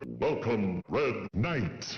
Welcome, Red Knight.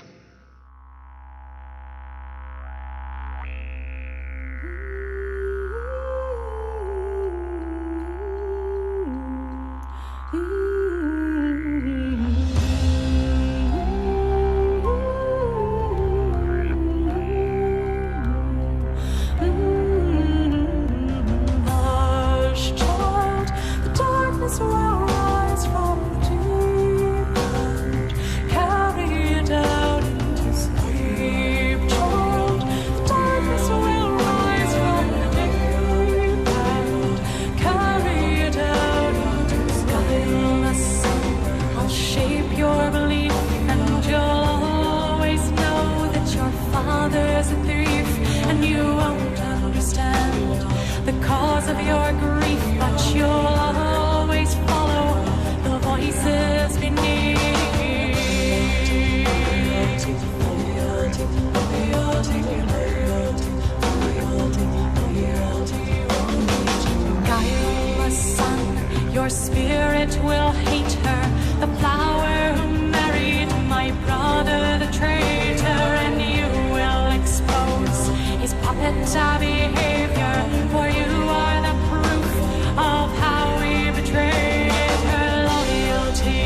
Your spirit will hate her, the flower who married my brother, the traitor, and you will expose his puppet behavior, for you are the proof of how we betrayed her loyalty.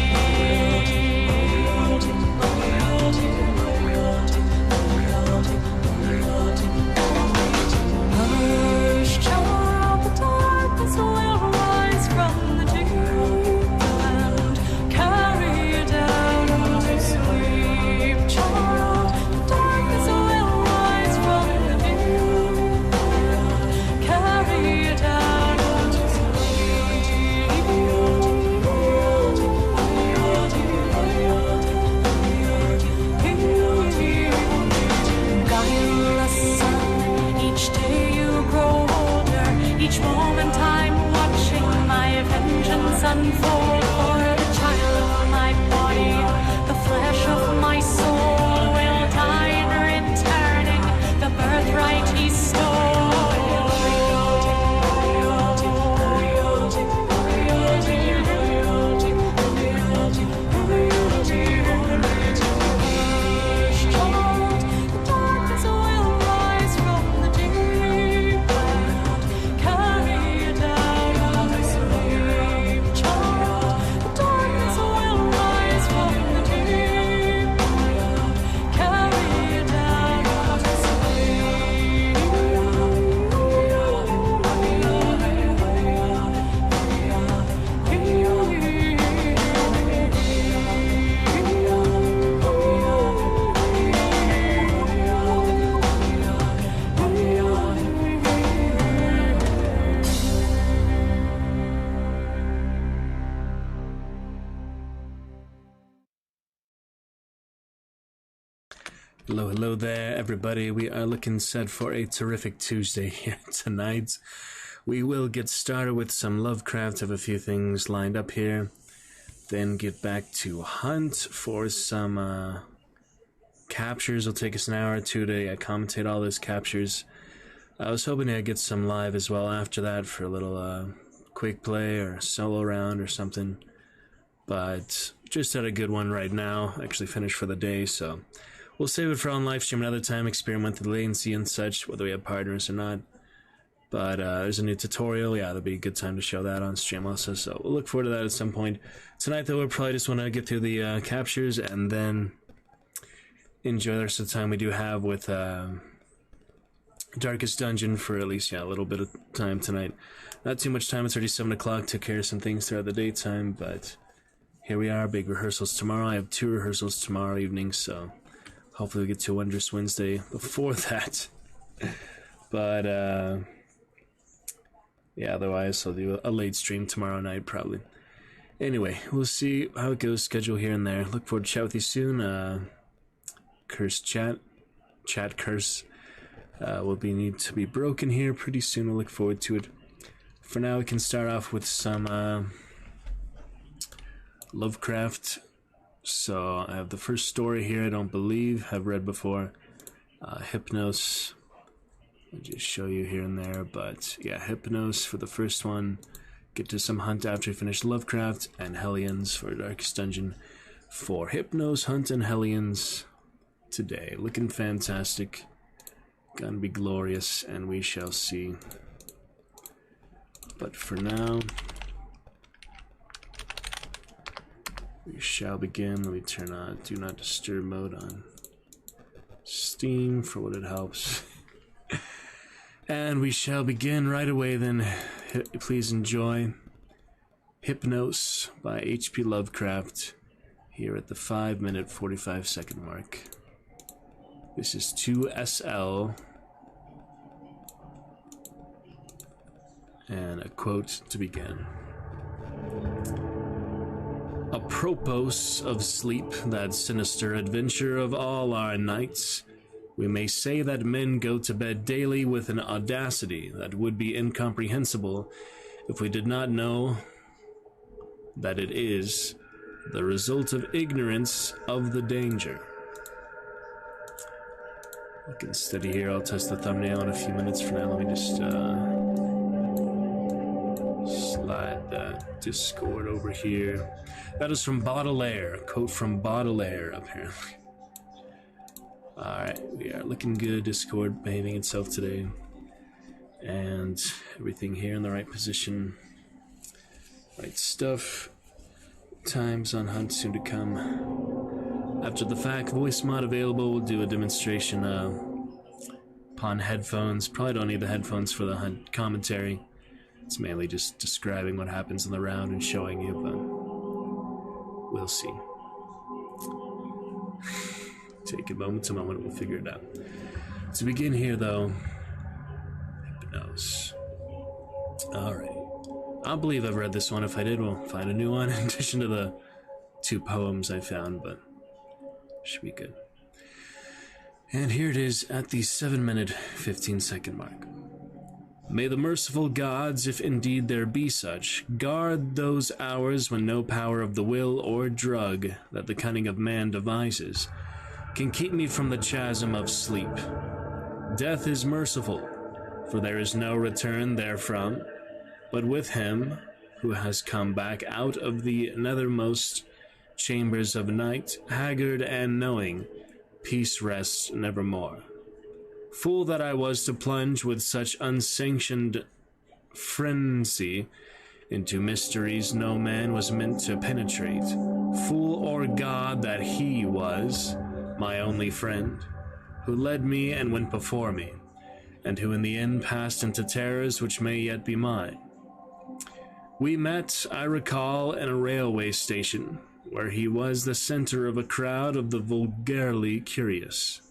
Hush, child, the darkness will rise from the deep and carry you down to sleep, child. The darkness will rise from the deep and carry you down to sleep. Guileless son, each day you grow older, each moment I'm watching my vengeance unfold. For the child of my body, the flesh of my soul will die in returning the birthright he stole. The darkness will rise from the deep and carry you down to sleep, child. The darkness will rise from the deep and carry you down to Hello there, everybody. We are looking set for a terrific Tuesday here tonight. We will get started with some Lovecraft, have a few things lined up here, then get back to Hunt for some captures. It'll take us an hour or two to commentate all those captures. I was hoping to get some live as well after that for a little quick play or solo round or something, but just had a good one right now. Actually finished for the day, so we'll save it for on live stream another time, experiment with the latency and such, whether we have partners or not. But there's a new tutorial. Yeah, that'll be a good time to show that on stream also, so we'll look forward to that at some point. Tonight, though, we'll probably just want to get through the captures and then enjoy the rest of the time we do have with Darkest Dungeon for at least, a little bit of time tonight. Not too much time, it's already 7 o'clock, took care of some things throughout the daytime, but here we are, big rehearsals tomorrow. I have 2 rehearsals tomorrow evening, so hopefully we get to Wondrous Wednesday before that. But, yeah, otherwise I'll do a late stream tomorrow night, probably. Anyway, we'll see how it goes, schedule here and there. Look forward to chat with you soon. Curse chat curse will need to be broken here pretty soon. We'll look forward to it. For now, we can start off with some Lovecraft. So I have the first story here. I don't believe have read before. Hypnos. I'll just show you here and there, but yeah, Hypnos for the first one. Get to some Hunt after we finish Lovecraft, and Hellions for Darkest Dungeon for Hypnos, Hunt, and Hellions today. Looking fantastic. Gonna be glorious, and we shall see. But for now, we shall begin. Let me turn on Do Not Disturb mode on Steam for what it helps. And we shall begin right away then. Please enjoy Hypnos by H.P. Lovecraft here at the 5-minute 45-second mark. This is 2SL. And a quote to begin. Apropos of sleep, that sinister adventure of all our nights, we may say that men go to bed daily with an audacity that would be incomprehensible if we did not know that it is the result of ignorance of the danger. Looking steady here. I'll test the thumbnail in a few minutes from now. Let me just slide that Discord over here. That is from Baudelaire. A quote from Baudelaire, apparently. Alright, we are looking good. Discord behaving itself today. And everything here in the right position. Right stuff. Times on Hunt soon to come. After the fact, Voicemod available. We'll do a demonstration upon headphones. Probably don't need the headphones for the Hunt commentary. It's mainly just describing what happens in the round and showing you, but we'll see. Take it moment to moment, we'll figure it out. To begin here, though, Hypnos. Alright. I'll believe I've read this one. If I did, we'll find a new one in addition to the 2 poems I found, but should be good. And here it is at the 7-minute 15-second mark. May the merciful gods, if indeed there be such, guard those hours when no power of the will or drug that the cunning of man devises can keep me from the chasm of sleep. Death is merciful, for there is no return therefrom, but with him who has come back out of the nethermost chambers of night, haggard and knowing, peace rests nevermore. Fool that I was to plunge with such unsanctioned frenzy into mysteries no man was meant to penetrate. Fool or god that he was, my only friend, who led me and went before me, and who in the end passed into terrors which may yet be mine. We met, I recall, in a railway station, where he was the center of a crowd of the vulgarly curious.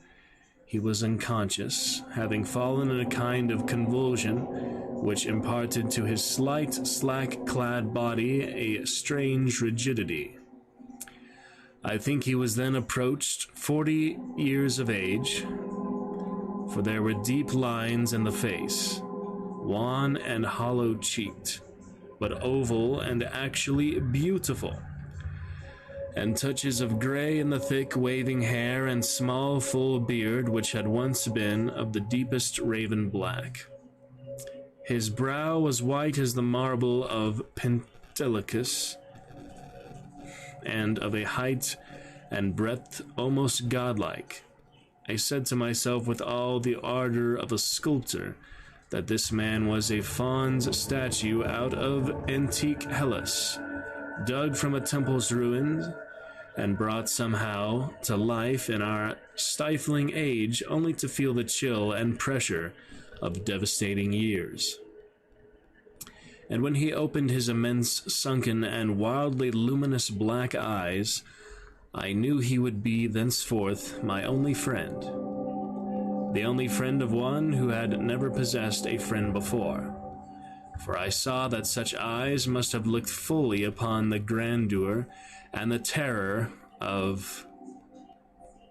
He was unconscious, having fallen in a kind of convulsion, which imparted to his slight, slack-clad body a strange rigidity. I think he was then approached 40 years of age, for there were deep lines in the face, wan and hollow-cheeked, but oval and actually beautiful, and touches of gray in the thick waving hair and small full beard which had once been of the deepest raven black. His brow was white as the marble of Pentelicus, and of a height and breadth almost godlike. I said to myself with all the ardor of a sculptor that this man was a faun's statue out of antique Hellas, dug from a temple's ruins, and brought somehow to life in our stifling age, only to feel the chill and pressure of devastating years. And when he opened his immense, sunken, and wildly luminous black eyes, I knew he would be thenceforth my only friend, the only friend of one who had never possessed a friend before. For I saw that such eyes must have looked fully upon the grandeur and the terror of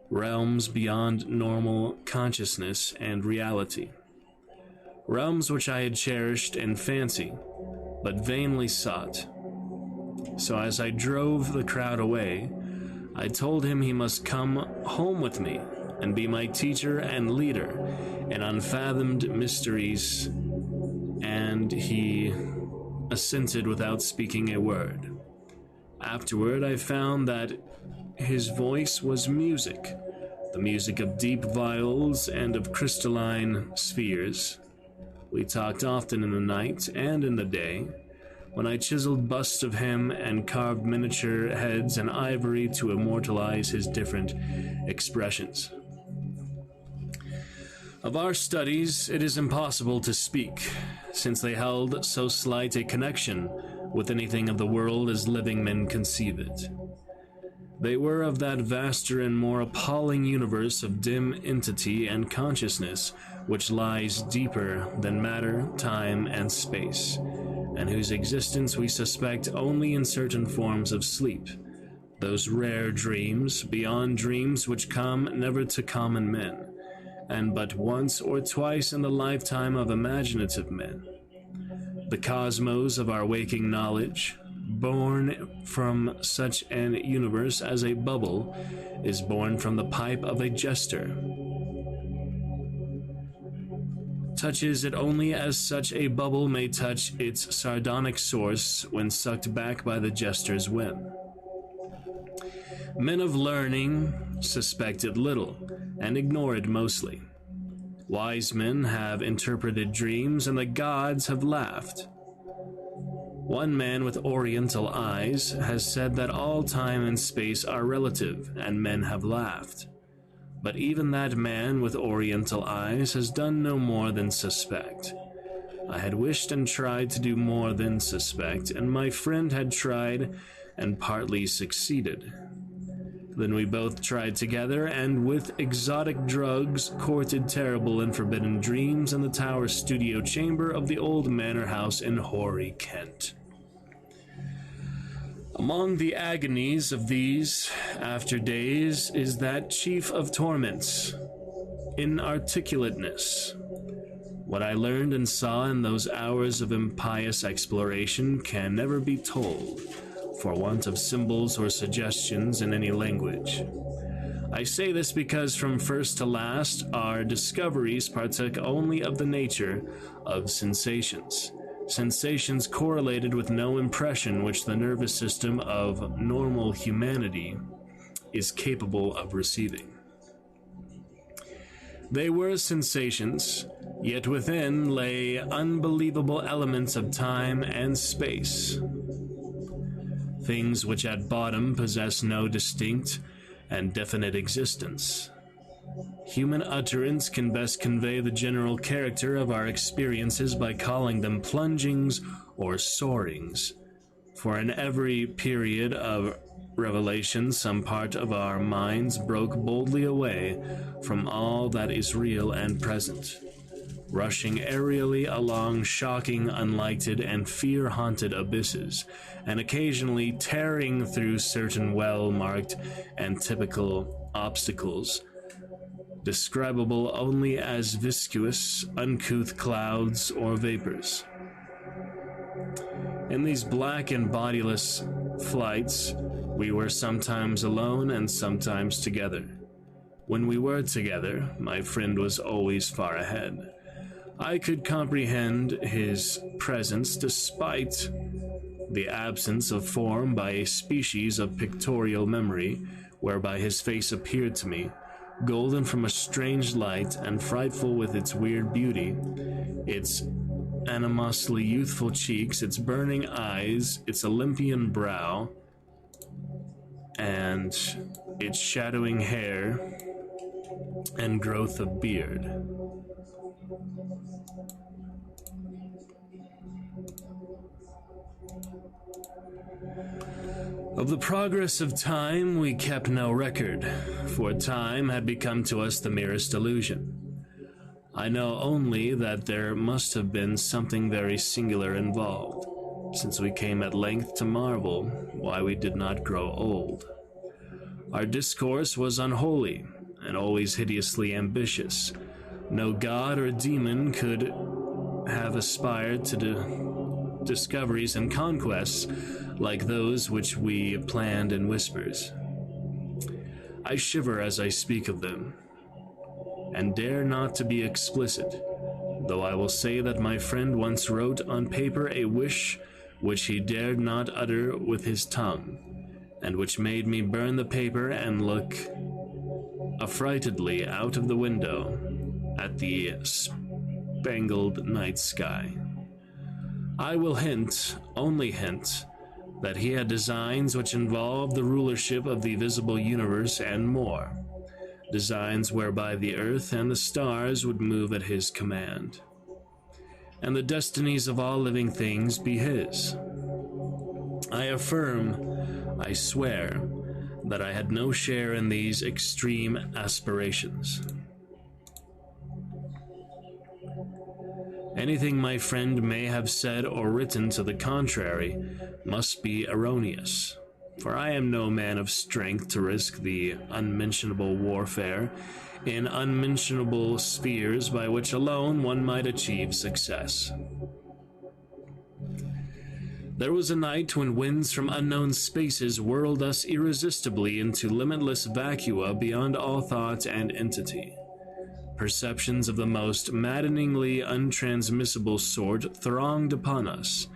realms beyond normal consciousness and reality. Realms which I had cherished in fancy, but vainly sought. So as I drove the crowd away, I told him he must come home with me and be my teacher and leader in unfathomed mysteries, and he assented without speaking a word. Afterward, I found that his voice was music, the music of deep viols and of crystalline spheres. We talked often in the night and in the day, when I chiseled busts of him and carved miniature heads in ivory to immortalize his different expressions. Of our studies, it is impossible to speak, since they held so slight a connection with anything of the world as living men conceive it. They were of that vaster and more appalling universe of dim entity and consciousness which lies deeper than matter, time, and space, and whose existence we suspect only in certain forms of sleep, those rare dreams beyond dreams which come never to common men, and but once or twice in the lifetime of imaginative men. The cosmos of our waking knowledge, born from such an universe as a bubble, is born from the pipe of a jester. Touches it only as such a bubble may touch its sardonic source when sucked back by the jester's whim. Men of learning suspect it little, and ignore it mostly. Wise men have interpreted dreams, and the gods have laughed. One man with oriental eyes has said that all time and space are relative, and men have laughed. But even that man with oriental eyes has done no more than suspect. I had wished and tried to do more than suspect, and my friend had tried and partly succeeded. Then we both tried together, and with exotic drugs courted terrible and forbidden dreams in the tower studio chamber of the old manor house in hoary Kent. Among the agonies of these after days is that chief of torments, inarticulateness. What I learned and saw in those hours of impious exploration can never be told, for want of symbols or suggestions in any language. I say this because from first to last, our discoveries partook only of the nature of sensations. Sensations correlated with no impression which the nervous system of normal humanity is capable of receiving. They were sensations, yet within lay unbelievable elements of time and space. Things which at bottom possess no distinct and definite existence. Human utterance can best convey the general character of our experiences by calling them plungings or soarings, for in every period of revelation some part of our minds broke boldly away from all that is real and present, rushing aerially along shocking, unlighted, and fear-haunted abysses, and occasionally tearing through certain well-marked and typical obstacles, describable only as viscous, uncouth clouds or vapors. In these black and bodiless flights, we were sometimes alone and sometimes together. When we were together, my friend was always far ahead. I could comprehend his presence despite the absence of form by a species of pictorial memory, whereby his face appeared to me, golden from a strange light and frightful with its weird beauty, its animously youthful cheeks, its burning eyes, its Olympian brow, and its shadowing hair and growth of beard. Of the progress of time, we kept no record, for time had become to us the merest illusion. I know only that there must have been something very singular involved, since we came at length to marvel why we did not grow old. Our discourse was unholy, and always hideously ambitious. No god or demon could have aspired to discoveries and conquests like those which we planned in whispers. I shiver as I speak of them, and dare not to be explicit, though I will say that my friend once wrote on paper a wish which he dared not utter with his tongue, and which made me burn the paper and look affrightedly out of the window at the spangled night sky. I will hint, only hint, that he had designs which involved the rulership of the visible universe and more, designs whereby the earth and the stars would move at his command, and the destinies of all living things be his. I affirm, I swear, that I had no share in these extreme aspirations. Anything my friend may have said or written to the contrary must be erroneous, for I am no man of strength to risk the unmentionable warfare in unmentionable spheres by which alone one might achieve success. There was a night when winds from unknown spaces whirled us irresistibly into limitless vacua beyond all thought and entity. Perceptions of the most maddeningly untransmissible sort thronged upon us.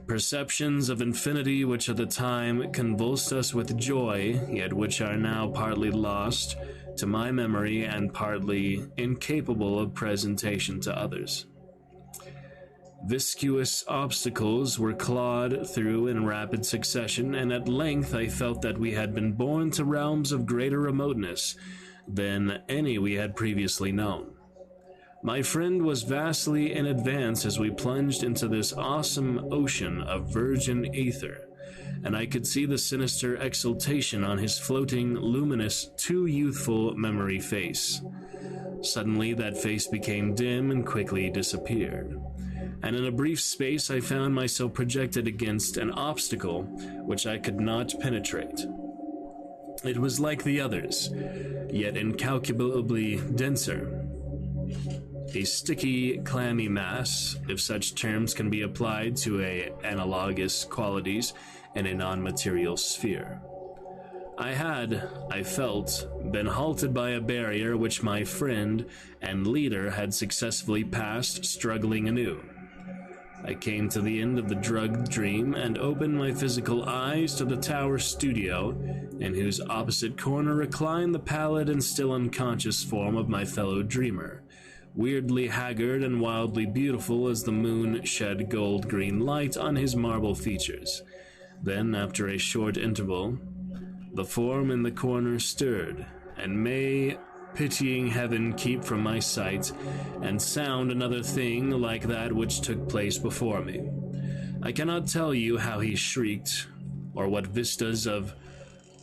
Perceptions of infinity which at the time convulsed us with joy, yet which are now partly lost to my memory and partly incapable of presentation to others. Viscous obstacles were clawed through in rapid succession, and at length I felt that we had been borne to realms of greater remoteness than any we had previously known. My friend was vastly in advance as we plunged into this awesome ocean of virgin ether, and I could see the sinister exultation on his floating, luminous, too youthful memory face. Suddenly that face became dim and quickly disappeared, and in a brief space I found myself projected against an obstacle which I could not penetrate. It was like the others, yet incalculably denser. A sticky, clammy mass, if such terms can be applied to analogous qualities in a non-material sphere. I felt, been halted by a barrier which my friend and leader had successfully passed, struggling anew. I came to the end of the drugged dream and opened my physical eyes to the tower studio, in whose opposite corner reclined the pallid and still unconscious form of my fellow dreamer, weirdly haggard and wildly beautiful as the moon shed gold-green light on his marble features. Then, after a short interval, the form in the corner stirred, and may pitying heaven keep from my sight and sound another thing like that which took place before me. I cannot tell you how he shrieked, or what vistas of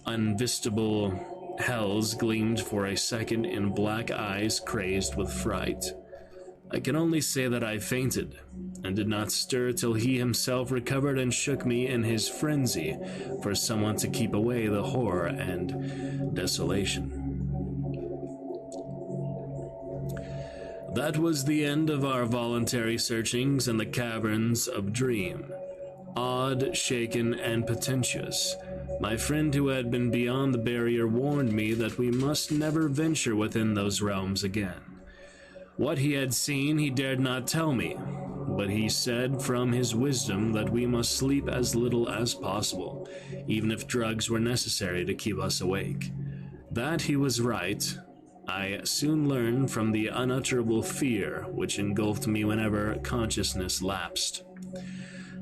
unvistable hells gleamed for a second in black eyes crazed with fright. I can only say that I fainted, and did not stir till he himself recovered and shook me in his frenzy for someone to keep away the horror and desolation. That was the end of our voluntary searchings in the caverns of dream. Awed, shaken, and portentous, my friend who had been beyond the barrier warned me that we must never venture within those realms again. What he had seen he dared not tell me, but he said from his wisdom that we must sleep as little as possible, even if drugs were necessary to keep us awake. That he was right, I soon learned from the unutterable fear which engulfed me whenever consciousness lapsed.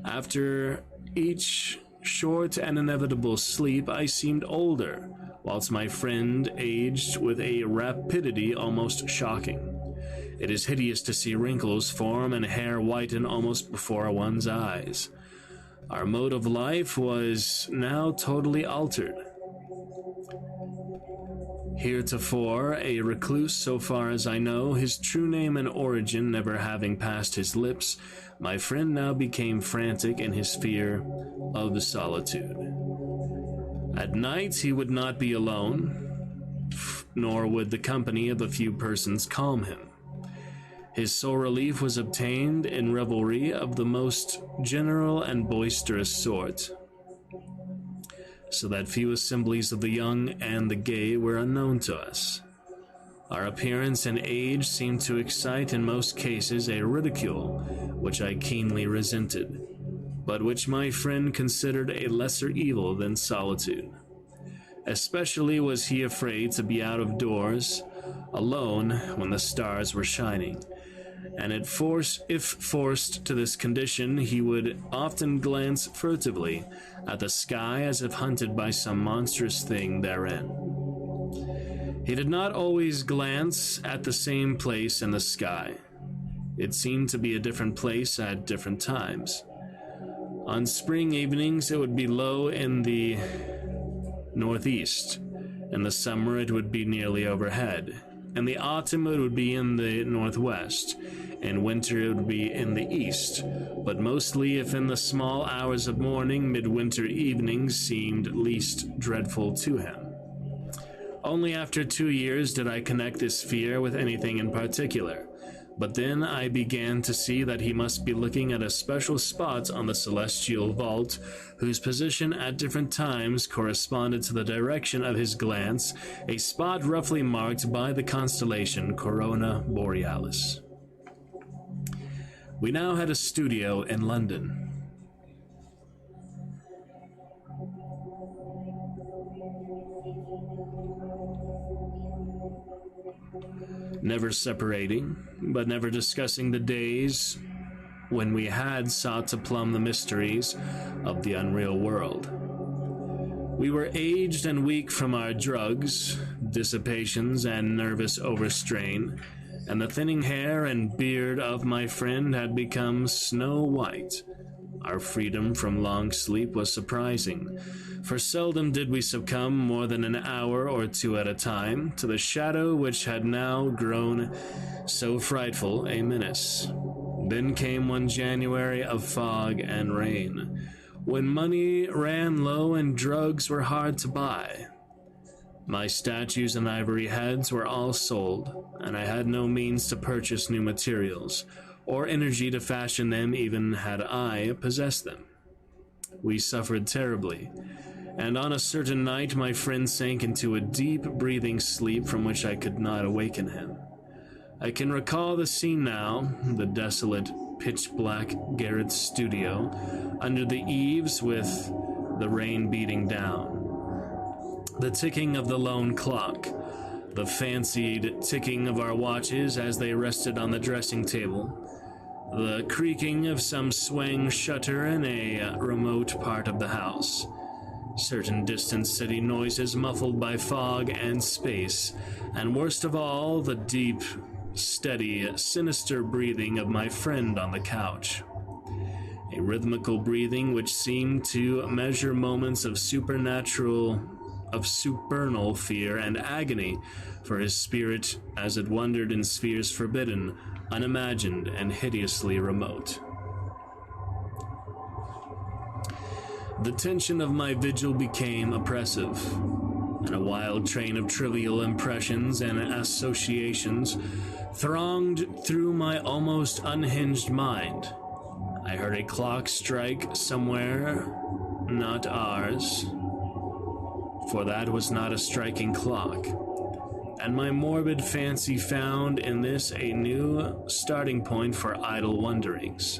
After each short and inevitable sleep, I seemed older, whilst my friend aged with a rapidity almost shocking. It is hideous to see wrinkles form and hair whiten almost before one's eyes. Our mode of life was now totally altered. Heretofore a recluse, so far as I know, his true name and origin never having passed his lips, my friend now became frantic in his fear of solitude. At night he would not be alone, nor would the company of a few persons calm him. His sole relief was obtained in revelry of the most general and boisterous sort, so that few assemblies of the young and the gay were unknown to us. Our appearance and age seemed to excite in most cases a ridicule which I keenly resented. but which my friend considered a lesser evil than solitude. Especially was he afraid to be out of doors, alone when the stars were shining, and if forced to this condition, he would often glance furtively at the sky as if hunted by some monstrous thing therein. He did not always glance at the same place in the sky. It seemed to be a different place at different times. On spring evenings, it would be low in the northeast. In the summer, it would be nearly overhead. In the autumn, it would be in the northwest. In winter, it would be in the east. But mostly, if in the small hours of morning, midwinter evenings seemed least dreadful to him. Only after 2 years did I connect this fear with anything in particular. But then I began to see that he must be looking at a special spot on the celestial vault, whose position at different times corresponded to the direction of his glance, a spot roughly marked by the constellation Corona Borealis. We now had a studio in London. Never separating, but never discussing the days when we had sought to plumb the mysteries of the unreal world. We were aged and weak from our drugs, dissipations, and nervous overstrain, and the thinning hair and beard of my friend had become snow white. Our freedom from long sleep was surprising, for seldom did we succumb more than an hour or two at a time to the shadow which had now grown so frightful a menace. Then came one January of fog and rain, when money ran low and drugs were hard to buy. My statues and ivory heads were all sold, and I had no means to purchase new materials, or energy to fashion them even had I possessed them. We suffered terribly, and on a certain night my friend sank into a deep breathing sleep from which I could not awaken him. I can recall the scene now, the desolate, pitch-black garret studio, under the eaves with the rain beating down. The ticking of the lone clock, the fancied ticking of our watches as they rested on the dressing table, the creaking of some swaying shutter in a remote part of the house, certain distant city noises muffled by fog and space, and worst of all, the deep, steady, sinister breathing of my friend on the couch. A rhythmical breathing which seemed to measure moments of supernal fear and agony for his spirit as it wandered in spheres forbidden, unimagined, and hideously remote. The tension of my vigil became oppressive, and a wild train of trivial impressions and associations thronged through my almost unhinged mind. I heard a clock strike somewhere, not ours, for that was not a striking clock, and my morbid fancy found in this a new starting point for idle wonderings.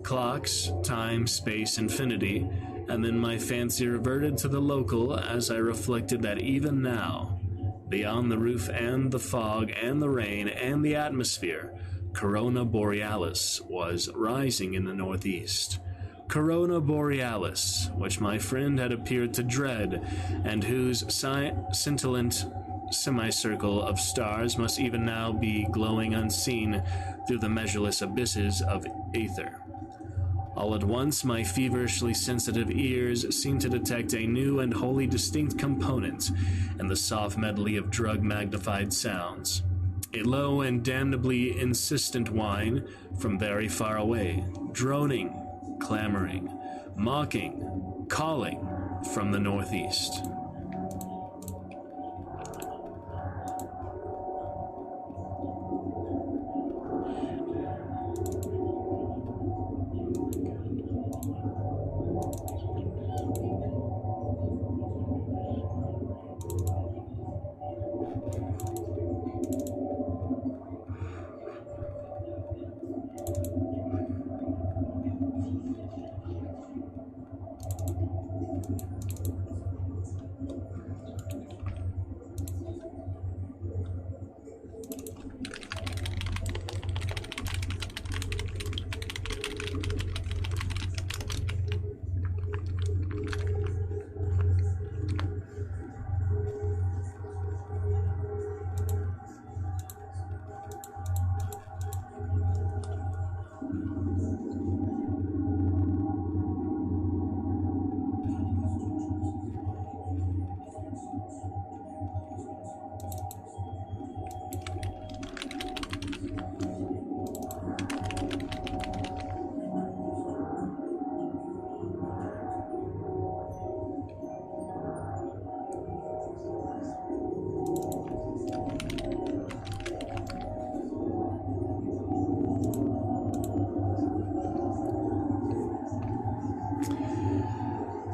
Clocks, time, space, infinity, and then my fancy reverted to the local as I reflected that even now, beyond the roof and the fog and the rain and the atmosphere, Corona Borealis was rising in the northeast. Corona Borealis, which my friend had appeared to dread, and whose scintillant semicircle of stars must even now be glowing unseen through the measureless abysses of aether. All at once, my feverishly sensitive ears seemed to detect a new and wholly distinct component in the soft medley of drug-magnified sounds. A low and damnably insistent whine from very far away, droning, clamoring, mocking, calling from the northeast.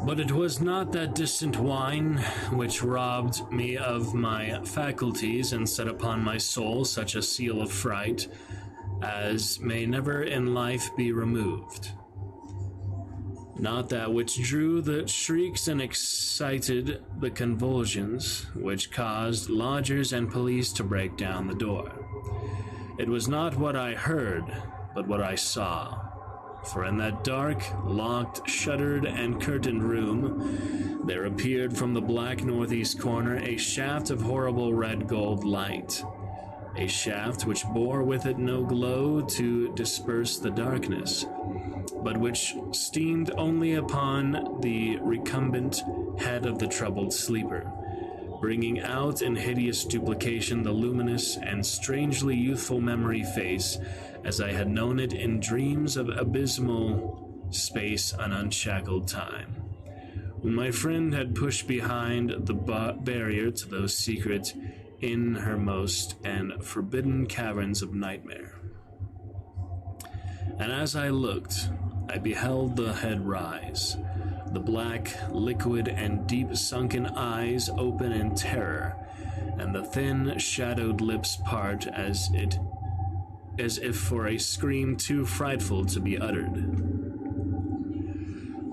But it was not that distant whine which robbed me of my faculties and set upon my soul such a seal of fright as may never in life be removed. Not that which drew the shrieks and excited the convulsions which caused lodgers and police to break down the door. It was not what I heard, but what I saw. For in that dark, locked, shuttered, and curtained room, there appeared from the black northeast corner a shaft of horrible red gold light. A shaft which bore with it no glow to disperse the darkness, but which steamed only upon the recumbent head of the troubled sleeper, bringing out in hideous duplication the luminous and strangely youthful memory face as I had known it in dreams of abysmal space and unshackled time. When my friend had pushed behind the barrier to those secret, innermost and forbidden caverns of nightmare. And as I looked, I beheld the head rise, the black, liquid, and deep-sunken eyes open in terror, and the thin, shadowed lips part as if for a scream too frightful to be uttered.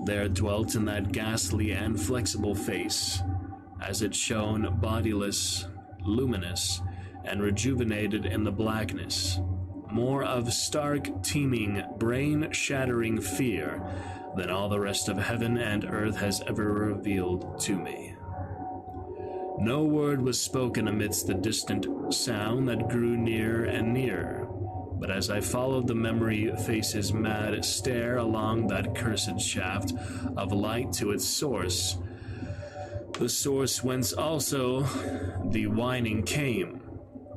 There dwelt in that ghastly and flexible face, as it shone bodiless, luminous, and rejuvenated in the blackness, more of stark, teeming, brain-shattering fear than all the rest of heaven and earth has ever revealed to me. No word was spoken amidst the distant sound that grew nearer and nearer, but as I followed the memory face's mad stare along that cursed shaft of light to its source, the source whence also the whining came,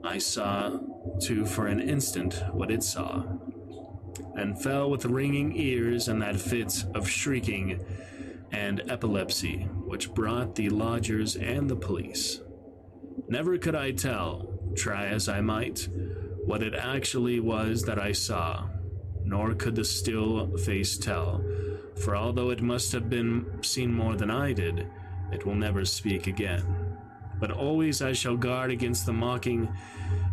I saw, too, for an instant what it saw, and fell with ringing ears in that fit of shrieking and epilepsy which brought the lodgers and the police. Never could I tell, try as I might, what it actually was that I saw, nor could the still face tell, for although it must have been seen more than I did, it will never speak again. But always I shall guard against the mocking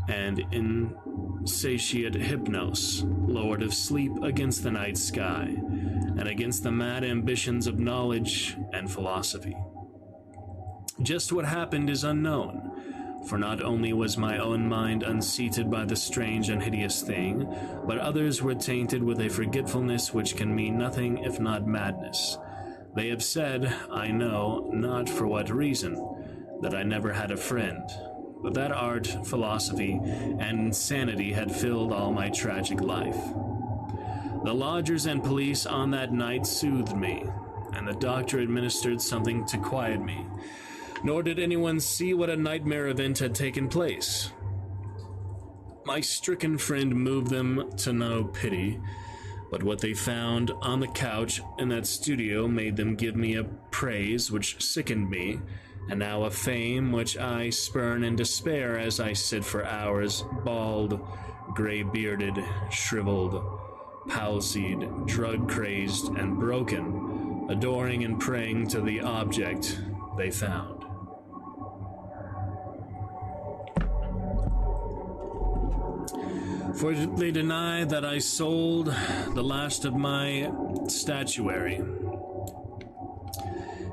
and insatiate Hypnos, lord of sleep, against the night sky, and against the mad ambitions of knowledge and philosophy. Just what happened is unknown, for not only was my own mind unseated by the strange and hideous thing, but others were tainted with a forgetfulness which can mean nothing if not madness. They have said, I know not for what reason, that I never had a friend, but that art, philosophy, and insanity had filled all my tragic life. The lodgers and police on that night soothed me, and the doctor administered something to quiet me, nor did anyone see what a nightmare event had taken place. My stricken friend moved them to no pity, but what they found on the couch in that studio made them give me a praise which sickened me, and now a fame which I spurn in despair as I sit for hours, bald, gray-bearded, shriveled, palsied, drug-crazed, and broken, adoring and praying to the object they found. For they deny that I sold the last of my statuary,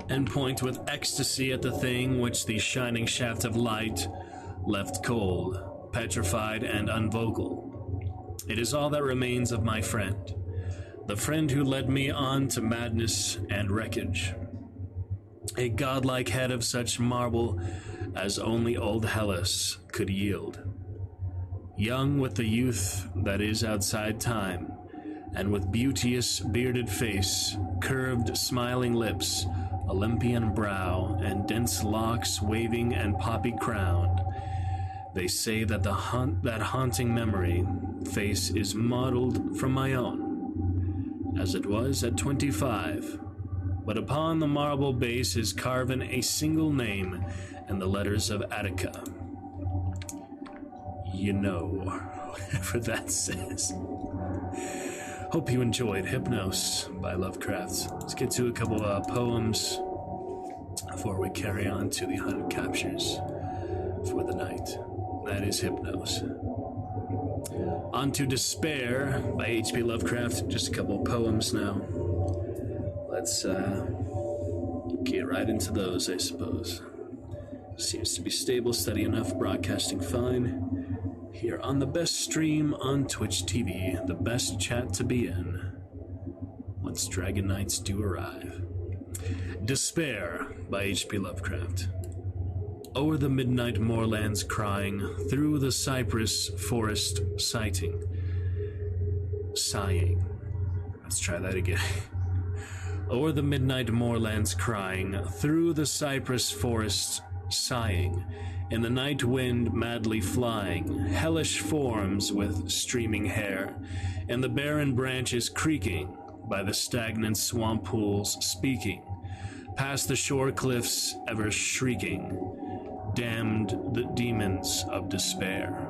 and point with ecstasy at the thing which the shining shaft of light left cold, petrified, and unvocal. It is all that remains of my friend, the friend who led me on to madness and wreckage. A godlike head of such marble as only old Hellas could yield. Young with the youth that is outside time, and with beauteous bearded face, curved smiling lips, Olympian brow, and dense locks waving and poppy crowned, they say that that haunting memory face is modeled from my own, as it was at 25, but upon the marble base is carven a single name and the letters of Attica. You know, whatever that says. Hope you enjoyed Hypnos by Lovecraft. Let's get to a couple poems before we carry on to the hunt captures for the night. That is Hypnos. On to Despair by H.P. Lovecraft. Just a couple poems now. Let's get right into those, I suppose. Seems to be stable, steady enough, broadcasting fine. Here on the best stream on Twitch TV, the best chat to be in, once Dragon Knights do arrive. Despair by H.P. Lovecraft. O'er the midnight moorlands crying, through the cypress forest sighing. Let's try that again. O'er the midnight moorlands crying, through the cypress forest sighing, in the night wind madly flying, hellish forms with streaming hair, and the barren branches creaking, by the stagnant swamp pools speaking, past the shore cliffs ever shrieking, damned the demons of despair.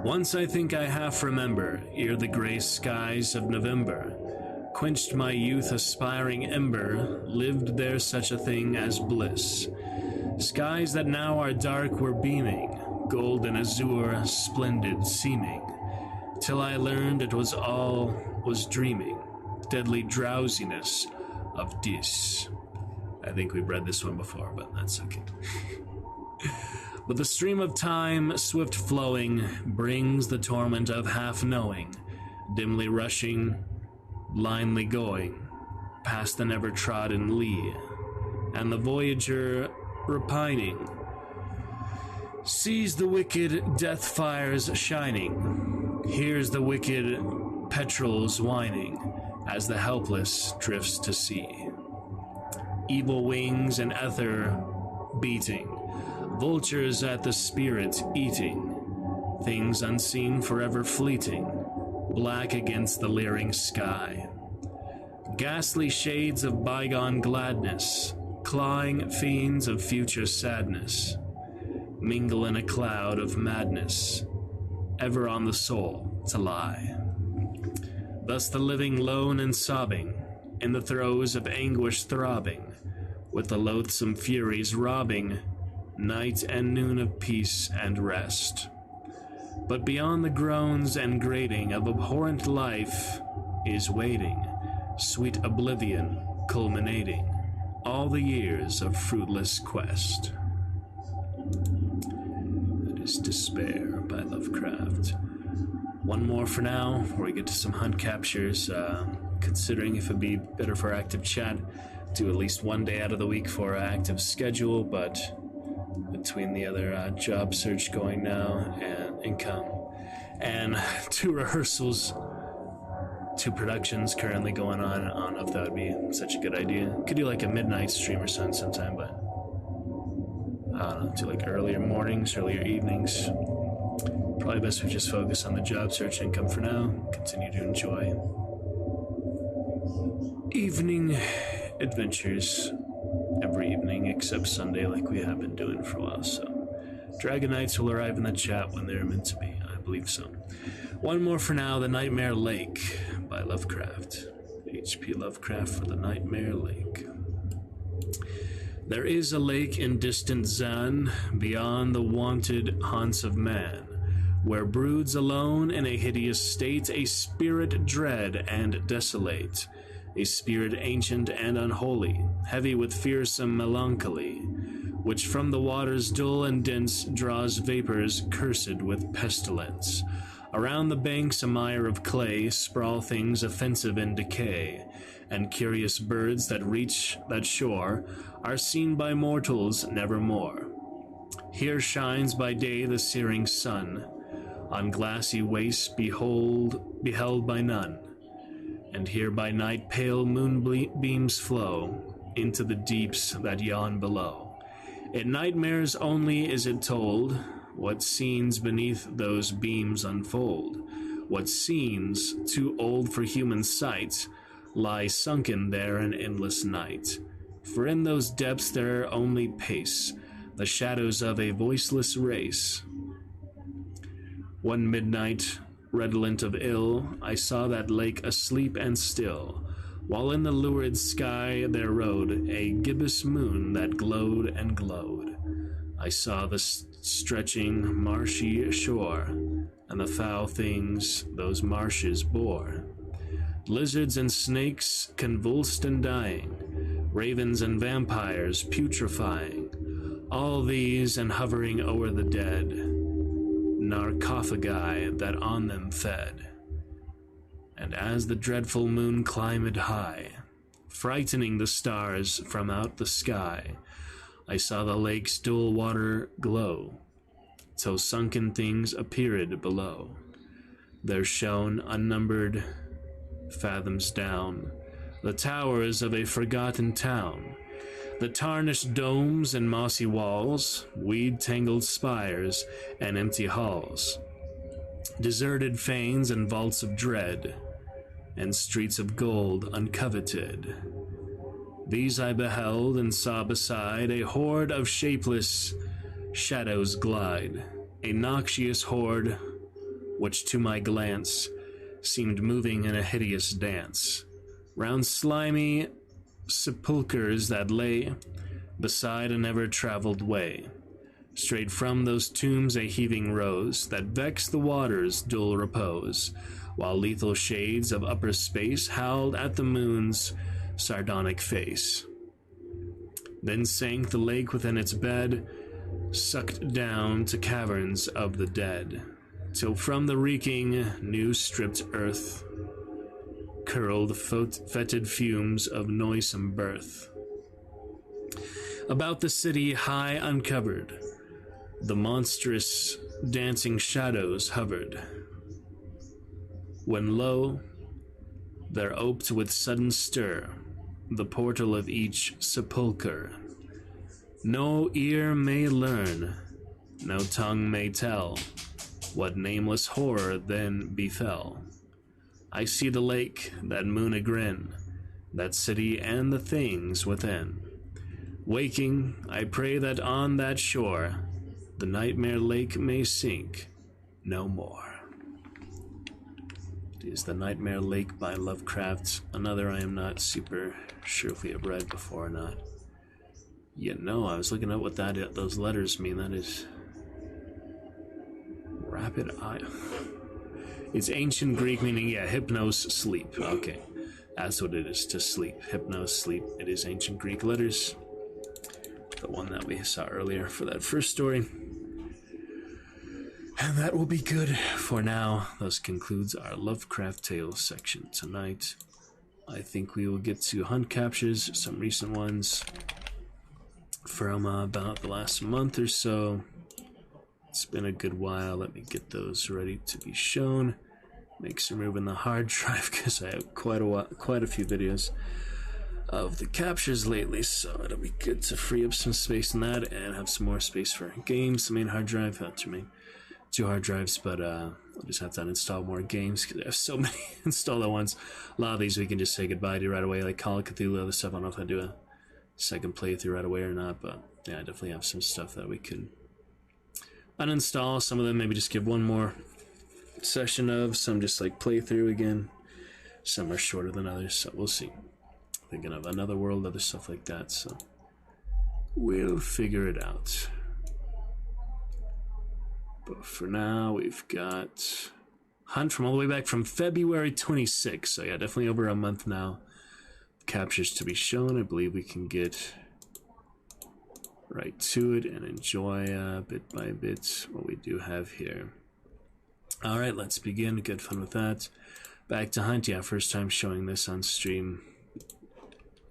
Once I think I half remember, ere the grey skies of November quenched my youth aspiring ember, lived there such a thing as bliss. Skies that now are dark were beaming, gold and azure splendid seeming, till I learned it was dreaming, deadly drowsiness of dis. I think we've read this one before, but that's okay. But the stream of time, swift flowing, brings the torment of half-knowing, dimly rushing, blindly going, past the never-trodden lea, and the voyager repining sees the wicked death fires shining, hears the wicked petrels whining, as the helpless drifts to sea. Evil wings and ether beating, vultures at the spirit eating, things unseen forever fleeting, black against the leering sky. Ghastly shades of bygone gladness, clawing fiends of future sadness, mingle in a cloud of madness, ever on the soul to lie. Thus the living lone and sobbing, in the throes of anguish throbbing, with the loathsome furies robbing night and noon of peace and rest. But beyond the groans and grating of abhorrent life is waiting sweet oblivion culminating all the years of fruitless quest. That is Despair by Lovecraft. One more for now, before we get to some hunt captures. Considering if it'd be better for active chat, do at least one day out of the week for active schedule, but between the other job search going now and income, and 2 rehearsals, 2 productions currently going on, I don't know if that would be such a good idea. Could do like a midnight stream or something sometime, but I don't know, do like earlier mornings, earlier evenings. Probably best we just focus on the job search income for now. Continue to enjoy evening adventures every evening except Sunday, like we have been doing for a while. So Dragon Knights will arrive in the chat when they're meant to be, I believe so. One more for now, The Nightmare Lake by Lovecraft. H.P. Lovecraft for The Nightmare Lake. There is a lake in distant Zan, beyond the wonted haunts of man, where broods alone in a hideous state a spirit dread and desolate, a spirit ancient and unholy, heavy with fearsome melancholy, which from the waters dull and dense draws vapors cursed with pestilence. Around the banks a mire of clay sprawl things offensive in decay, and curious birds that reach that shore are seen by mortals nevermore. Here shines by day the searing sun, on glassy wastes beheld by none, and here by night pale moonbeams flow into the deeps that yawn below. In nightmares only is it told what scenes beneath those beams unfold, what scenes, too old for human sight, lie sunken there in endless night. For in those depths there only pace the shadows of a voiceless race. One midnight Redolent of ill, I saw that lake asleep and still, while in the lurid sky there rode a gibbous moon that glowed and glowed. I saw the stretching marshy shore, and the foul things those marshes bore. Lizards and snakes convulsed and dying, ravens and vampires putrefying, all these and hovering o'er the dead, narcophagi that on them fed. And as the dreadful moon climbed high, frightening the stars from out the sky, I saw the lake's dull water glow, till sunken things appeared below. There shone unnumbered fathoms down the towers of a forgotten town, the tarnished domes and mossy walls, weed-tangled spires and empty halls, deserted fanes and vaults of dread, and streets of gold uncoveted. These I beheld and saw beside a horde of shapeless shadows glide, a noxious horde which to my glance seemed moving in a hideous dance, round slimy sepulchres that lay beside a never-traveled way. Straight from those tombs a heaving rose that vexed the water's dull repose, while lethal shades of upper space howled at the moon's sardonic face. Then sank the lake within its bed, sucked down to caverns of the dead, till from the reeking, new-stripped earth curled fetid fumes of noisome birth. About the city high uncovered, the monstrous dancing shadows hovered, when lo, there oped with sudden stir the portal of each sepulchre. No ear may learn, no tongue may tell, what nameless horror then befell. I see the lake, that moon a grin, that city and the things within. Waking, I pray that on that shore the nightmare lake may sink no more. It is The Nightmare Lake by Lovecraft, another I am not super sure if we have read before or not. Yeah, no, I was looking at what those letters mean. That is rapid eye. It's ancient Greek meaning, yeah, hypnos, sleep. Okay, that's what it is, to sleep. Hypnos, sleep. It is ancient Greek letters. The one that we saw earlier for that first story. And that will be good for now. Thus concludes our Lovecraft Tales section tonight. I think we will get to hunt captures, some recent ones from about the last month or so. It's been a good while. Let me get those ready to be shown. Make some room in the hard drive because I have quite a few videos of the captures lately, so it'll be good to free up some space in that and have some more space for games. The main hard drive, two hard drives, but I'll just have to uninstall more games because I have so many installed at once. A lot of these we can just say goodbye to right away, like Call of Cthulhu, other stuff. I don't know if I do a second playthrough right away or not, but yeah, I definitely have some stuff that we could uninstall. Some of them maybe just give one more session of, some just like playthrough again. Some are shorter than others, so we'll see. Thinking of Another World, other stuff like that, so we'll figure it out. But for now, we've got Hunt from all the way back from February 26th, so yeah, definitely over a month now. Captures to be shown. I believe we can get right to it and enjoy bit by bit what we do have here. Alright, let's begin. Good fun with that. Back to Hunt. Yeah, first time showing this on stream.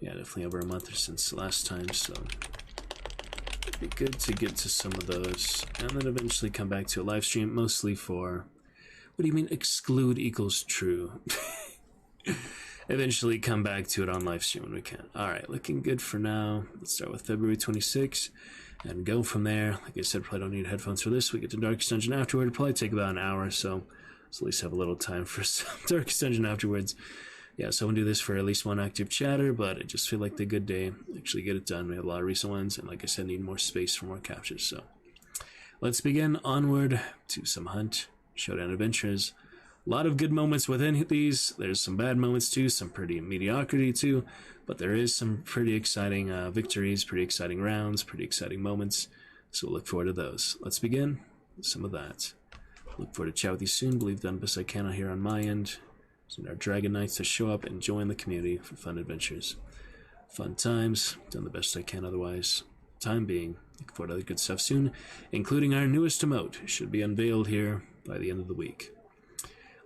Yeah, definitely over a month since last time, so it'd be good to get to some of those and then eventually come back to a live stream, mostly for, what do you mean exclude equals true? Eventually come back to it on live stream when we can. Alright, looking good for now. Let's start with February 26th and go from there. Like I said, probably don't need headphones for this. We get to Darkest Dungeon afterward. It'll probably take about an hour or so. So at least have a little time for some Darkest Dungeon afterwards. Yeah, so I'm going to do this for at least one active chatter, but I just feel like the good day. Actually get it done. We have a lot of recent ones, and like I said, need more space for more captures. So let's begin onward to some Hunt Showdown Adventures A lot of good moments within these. There's some bad moments too, some pretty mediocrity too, but there is some pretty exciting victories, pretty exciting rounds, pretty exciting moments. So look forward to those. Let's begin with some of that. Look forward to chat with you soon. Believe done best I can out here on my end. Send our Dragon Knights to show up and join the community for fun adventures. Fun times. Done the best I can otherwise. Time being. Look forward to other good stuff soon, including our newest emote. Should be unveiled here by the end of the week.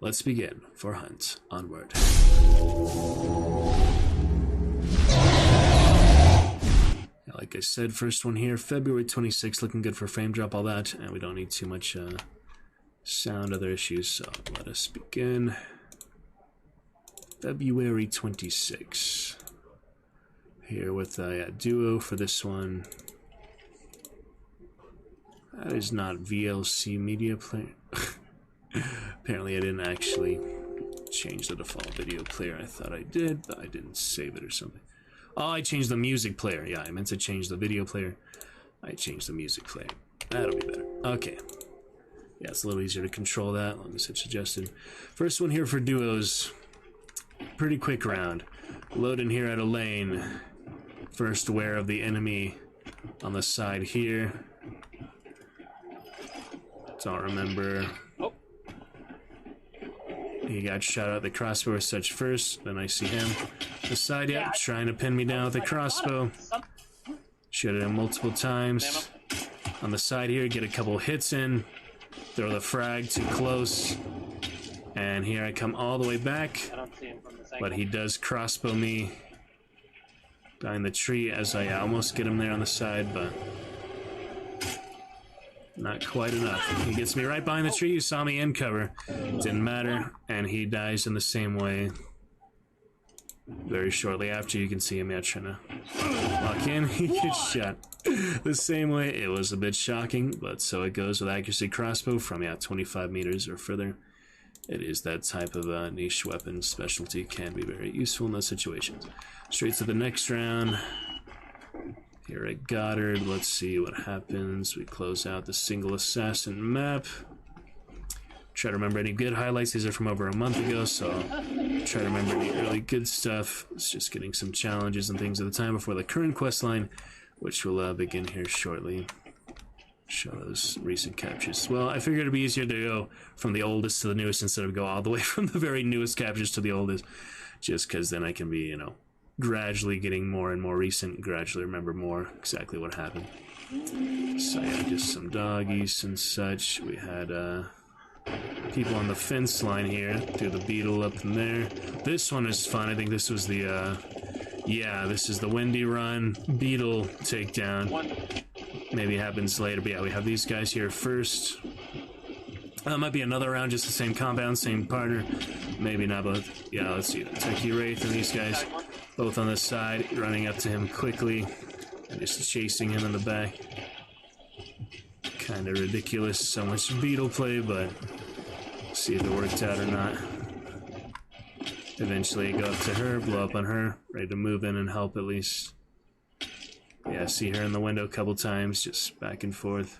Let's begin for Hunt Onward. Like I said, first one here, February 26th, looking good for frame drop, all that, and we don't need too much sound, other issues, so let us begin. February 26th. Here with a duo for this one. That is not VLC media player. Apparently I didn't actually change the default video player. I thought I did, but I didn't save it or something. Oh, I changed the music player. Yeah, I meant to change the video player. I changed the music player. That'll be better. Okay. Yeah, it's a little easier to control that, long as it's adjusted. First one here for duos. Pretty quick round. Load in here at a lane. First aware of the enemy on the side here. Don't remember. Oh. He got shot at the crossbow or such first, then I see him. The side, yeah, trying to pin me down with the crossbow. Shot at him multiple times. On the side here, get a couple hits in. Throw the frag too close. And here I come all the way back. But he does crossbow me behind the tree as I almost get him there on the side, but not quite enough. He gets me right behind the tree. You saw me in cover. Didn't matter. And he dies in the same way. Very shortly after, you can see him trying to walk in. He gets shot the same way. It was a bit shocking, but so it goes with accuracy crossbow from 25 meters or further. It is that type of niche weapon specialty. Can be very useful in those situations. Straight to the next round. Here at Goddard, let's see what happens. We close out the single assassin map. Try to remember any good highlights. These are from over a month ago, so try to remember any really good stuff. It's just getting some challenges and things at the time before the current quest line, which will begin here shortly. Show those recent captures. Well, I figured it'd be easier to go from the oldest to the newest instead of go all the way from the very newest captures to the oldest, just because then I can be, gradually getting more and more recent, gradually remember more exactly what happened. So yeah, just some doggies and such. We had people on the fence line here. Do the beetle up in there. This one is fun. I think this was the yeah, this is the Windy Run beetle takedown. Maybe happens later, but yeah, we have these guys here first. Might be another round, just the same compound, same partner. Maybe not, but yeah, let's see. Techie Wraith and these guys both on the side, running up to him quickly and just chasing him in the back. Kind of ridiculous, so much beetle play, but see if it worked out or not. Eventually go up to her, blow up on her, ready to move in and help at least. Yeah, see her in the window a couple times, just back and forth.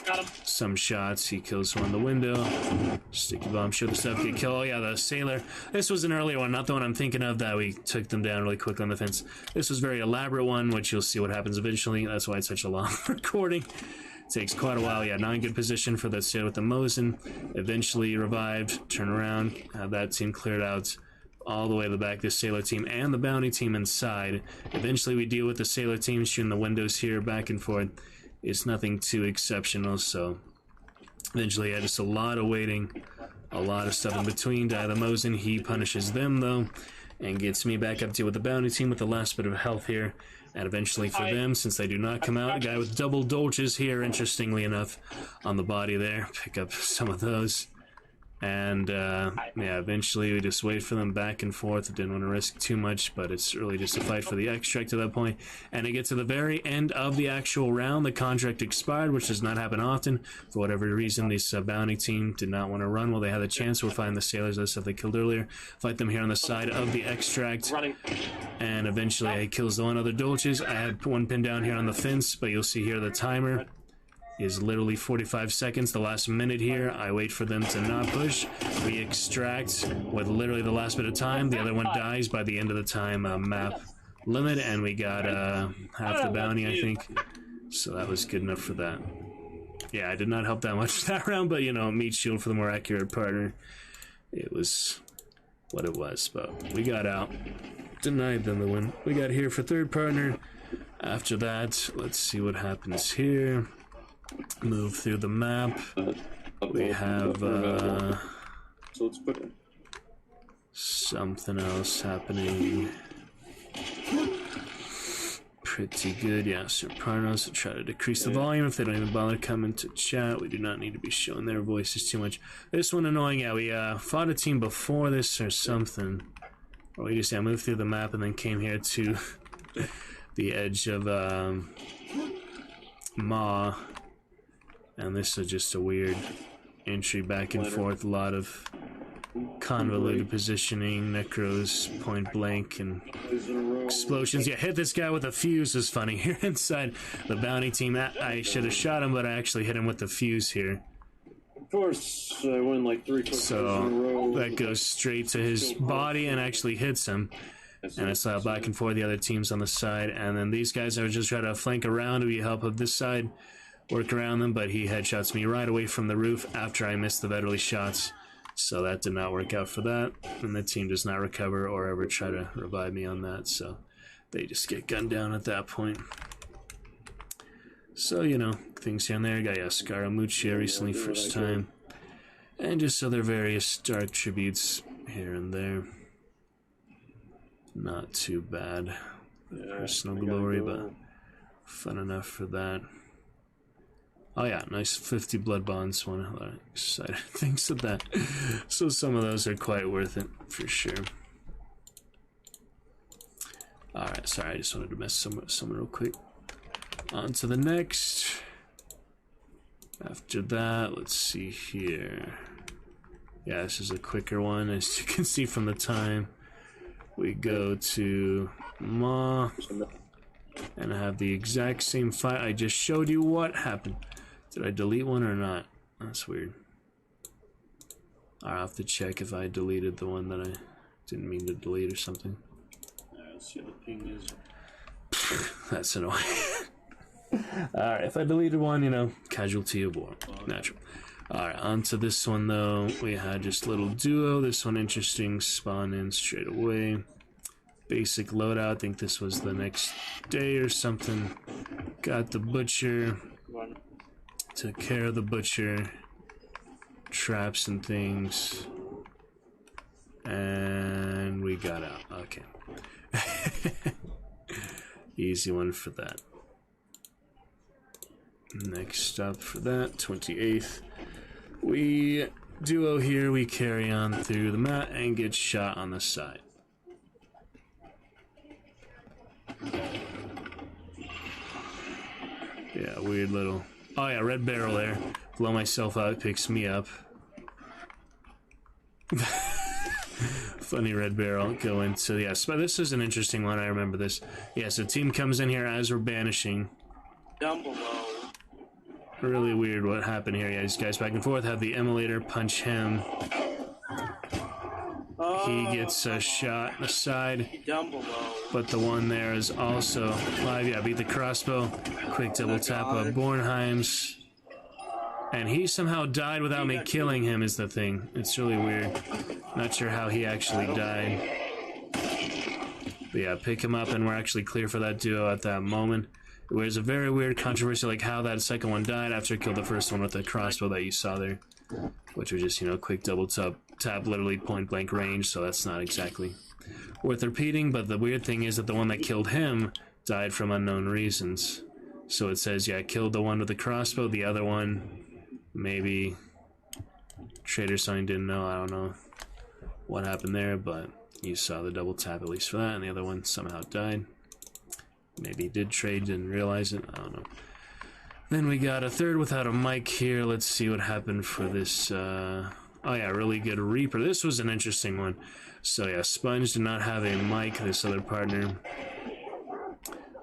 Got him. Some shots, he kills one in the window. Sticky bomb, show the stuff, get kill. Oh yeah, the sailor. This was an earlier one, not the one I'm thinking of that we took them down really quick on the fence. This was a very elaborate one, which you'll see what happens eventually. That's why it's such a long recording. Takes quite a while. Yeah, not in good position for that sailor with the Mosin. Eventually revived, turn around, have that team cleared out all the way to the back, the sailor team and the bounty team inside. Eventually we deal with the sailor team shooting the windows here back and forth. It's nothing too exceptional, so eventually yeah, just a lot of waiting, a lot of stuff in between. Die the Mosin, he punishes them though, and gets me back up to with the bounty team with the last bit of health here. And eventually for them, since they do not come out, a guy with double dolches here, interestingly enough, on the body there. Pick up some of those. And, yeah, eventually we just wait for them back and forth. Didn't want to risk too much, but it's really just a fight for the extract at that point. And it gets to the very end of the actual round. The contract expired, which does not happen often. For whatever reason, this bounty team did not want to run while they had the chance. We're finding the sailors, that stuff they killed earlier. Fight them here on the side of the extract. And eventually he kills the one other Dolces. I had one pinned down here on the fence, but you'll see here the timer. is literally 45 seconds. The last minute here, I wait for them to not push. We extract with literally the last bit of time. The other one dies by the end of the time map limit, and we got half the bounty, I think. So that was good enough for that. Yeah, I did not help that much that round, but, you know, meat shield for the more accurate partner. It was what it was, but we got out. Denied them the win. We got here for third partner. After that, let's see what happens here. Move through the map. We have so let's put it. something else happening. Pretty good, yeah. Sopranos will try to decrease the volume if they don't even bother coming to chat. We do not need to be showing their voices too much. This one annoying, yeah. We fought a team before this or something. Or we just moved through the map and then came here to the edge of Ma. And this is just a weird entry back and forth. A lot of convoluted positioning, necros, point blank, and explosions. Yeah, hit this guy with a fuse is funny. Here inside the bounty team, I should have shot him, but I actually hit him with the fuse here. Of course, I won like 3 in a row. That goes straight to his body and actually hits him. And I saw back and forth the other teams on the side, and then these guys are just trying to flank around with the help of this side, work around them, but he headshots me right away from the roof after I missed the Vedderly shots. So that did not work out for that, and the team does not recover or ever try to revive me on that, so they just get gunned down at that point. So, you know, things here and there. Got Scaramucci recently, first time. And just other various dark tributes here and there. Not too bad. Personal glory, but fun enough for that. Oh yeah, nice 50 blood bonds. One of the excited things of that. So some of those are quite worth it for sure. Alright, sorry, I just wanted to mess someone real quick. On to the next. After that, let's see here. Yeah, this is a quicker one, as you can see from the time. We go to Ma and have the exact same fight. I just showed you what happened. Did I delete one or not? That's weird. I'll have to check if I deleted the one that I didn't mean to delete or something. Let's see what the ping is. That's annoying. Alright, if I deleted one, you know, casualty of war. Natural. Alright, on to this one though. We had just little duo. This one interesting. Spawn in straight away. Basic loadout. I think this was the next day or something. Got the butcher. Took care of the butcher. Traps and things. And we got out. Okay. Easy one for that. Next up for that, 28th. We duo here, we carry on through the mat and get shot on the side. Yeah, weird little... Oh yeah, red barrel there. Blow myself out, picks me up. Funny red barrel going to... Yes, but this is an interesting one, I remember this. Yeah, so team comes in here as we're banishing. Down below. Really weird what happened here. Yeah, these guys back and forth have the emulator punch him. He gets a shot aside, but the one there is also live. Yeah, beat the crossbow. Quick double tap of Bornheim's. And he somehow died without me killing him is the thing. It's really weird. Not sure how he actually died. But yeah, pick him up and we're actually clear for that duo at that moment. It was a very weird controversy, like how that second one died after it killed the first one with the crossbow that you saw there. Which was just, you know, quick double tap, literally point blank range, so that's not exactly worth repeating. But the weird thing is that the one that killed him died from unknown reasons. So it says, yeah, I killed the one with the crossbow, the other one, maybe Trader Sign didn't know, I don't know what happened there, but you saw the double tap at least for that, and the other one somehow died. Maybe he did trade, didn't realize it, I don't know. Then we got a third without a mic here. Let's see what happened for this. Oh yeah, really good Reaper. This was an interesting one. So yeah, Sponge did not have a mic, this other partner.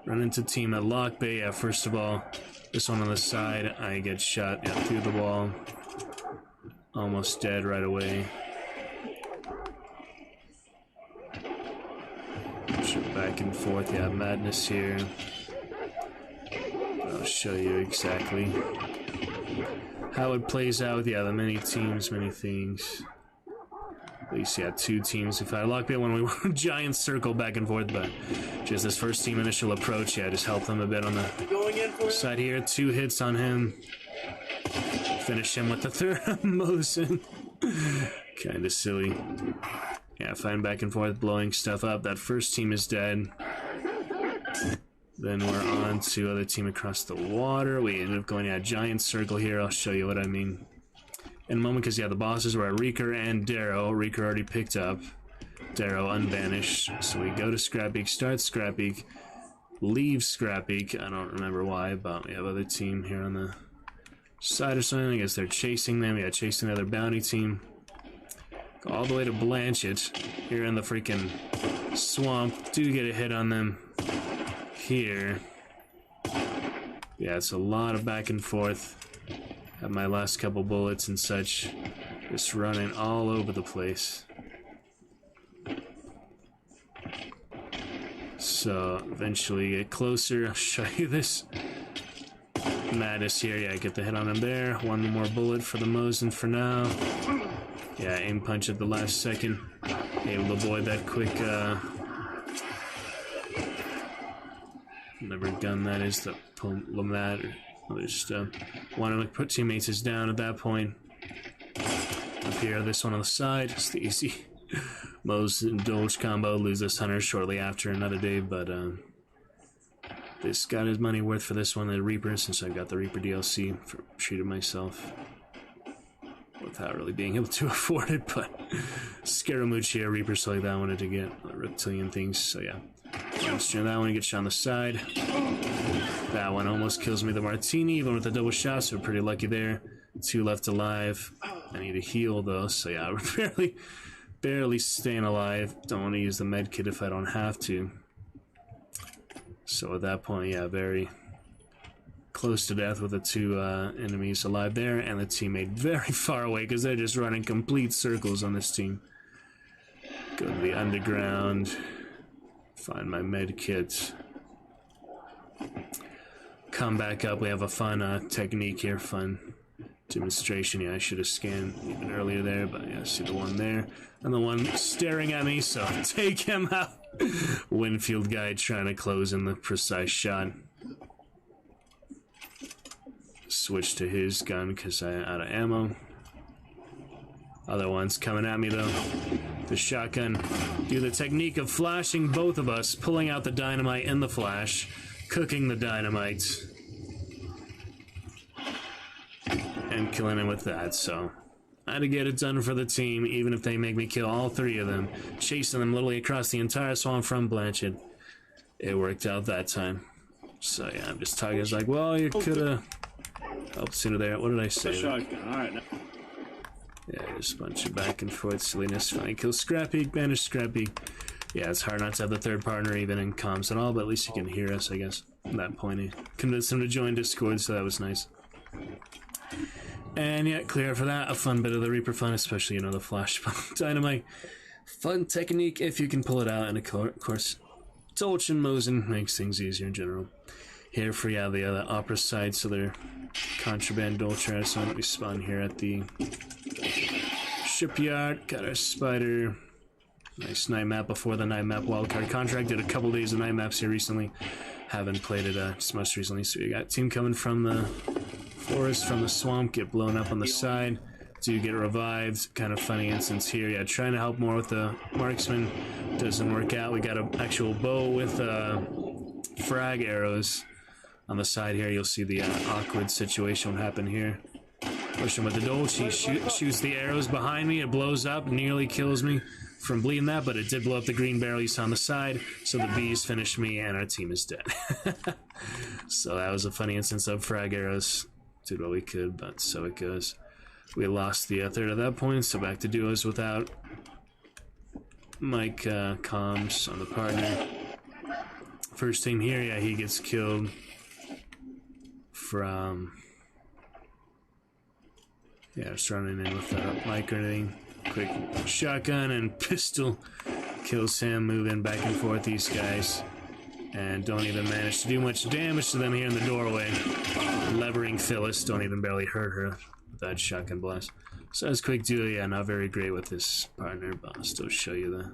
Run into team at Lock Bay. Yeah, first of all, this one on the side, I get shot through the wall. Almost dead right away. Back and forth, yeah, madness here. I'll show you exactly how it plays out. Yeah, the many teams, many things. At least, yeah, 2 teams. If I lock it when we want a giant circle back and forth, but just this first team initial approach, yeah, just help them a bit on the side here. 2 hits on him. Finish him with the third Mosin. Kinda silly. Yeah, fine back and forth, blowing stuff up. That first team is dead. Then we're on to other team across the water. We ended up going, yeah, giant circle here. I'll show you what I mean in a moment, because, yeah, the bosses were Reeker and Darrow. Reeker already picked up. Darrow unbanished. So we go to Scrappeak, start Scrappeak, leave Scrappeak. I don't remember why, but we have other team here on the side or something. I guess they're chasing them. Yeah, chasing the other bounty team. Go all the way to Blanchett. Here in the freaking swamp. Do get a hit on them here. Yeah, it's a lot of back and forth. Have my last couple bullets and such. Just running all over the place. So eventually get closer. I'll show you this madness here. Yeah, get the hit on him there. One more bullet for the Mosin for now. Yeah, aim punch at the last second. Able to avoid that quick, whatever gun that is, the Lamat, or just, one of the teammates is down at that point. Up here, this one on the side, just the easy Mose and Dolch combo, lose this hunter shortly after another day, but, this got his money worth for this one, the Reaper, since I've got the Reaper DLC, treated myself without really being able to afford it, but Scaramucci, Reaper, so like that, I wanted to get reptilian things, so yeah. That one gets shot on the side. That one almost kills me, the Martini, even with the double shot, so we're pretty lucky there. 2 left alive. I need to heal though, so yeah, we're barely staying alive. Don't want to use the med kit if I don't have to. So at that point, yeah, very close to death with the 2 enemies alive there, and the teammate very far away because they're just running complete circles on this team. Go to the underground, find my med kit, come back up. We have a fun technique here, fun demonstration. Yeah, I should have scanned even earlier there, but yeah, see the one there and the one staring at me, so take him out. Winfield guy trying to close in the precise shot. Switch to his gun because I'm out of ammo. Other one's coming at me though. The shotgun. Do the technique of flashing both of us, pulling out the dynamite in the flash, cooking the dynamite, and killing him with that. So I had to get it done for the team, even if they make me kill all 3 of them, chasing them literally across the entire swamp from Blanchett. It worked out that time. So yeah, I'm just talking. It's like, well, you could have helped sooner there. What did I say? Shotgun. All right. Yeah, just a bunch of back and forth silliness. Finally kill Scrappeak, banish Scrappeak. Yeah, it's hard not to have the third partner even in comms at all, but at least you can hear us, I guess. At that point, I convinced him to join Discord, so that was nice. And yeah, clear for that. A fun bit of the Reaper fun, especially, you know, the flash dynamite. Fun technique if you can pull it out, and of course, Dolch and Mosin makes things easier in general. Here for, yeah, the other opera side, so they're contraband Dolch, so we spawn here at the shipyard. Got our spider. Nice night map before the night map wildcard contract. Did a couple days of night maps here recently. Haven't played it just most recently. So you got team coming from the forest, from the swamp, get blown up on the side. Do get revived. Kind of funny instance here. Yeah, trying to help more with the marksman. Doesn't work out. We got an actual bow with frag arrows on the side here. You'll see the awkward situation happen here. Push him with the Dolch. He shoots the arrows behind me. It blows up. Nearly kills me from bleeding that, but it did blow up the green barrel you saw on the side. So the bees finished me, and our team is dead. So that was a funny instance of frag arrows. Did what we could, but so it goes. We lost the third at that point, so back to duos without mic comms on the partner. first team here, yeah, he gets killed from... Yeah, just running in without mic or anything. Quick shotgun and pistol kills him, moving back and forth, these guys. And don't even manage to do much damage to them here in the doorway. Levering Phyllis, don't even barely hurt her with that shotgun blast. So that's quick duo, yeah, not very great with this partner, but I'll still show you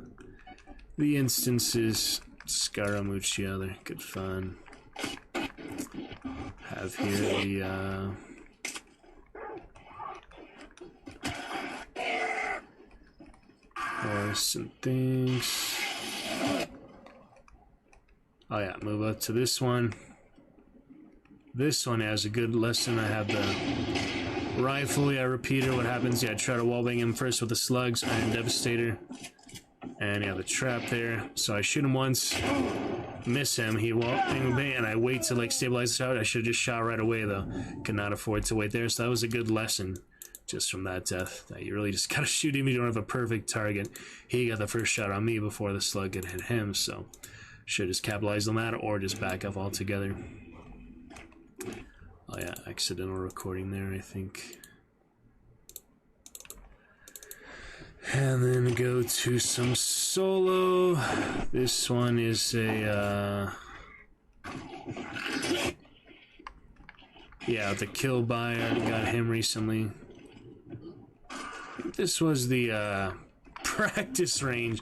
the instances. Scaramucci, yeah, they're good fun. Have here the horse and things. Oh yeah, move up to this one. This one has a good lesson. I have the rifle. Yeah, repeater. What happens? Yeah, try to wallbang him first with the slugs. Iron Devastator. And yeah, the trap there. So I shoot him once, miss him. He wallbang bang, and I wait to like stabilize this out. I should have just shot right away though. Could not afford to wait there. So that was a good lesson just from that death. That you really just gotta shoot him. You don't have a perfect target. He got the first shot on me before the slug could hit him. So should just capitalize on that or just back up altogether. Oh yeah, accidental recording there, I think. And then go to some solo. This one is a, yeah, the kill buyer. Got him recently. This was the, practice range.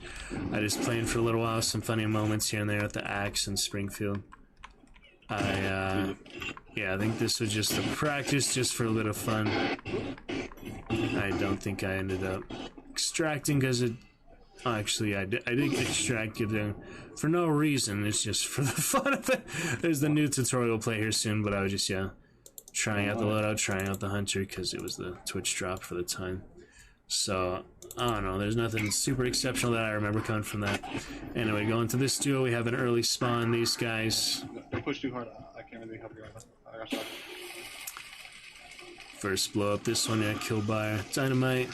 I just played for a little while. Some funny moments here and there with the axe in Springfield. Yeah, I think this was just a practice, just for a little fun. I don't think I ended up extracting because it... Oh, actually, I did extract it there for no reason. It's just for the fun of it. There's the new tutorial play here soon, but I was just, yeah, trying out the loadout, trying out the hunter, because it was the Twitch drop for the time. So, I don't know, there's nothing super exceptional that I remember coming from that. Anyway, going to this duo, we have an early spawn. These guys... They push too hard. I can't really help you right now. I got shot. First blow up this one, yeah, kill by dynamite.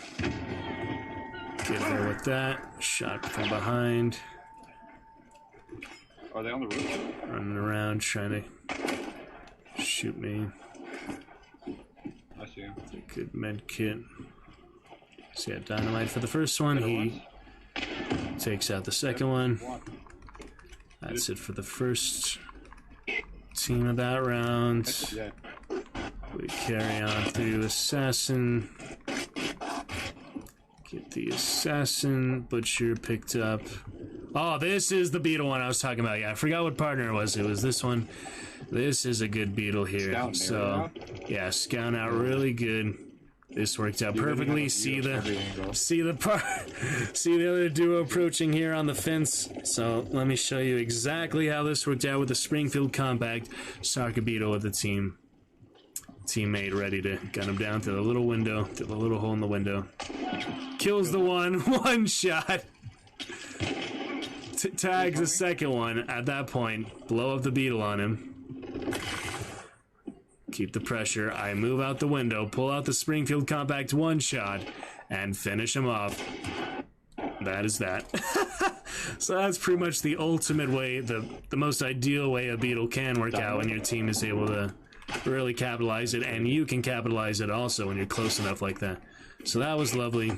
Get her with that. Shot from behind. Are they on the roof? Running around, trying to shoot me. I see him. Good med kit. So yeah, dynamite for the first one. He takes out the second one. That's it for the first team of that round. We carry on through assassin. Get the assassin. Butcher picked up. Oh, this is the beetle one I was talking about. Yeah, I forgot what partner it was. It was this one. This is a good beetle here. So yeah, scout out really good. This worked out perfectly. See the other duo approaching here on the fence. So let me show you exactly how this worked out with the Springfield Compact. Soccer beetle with the teammate ready to gun him down through the little window, through the little hole in the window. Kills the one shot. Tags the second one. At that point, blow up the beetle on him. Keep the pressure. I move out the window, pull out the Springfield Compact one shot, and finish him off. That is that. So that's pretty much the ultimate way, the most ideal way a beetle can work out when your team is able to really capitalize it, and you can capitalize it also when you're close enough like that. So that was lovely.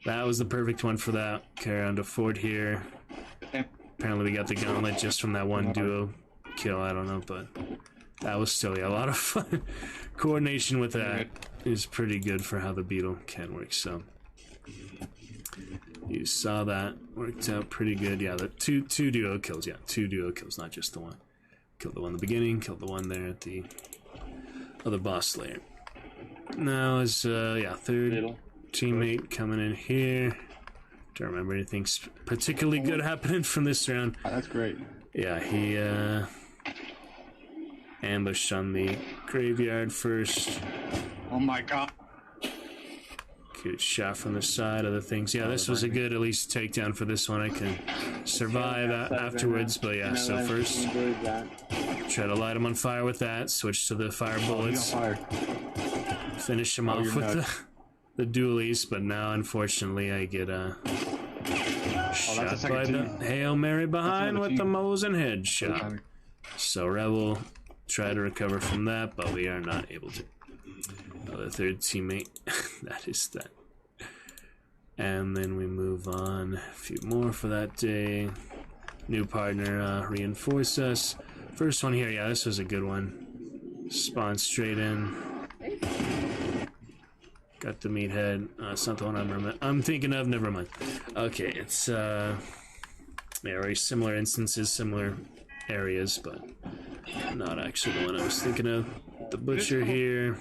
That was the perfect one for that. Carry on to Ford here. Apparently we got the gauntlet just from that one duo kill, I don't know, but that was still, yeah, a lot of fun. Coordination with that is pretty good for how the beetle can work, so you saw that. Worked out pretty good. Yeah, the two duo kills, yeah, 2 duo kills, not just the one. Killed the one in the beginning, killed the one there at the other boss layer. Now is, yeah, third teammate coming in here. Don't remember anything particularly good happening from this round. That's great. Yeah, he, ambushed on the graveyard first. Oh my god. Good shot from the side of the things. Yeah, this was a good at least takedown for this one. I can survive afterwards, but yeah, so first try to light him on fire with that. Switch to the fire bullets. Finish him off with the dualies, but now unfortunately I get Shot that's a by second the Hail Mary behind another with the team. Mosin headshot. Timing. So Rebel try to recover from that, but we are not able to. The third teammate, that is that. And then we move on. A few more for that day. New partner reinforce us. First one here, yeah, this was a good one. Spawn straight in. Got the meathead. It's not the one I'm thinking of. Never mind. Okay, it's yeah, very similar instances, similar areas, but not actually the one I was thinking of. The butcher here.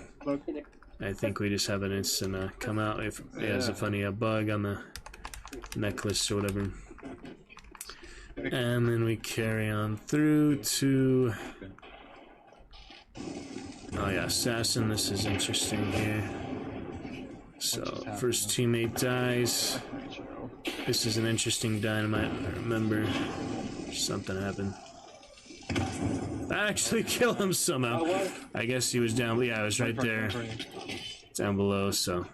I think we just have an instant come out if it has a funny bug on the necklace or whatever. And then we carry on through to... Oh yeah, assassin, this is interesting here. So, first teammate dies. This is an interesting dynamite, I remember. Something happened. I actually killed him somehow. I guess he was down, yeah, I was right there. Down below, so.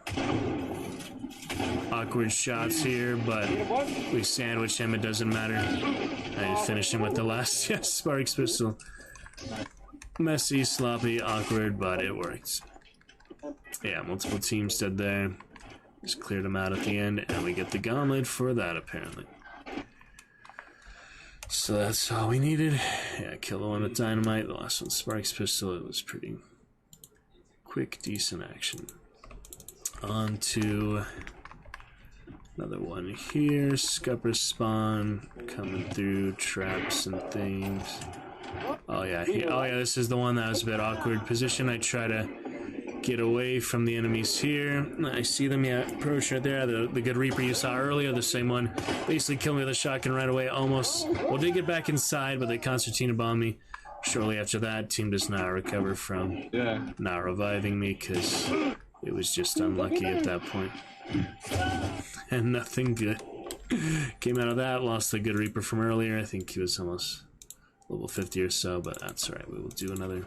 Awkward shots here, but we sandwich him, it doesn't matter. I just finished him with the last, yes, Sparks pistol. Messy, sloppy, awkward, but it worked. Yeah, multiple teams stood there. Just cleared them out at the end, and we get the gauntlet for that, apparently. So that's all we needed. Yeah, kill the one with dynamite. The last one, Sparks pistol. It was pretty quick, decent action. On to another one here. Scupper spawn coming through traps and things. Oh yeah, oh yeah. This is the one that was a bit awkward position. I try to get away from the enemies here. I see them, yeah, approach right there. The good Reaper you saw earlier, the same one, basically killed me with a shotgun right away, almost. Well, did get back inside, but they concertina bombed me. Shortly after that, team does not recover from not reviving me, because it was just unlucky at that point. And nothing good came out of that. Lost the good Reaper from earlier. I think he was almost level 50 or so, but that's alright. We will do another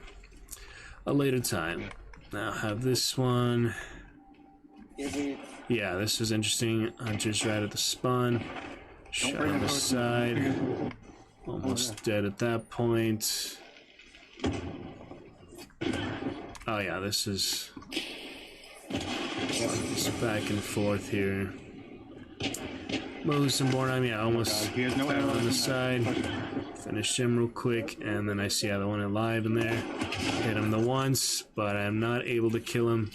a later time. Now have this one. Yeah, this is interesting. Hunter's right at the spawn. Shot on the side. Almost dead at that point. Oh yeah, this is just back and forth here. Moves and Bornheim, yeah, almost on the side. Finished him real quick, and then I see the one alive in there. Hit him the once, but I'm not able to kill him.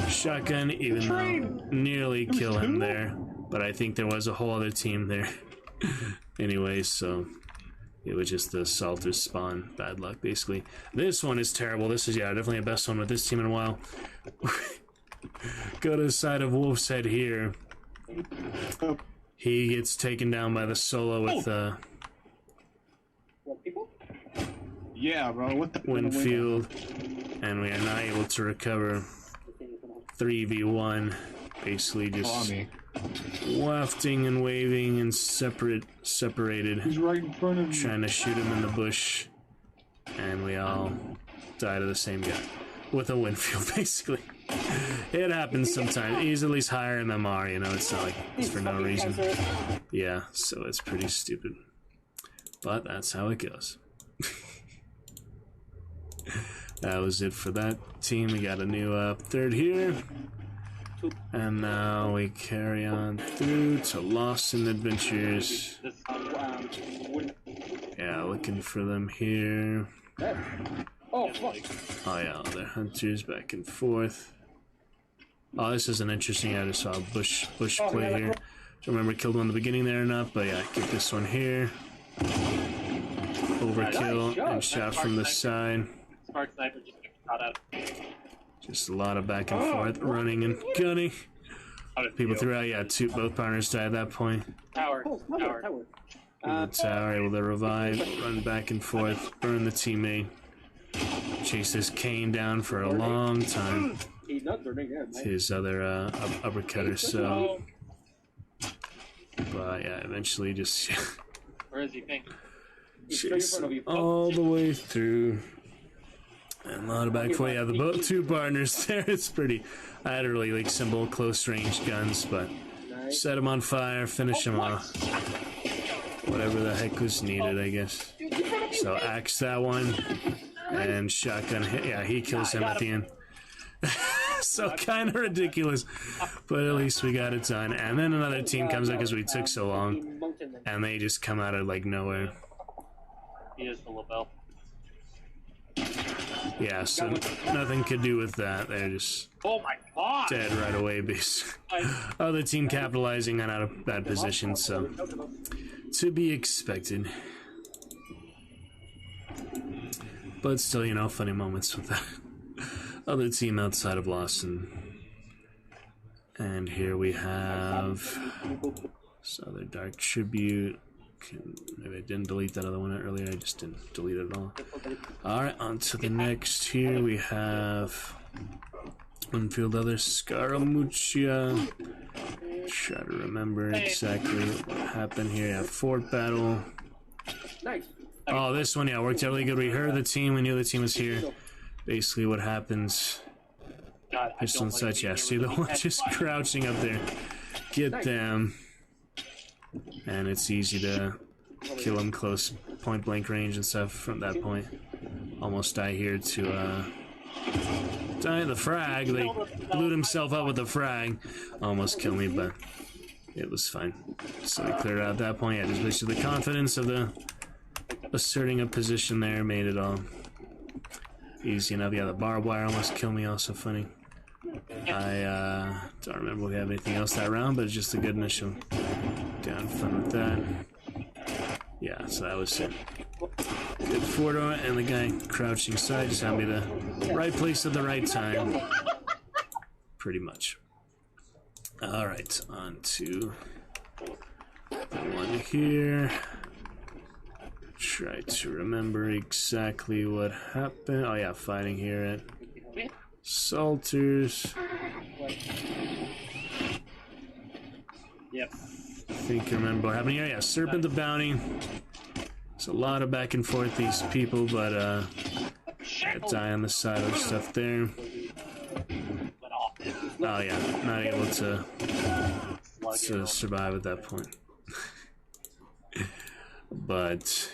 Shotgun, even though nearly kill him there, but I think there was a whole other team there. Anyway, so it was just the assaulters spawn. Bad luck, basically. This one is terrible. This is, yeah, definitely the best one with this team in a while. Go to the side of Wolf's Head here. He gets taken down by the solo with yeah, bro. What the Winfield, and we are not able to recover. 3v1, basically just wafting and waving and separated. He's right in front of you. Trying to shoot him in the bush, and we all died to the same guy with a Winfield, basically. It happens sometimes. He's at least higher in MR, you know, it's not like it's for no reason. Yeah, so it's pretty stupid. But that's how it goes. That was it for that team. We got a new third here. And now we carry on through to Lost in Adventures. Yeah, looking for them here. Oh yeah, they're hunters back and forth. Oh, this is an interesting. I just saw a bush play here. Don't remember killed one in the beginning there or not, but yeah, get this one here. Overkill and shot from the side. Just a lot of back and forth, running and gunning. People throughout, yeah, both partners died at that point. Tower. In the tower, able to revive, run back and forth, burn the teammate. Chase this Kane down for a long time. His other uppercutter, so. But yeah, eventually just Where is he, Pink? chase all the way through. And a lot of back and forth. Yeah, the two partners there. It's pretty. I had a really like simple close range guns, but set him on fire, finish him off. Whatever the heck was needed, I guess. So axe that one, and shotgun hit. Yeah, he kills him at the end. So kind of ridiculous, but at least we got it done. And then another team comes up because we took so long, and they just come out of like nowhere. He is the label. Yeah, so nothing could do with that. They're just dead right away, basically. Other team capitalizing on out of bad position, so to be expected. But still, you know, funny moments with that other team outside of Lawson. And here we have this other Dark Tribute. Maybe I didn't delete that other one earlier. I just didn't delete it at all. Alright, on to the next here. We have Unfield Other Scaramuccia. Try to remember exactly what happened here. Yeah, Fort Battle. Oh, this one, yeah, worked out really good. We heard the team. We knew the team was here. Basically what happens. Pistol and such, yeah. See the one just crouching up there. Get them. And it's easy to kill him close point blank range and stuff from that point. Almost die here to die the frag. They blew himself up with the frag. Almost killed me, but it was fine. So we cleared out at that point. Yeah, just basically the confidence of the asserting a position there made it all easy enough. Yeah, the barbed wire almost killed me, also funny. I don't remember if we have anything else that round, but it's just a good initial down fun with that. Yeah, so that was it. Good Fordo, and the guy crouching side just had me the right place at the right time. Pretty much. Alright, on to the one here. Try to remember exactly what happened. Oh yeah, fighting here at Salters. Yep. I think I remember what happened here. Yeah, Serpent the Bounty. There's a lot of back and forth these people, but die on the side of stuff there. Oh yeah, not able to survive at that point. But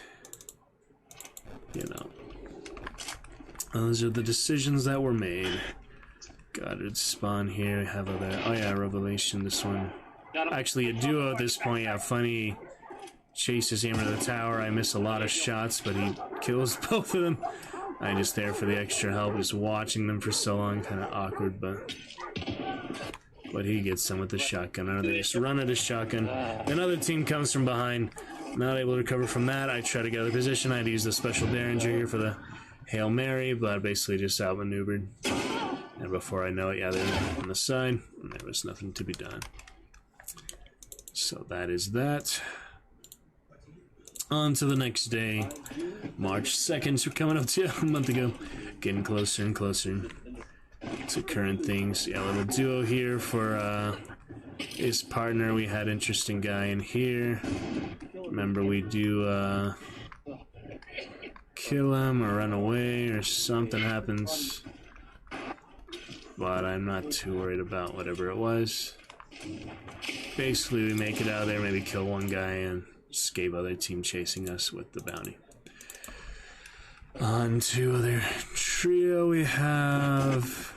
you know, those are the decisions that were made. Goddard spawn here. We have other. Oh yeah, Revelation. This one. Actually, a duo at this point. Yeah, funny. Chases him to the tower. I miss a lot of shots, but he kills both of them. I'm just there for the extra help, just watching them for so long. Kind of awkward, but he gets some with the shotgun. Or they just run at his shotgun. Another team comes from behind. Not able to recover from that. I try to get out of the position. I had to use the special Derringer here for the Hail Mary, but basically just outmaneuvered. And before I know it, yeah, they're on the side, and there was nothing to be done. So that is that. On to the next day, March 2nd. So we're coming up to a month ago. Getting closer and closer to current things. Yeah, a little duo here for his partner. We had interesting guy in here. Remember, we do kill him or run away or something happens. But I'm not too worried about whatever it was. Basically, we make it out of there, maybe kill one guy and escape other team chasing us with the bounty. On to other trio, we have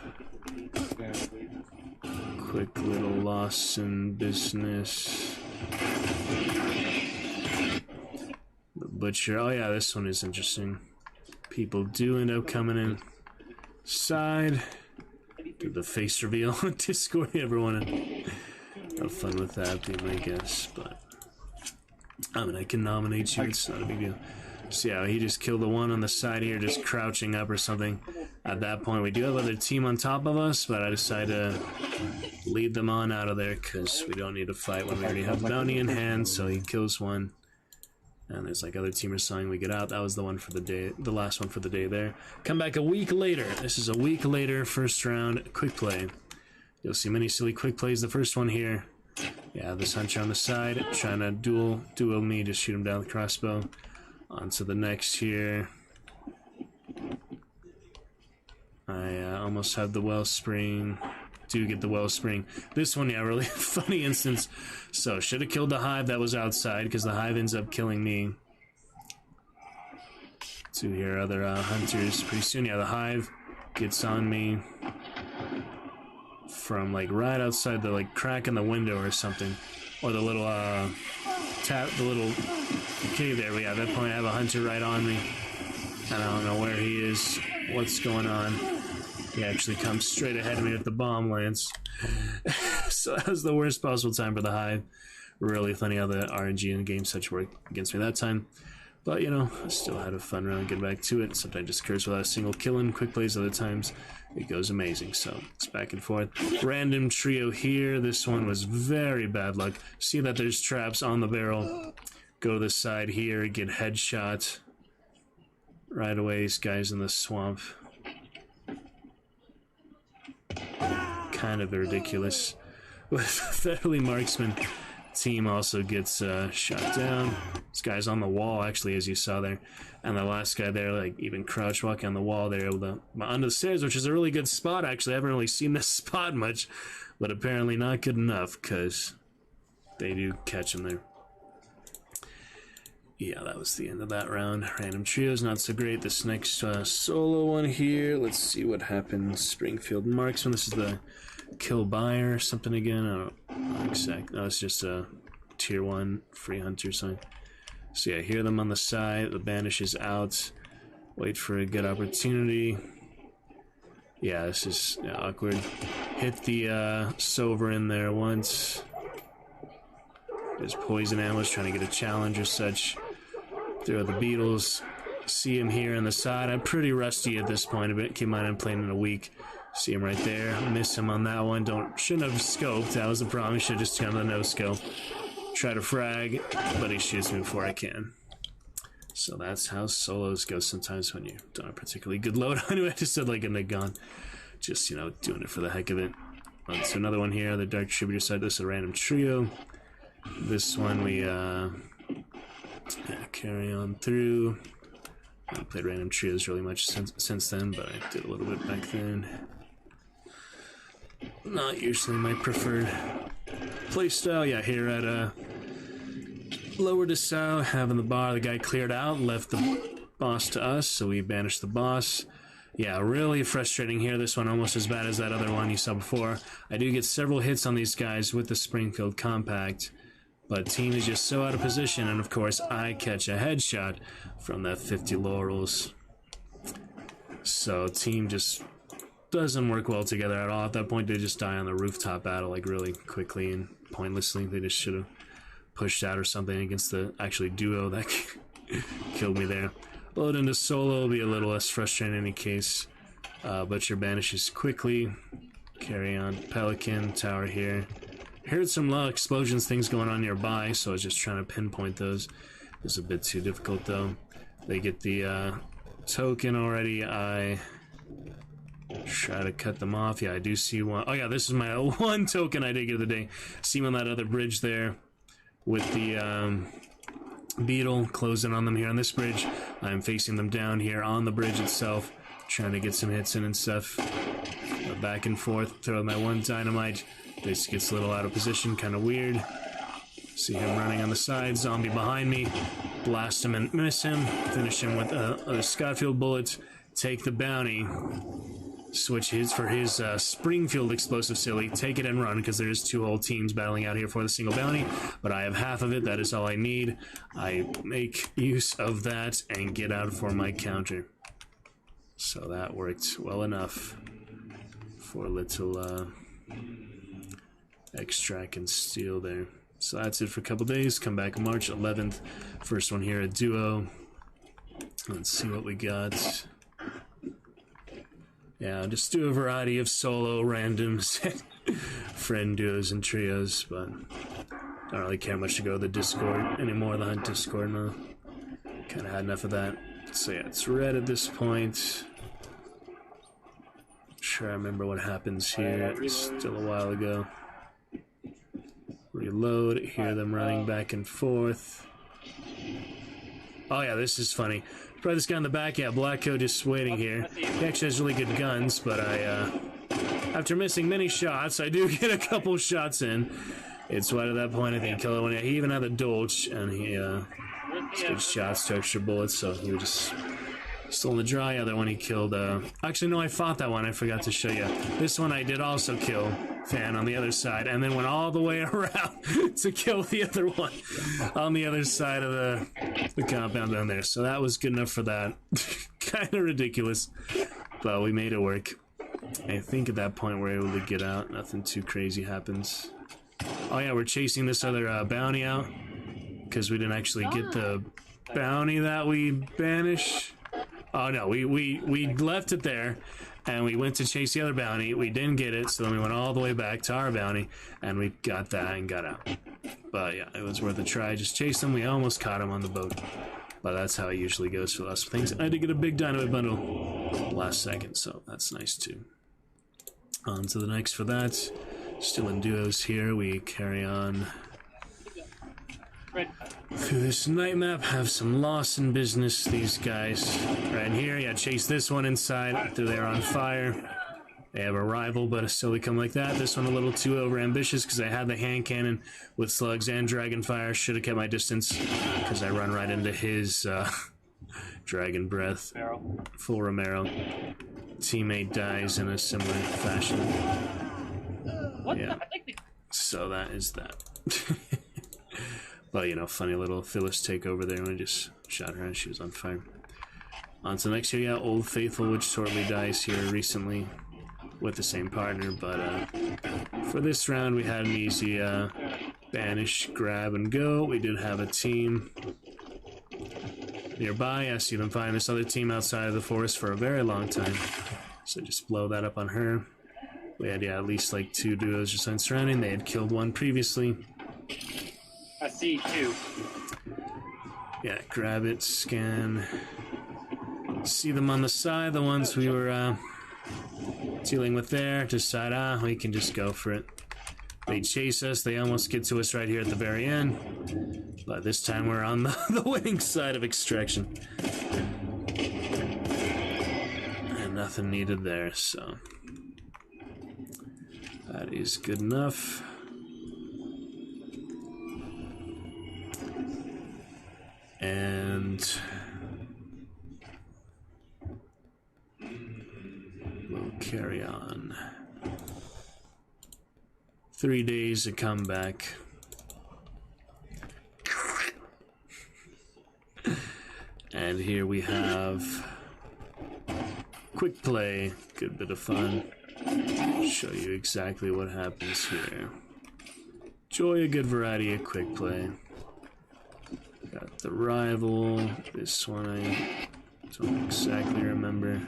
quick little loss in business. The Butcher. Oh yeah, this one is interesting. People do end up coming in side. Did the face reveal on Discord. Everyone have fun with that thing, I guess. But I mean, I can nominate you. It's not a big deal. So yeah, he just killed the one on the side here, just crouching up or something. At that point, we do have other team on top of us, but I decided to lead them on out of there because we don't need to fight when we already have bounty in hand. So he kills one. And there's like other teamers saying we get out. That was the one for the day, the last one for the day there. Come back a week later. This is a week later, first round, quick play. You'll see many silly quick plays. The first one here. Yeah, this hunter on the side, trying to duel me, just shoot him down with the crossbow. On to the next here. I almost had the wellspring. do get the wellspring. This one, yeah, really funny instance. So, should have killed the hive that was outside, because the hive ends up killing me. To hear other hunters. Pretty soon, yeah, the hive gets on me from, like, right outside the, like, crack in the window or something. Or the little, the little cave there. But yeah, at that point, I have a hunter right on me. And I don't know where he is, what's going on. He actually comes straight ahead of me with the bomb lance. So that was the worst possible time for the hive. Really funny how the RNG in the game such work against me that time. But, you know, I still had a fun round, get back to it. Sometimes just curse without a single killing, quick plays, other times it goes amazing. So it's back and forth. Random trio here. This one was very bad luck. See that there's traps on the barrel. Go to the side here, get headshot. Right away, these guys in the swamp. Kind of ridiculous. With Federally Marksman team also gets shot down. This guy's on the wall, actually, as you saw there. And the last guy there, like, even crouch walking on the wall, they're able to onto the stairs, which is a really good spot, actually. I haven't really seen this spot much, but apparently not good enough, because they do catch him there. Yeah, that was the end of that round. Random trios, not so great. This next solo one here, let's see what happens. Springfield Marksman, this is the kill buyer or something again. I don't know exactly. No, it's just a tier 1 free hunter sign. So yeah, hear them on the side. The banish is out. Wait for a good opportunity. Yeah, this is awkward. Hit the Sover in there once. There's poison ambush, trying to get a challenge or such. Throw the beetles. See him here on the side. I'm pretty rusty at this point. I came out and played in a week. See him right there. Miss him on that one. Shouldn't have scoped. That was the problem. Should have just gone the no scope. Try to frag, but he shoots me before I can. So that's how solos go sometimes when you don't have a particularly good load. Anyway, I just said like a gun. Just, you know, doing it for the heck of it. So another one here. The Dark Distributor side. This is a random trio. This one we carry on through. I haven't played random trios really much since then, but I did a little bit back then. Not usually my preferred playstyle. Yeah, here at Lower to South, having the bar, the guy cleared out, left the boss to us, so we banished the boss. Yeah, really frustrating here. This one almost as bad as that other one you saw before. I do get several hits on these guys with the Springfield Compact, but team is just so out of position, and of course I catch a headshot from that 50 laurels. So team just doesn't work well together at all. At that point they just die on the rooftop battle like really quickly and pointlessly. They just should have pushed out or something against the actually duo that killed me there. Load into solo will be a little less frustrating in any case, but your banishes quickly. Carry on. Pelican, tower here. Heard some loud explosions, things going on nearby, so I was just trying to pinpoint those. It was a bit too difficult though. They get the token already. I try to cut them off. Yeah, I do see one. Oh yeah, this is my one token I did get of the day. See him on that other bridge there with the beetle closing on them here on this bridge. I'm facing them down here on the bridge itself, trying to get some hits in and stuff. Back and forth, throw my one dynamite. This gets a little out of position, kind of weird. See him running on the side, zombie behind me. Blast him and miss him. Finish him with a Scotfield bullet. Take the bounty. Switch his for his Springfield explosive silly. Take it and run, because there's two whole teams battling out here for the single bounty. But I have half of it, that is all I need. I make use of that and get out for my counter. So that worked well enough for a little extract and steal there. So that's it for a couple days. Come back March 11th. First one here at Duo. Let's see what we got. Yeah, just do a variety of solo randoms, friend duos and trios, but I don't really care much to go to the Discord anymore, the Hunt Discord now. Kind of had enough of that. So yeah, it's red at this point. Sure, I remember what happens here. It's still a while ago. Reload, hear them running back and forth. Oh yeah, this is funny. Probably this guy in the back, yeah, Black Coat just waiting here. He actually has really good guns, but I after missing many shots, I do get a couple shots in. It's right at that point, I think, killer one. He even had the dolch, and he good shots to extra bullets, so he was just still in the dry. Other one he killed. Actually, no, I fought that one. I forgot to show you. This one I did also kill Fan on the other side, and then went all the way around to kill the other one on the other side of the compound down there. So that was good enough for that. Kind of ridiculous, but we made it work. I think at that point we're able to get out. Nothing too crazy happens. Oh yeah, we're chasing this other bounty out because we didn't actually get the bounty that we banished. Oh no, we left it there, and we went to chase the other bounty. We didn't get it, so then we went all the way back to our bounty, and we got that and got out. But yeah, it was worth a try. Just chased him. We almost caught him on the boat. But that's how it usually goes for lots of things. I did get a big dynamite bundle last second, so that's nice too. On to the next for that. Still in duos here. We carry on through this night map. Have some Lawson business. These guys right here. Yeah, chase this one inside. They're on fire. They have a rival, but still they come like that. This one a little too over-ambitious because I had the hand cannon with slugs and dragon fire. Should have kept my distance because I run right into his dragon breath. Full Romero. Teammate dies in a similar fashion. Yeah. So that is that. Well, you know, funny little Phyllis takeover there when I just shot her and she was on fire. On to the next here, yeah, Old Faithful, which shortly dies here recently with the same partner, but for this round we had an easy banish, grab, and go. We did have a team nearby. I see them find this other team outside of the forest for a very long time, so just blow that up on her. We had, yeah, at least like 2 duos just surrounding. They had killed one previously. I see 2. Yeah, grab it, scan. See them on the side, the ones we were dealing with there. Decide, we can just go for it. They chase us. They almost get to us right here at the very end. But this time we're on the winning side of extraction. And nothing needed there, so that is good enough. And we'll carry on. 3 days to come back. And here we have quick play, good bit of fun. Show you exactly what happens here. Enjoy a good variety of quick play. Got the rival. This one I don't exactly remember.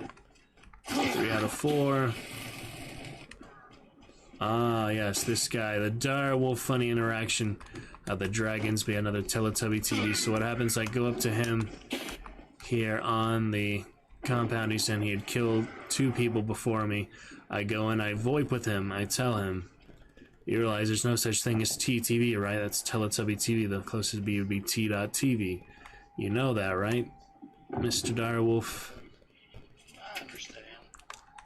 3 out of 4. Ah, yes, this guy. The dire wolf funny interaction. The dragons be another Teletubby TV. So what happens, I go up to him here on the compound. He said he had killed 2 people before me. I go and I VoIP with him. I tell him, you realize there's no such thing as TTV, right? That's Teletubby TV. The closest B would be T.TV. You know that, right, Mr. Direwolf? I understand.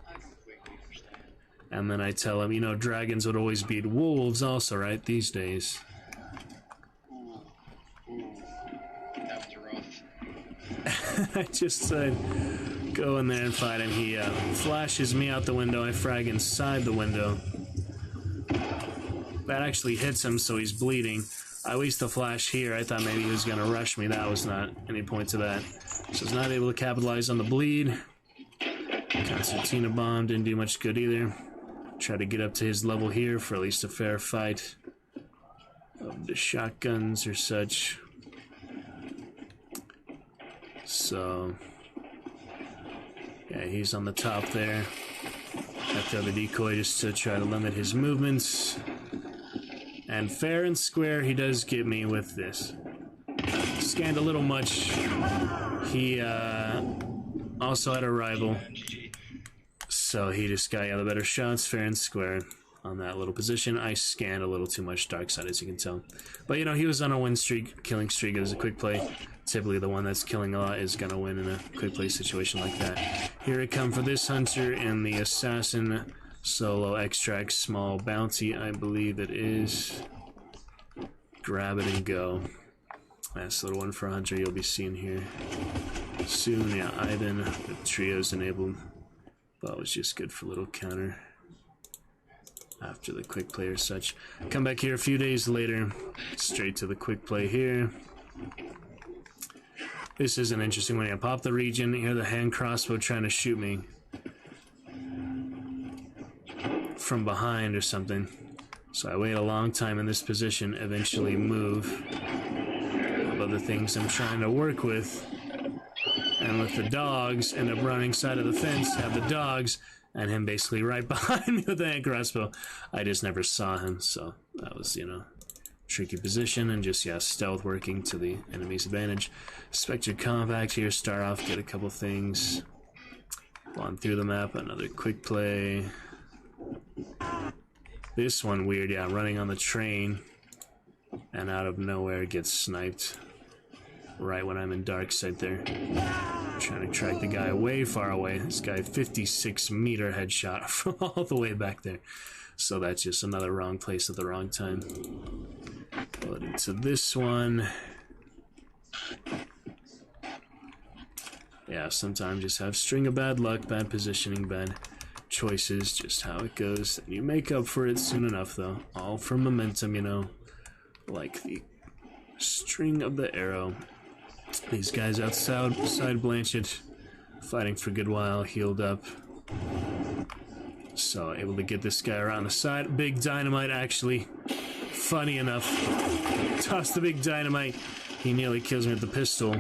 I completely understand. And then I tell him, you know, dragons would always beat wolves also, right, these days. That was rough. I just said, go in there and fight him. He flashes me out the window. I frag inside the window. That actually hits him, so he's bleeding. I waste the flash here. I thought maybe he was going to rush me. That was not any point to that. So I was not able to capitalize on the bleed. Concertina bomb didn't do much good either. Try to get up to his level here for at least a fair fight of the shotguns or such. So, yeah, he's on the top there. I throw the decoy just to try to limit his movements. And fair and square, he does get me with this. Scanned a little much. He also had a rival. So he just got the better shots, fair and square, on that little position. I scanned a little too much dark side, as you can tell. But, you know, he was on a win streak, killing streak. It was a quick play. Typically the one that's killing a lot is going to win in a quick play situation like that. Here it come for this hunter and the assassin Solo extract, small bounty, I believe it is. Grab it and go. Nice little one for Hunter you'll be seeing here soon. Yeah, Ivan, the trio's enabled. But was just good for a little counter after the quick play or such. Come back here a few days later, straight to the quick play here. This is an interesting one. I pop the region, hear the hand crossbow trying to shoot me from behind or something. So I wait a long time in this position, eventually move. Other things I'm trying to work with, and with the dogs, end up running side of the fence, have the dogs, and him basically right behind me with the hand crossbow. I just never saw him, so that was, you know, tricky position, and just, yeah, stealth working to the enemy's advantage. Expect your compact here, start off, get a couple things. On through the map, another quick play. This one weird, yeah, running on the train, and out of nowhere gets sniped. Right when I'm in dark sight there. Trying to track the guy way far away. This guy 56-meter headshot from all the way back there. So that's just another wrong place at the wrong time. Put into this one. Yeah, sometimes just have string of bad luck, bad positioning, bad choices, just how it goes. And you make up for it soon enough though. All for momentum, you know. Like the string of the arrow. These guys outside Blanchett, fighting for a good while, healed up. So able to get this guy around the side. Big dynamite, actually. Funny enough. Toss the big dynamite. He nearly kills me with the pistol.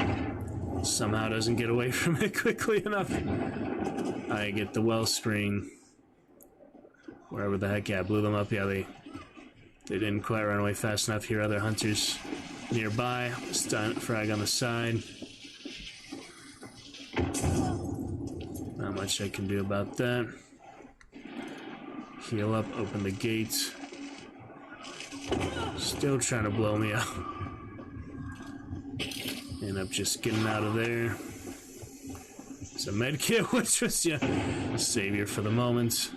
Somehow doesn't get away from it quickly enough. I get the wellspring. Wherever the heck, yeah, blew them up. Yeah, they didn't quite run away fast enough. Here, other hunters nearby. Stun frag on the side. Not much I can do about that. Heal up, open the gate. Still trying to blow me up. End up just getting out of there. It's a med kit, which was, yeah, a savior for the moment.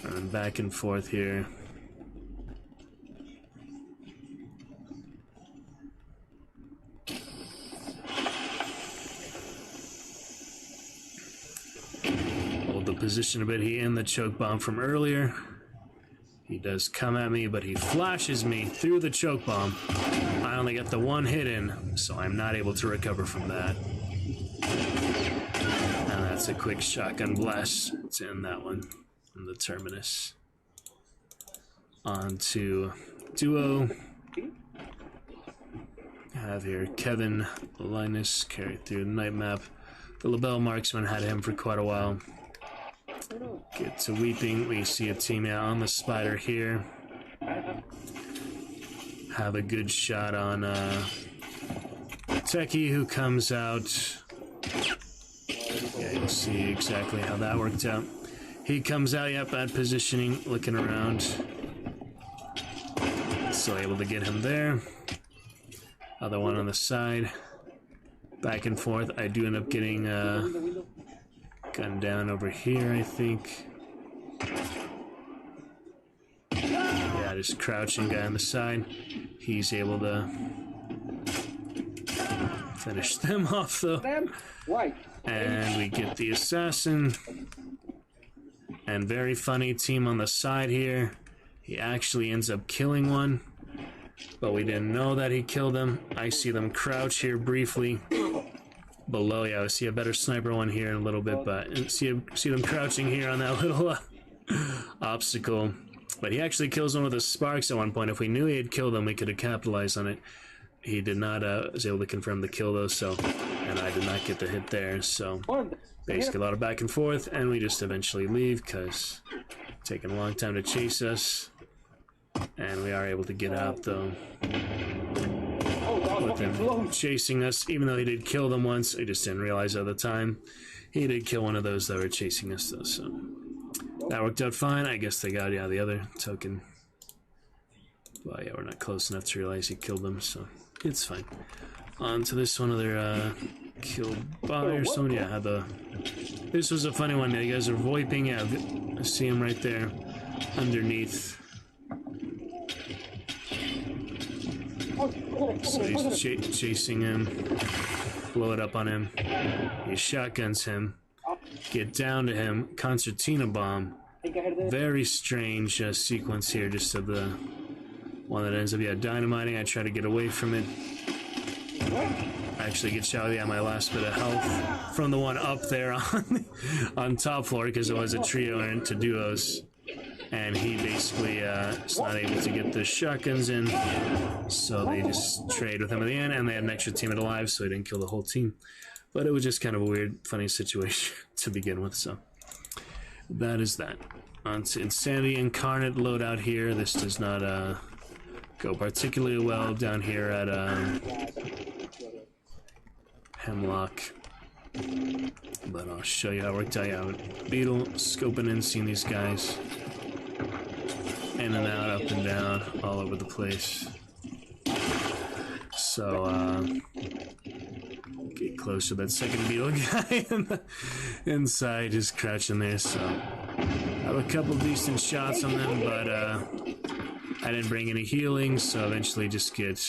Running back and forth here. Hold the position a bit. He in the choke bomb from earlier. He does come at me, but he flashes me through the choke bomb. I only get the one hit in, so I'm not able to recover from that. And that's a quick shotgun blast to end that one from the terminus. On to duo. Have here Kevin, Linus, carry through the night map. The Labelle Marksman had him for quite a while. Get to Weeping. We see a team out on the spider here. Have a good shot on Techie, who comes out. Yeah, you'll see exactly how that worked out. He comes out, yeah, bad positioning, looking around. Still able to get him there. Other one on the side. Back and forth. I do end up getting gunned down over here, I think. Yeah, just crouching guy on the side. He's able to finish them off though. And we get the assassin. And very funny team on the side here. He actually ends up killing one, but we didn't know that he killed him. I see them crouch here briefly. Below, yeah, I see a better sniper one here in a little bit, but see them crouching here on that little obstacle. But he actually kills one with his sparks at one point. If we knew he had killed them, we could have capitalized on it. He did not, was able to confirm the kill though, so, and I did not get the hit there, so basically a lot of back and forth, and we just eventually leave because it's taking a long time to chase us, and we are able to get out though. With him chasing us, even though he did kill them once, I just didn't realize at the time. He did kill one of those that were chasing us though, so that worked out fine. I guess they got, yeah, the other token. Well, yeah, we're not close enough to realize he killed them, so it's fine. On to this one, other killed by or someone. Yeah, this was a funny one. You guys are VoIPing. Yeah, I see him right there underneath. So he's chasing him. Blow it up on him. He shotguns him. Get down to him. Concertina bomb. Very strange sequence here, just of the one that ends up, dynamiting. I try to get away from it. I actually get shot with my last bit of health from the one up there on top floor, because it was a trio into duos. And he basically is not able to get the shotguns in, so they just trade with him at the end, and they had an extra teammate alive, so he didn't kill the whole team. But it was just kind of a weird, funny situation to begin with, so that is that. On to Insanity Incarnate loadout here. This does not go particularly well down here at Hemlock. But I'll show you how it worked out. Yeah, with Beetle, scoping in, seeing these guys. In and out, up and down, all over the place. So, get close to that second Beetle guy inside, just crouching there. So, I have a couple decent shots on them, but I didn't bring any healing, so eventually just get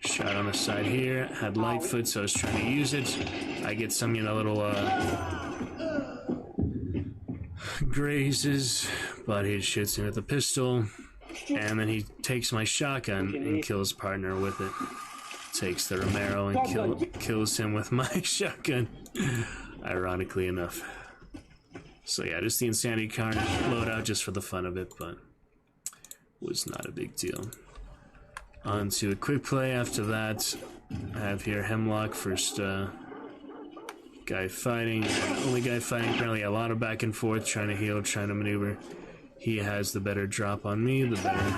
shot on the side here. Had Lightfoot, so I was trying to use it. I get some, little grazes, but he shoots him with the pistol, and then he takes my shotgun and kills partner with it. Takes the Romero and kills him with my shotgun, ironically enough. So yeah, just the Insanity Carnage loadout just for the fun of it, but was not a big deal. On to a quick play after that. I have here Hemlock, first guy fighting, only guy fighting. Apparently a lot of back and forth, trying to heal, trying to maneuver. He has the better drop on me, the better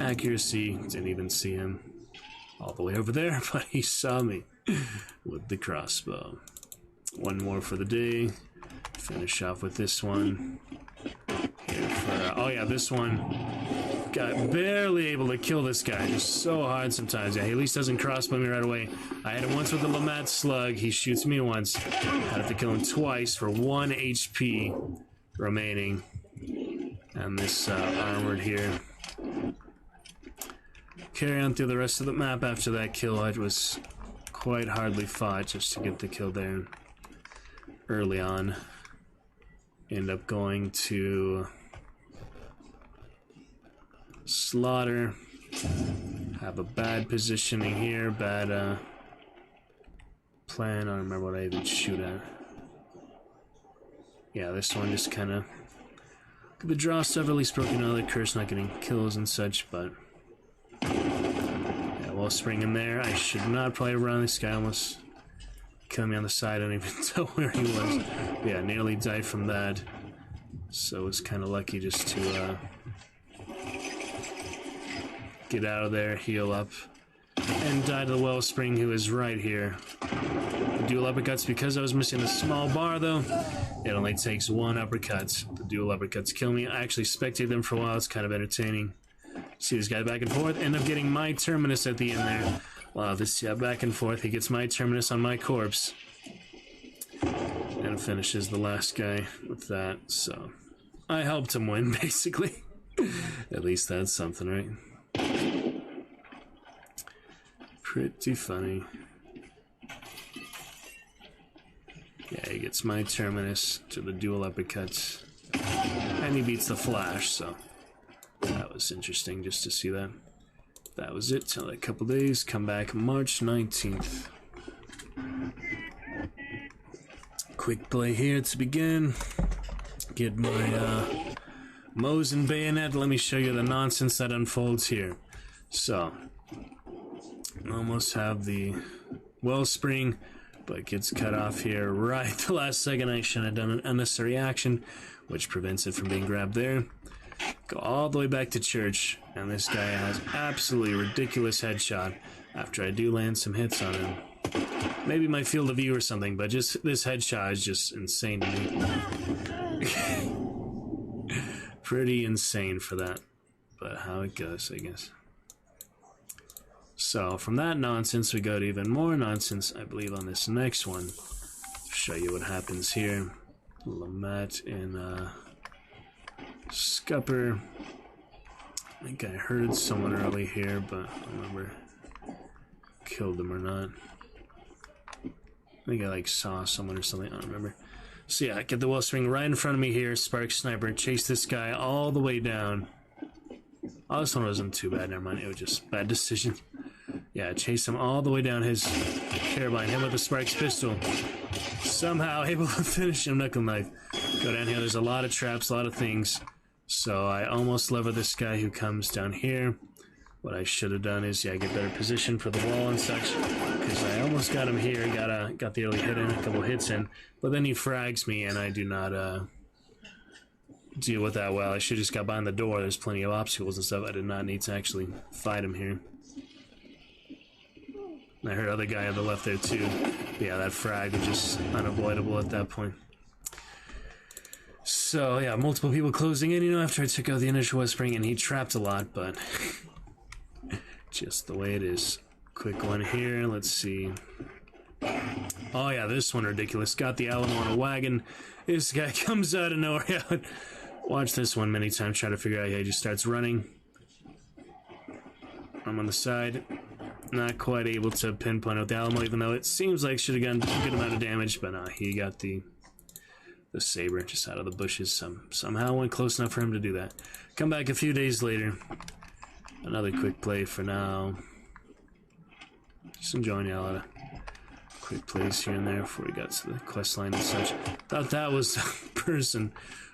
accuracy. Didn't even see him all the way over there, but he saw me with the crossbow. One more for the day. Finish off with this one. Here for, oh yeah, this one. Got barely able to kill this guy. Just so hard sometimes. Yeah, he at least doesn't crossbow me right away. I hit him once with the Lamat slug. He shoots me once. Had to kill him twice for 1 HP remaining. And this armored here. Carry on through the rest of the map after that kill. It was quite hardly fought just to get the kill there early on. End up going to Slaughter. Have a bad positioning here, bad plan. I don't remember what I even shoot at. Yeah, this one just kind of the draw stuff, at least broken out of the curse, not getting kills and such, but yeah, well, spring in there. I should not probably run. This guy almost killed me on the side. I don't even know where he was. But yeah, nearly died from that. So it was kind of lucky just to get out of there, heal up, and die to the Wellspring, who is right here. The dual uppercuts, because I was missing a small bar though, it only takes one uppercut. The dual uppercuts kill me. I actually spectated them for a while. It's kind of entertaining. See this guy back and forth, end up getting my terminus at the end there. Wow, this back and forth, he gets my terminus on my corpse. And finishes the last guy with that, so I helped him win, basically. At least that's something, right? Pretty funny. Yeah, he gets my terminus to the dual uppercuts. And he beats the Flash, so that was interesting just to see that. That was it till a couple days. Come back March 19th. Quick play here to begin. Get my Mosin bayonet. Let me show you the nonsense that unfolds here. So, almost have the Wellspring, but gets cut off here right the last second. I should have done an unnecessary action, which prevents it from being grabbed there. Go all the way back to church, and this guy has absolutely ridiculous headshot after I do land some hits on him. Maybe my field of view or something, but just this headshot is just insane to me. Pretty insane for that, but how it goes, I guess. So from that nonsense, we go to even more nonsense, I believe, on this next one. Show you what happens here. Lamat and Scupper. I think I heard someone early here, but I don't remember killed them or not. I think I like saw someone or something, I don't remember. So yeah, I get the wellspring right in front of me here, Spark Sniper, chase this guy all the way down. Oh, this one wasn't too bad, never mind, it was just bad decision. Yeah, chase him all the way down his carabine, him with the Sparks pistol. Somehow able to finish him, knuckle knife. Go down here, there's a lot of traps, a lot of things. So I almost lever this guy who comes down here. What I should have done is, yeah, get better position for the wall and such, because I almost got him here, got the early hit in, a couple hits in, but then he frags me and I do not deal with that well. I should have just got behind the door. There's plenty of obstacles and stuff. I did not need to actually fight him here. And I heard other guy on the left there too. But yeah, that frag was just unavoidable at that point. So yeah, multiple people closing in, you know, after I took out the initial wellspring, and he trapped a lot, but just the way it is. Quick one here, let's see. Oh yeah, this one ridiculous. Got the Alamo on a wagon. This guy comes out of nowhere. Yeah, watch this one many times, try to figure out, yeah, he just starts running. I'm on the side. Not quite able to pinpoint out the Alamo, even though it seems like should have gotten a good amount of damage, but he got the saber just out of the bushes. Somehow went close enough for him to do that. Come back a few days later. Another quick play for now. Just enjoying a lot of quick plays here and there before we got to the quest line and such. Thought that was a person.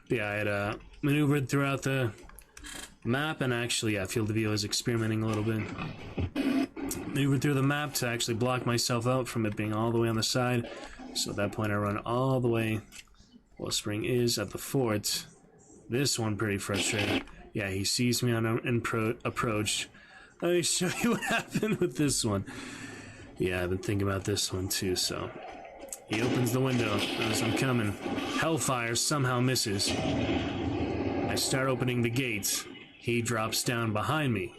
But yeah, I had maneuvered throughout the map, and actually, yeah, field of view, I was experimenting a little bit. Maneuvered through the map to actually block myself out from it being all the way on the side. So at that point, I run all the way. Wellspring is at the fort. This one pretty frustrating. Yeah, he sees me on an approach. Let me show you what happened with this one. Yeah, I've been thinking about this one too, so. He opens the window as I'm coming. Hellfire somehow misses. I start opening the gates. He drops down behind me.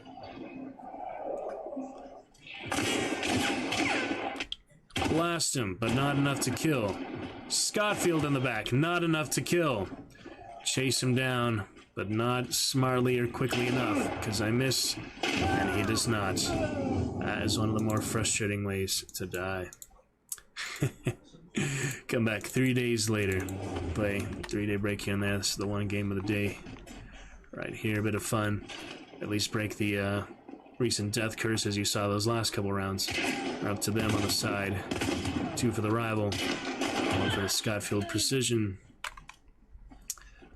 Blast him, but not enough to kill. Scotfield in the back, not enough to kill. Chase him down, but not smartly or quickly enough, because I miss, and he does not. That is one of the more frustrating ways to die. Come back 3 days later. Play 3-day break here and there. This is the one game of the day. Right here, a bit of fun. At least break the recent death curse as you saw those last couple rounds. We're up to them on the side. 2 for the rival. 1 for the Scotfield Precision.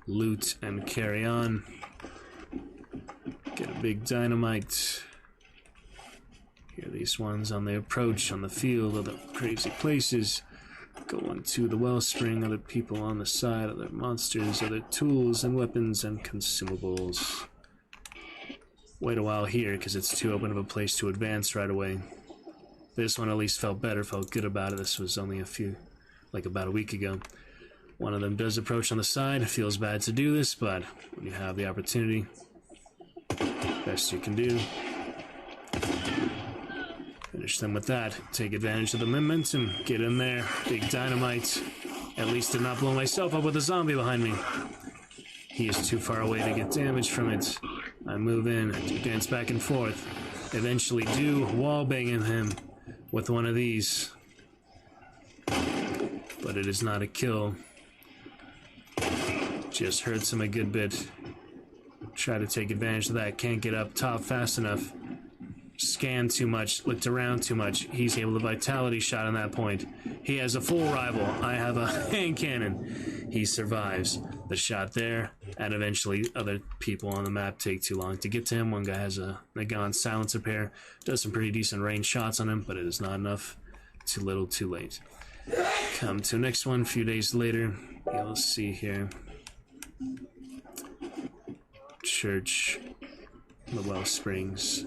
Loot and carry on. Get a big dynamite. Here are these ones on the approach, on the field, other crazy places. Going to the wellspring, other people on the side, other monsters, other tools and weapons and consumables. Wait a while here, because it's too open of a place to advance right away. This one at least felt better, felt good about it. This was only about a week ago. One of them does approach on the side. It feels bad to do this, but when you have the opportunity, best you can do. Finish them with that. Take advantage of the momentum. Get in there. Big dynamite. At least did not blow myself up with a zombie behind me. He is too far away to get damage from it. I move in, dance back and forth. Eventually do wallbang him with one of these. But it is not a kill. Just hurts him a good bit. Try to take advantage of that. Can't get up top fast enough. Scanned too much. Looked around too much. He's able to vitality shot on that point. He has a full rival. I have a hand cannon. He survives the shot there. And eventually other people on the map take too long to get to him. One guy has a Nagan silencer pair. Does some pretty decent range shots on him, but it is not enough. Too little, too late. Come to next one a few days later. You'll see here. Church. The Wellsprings.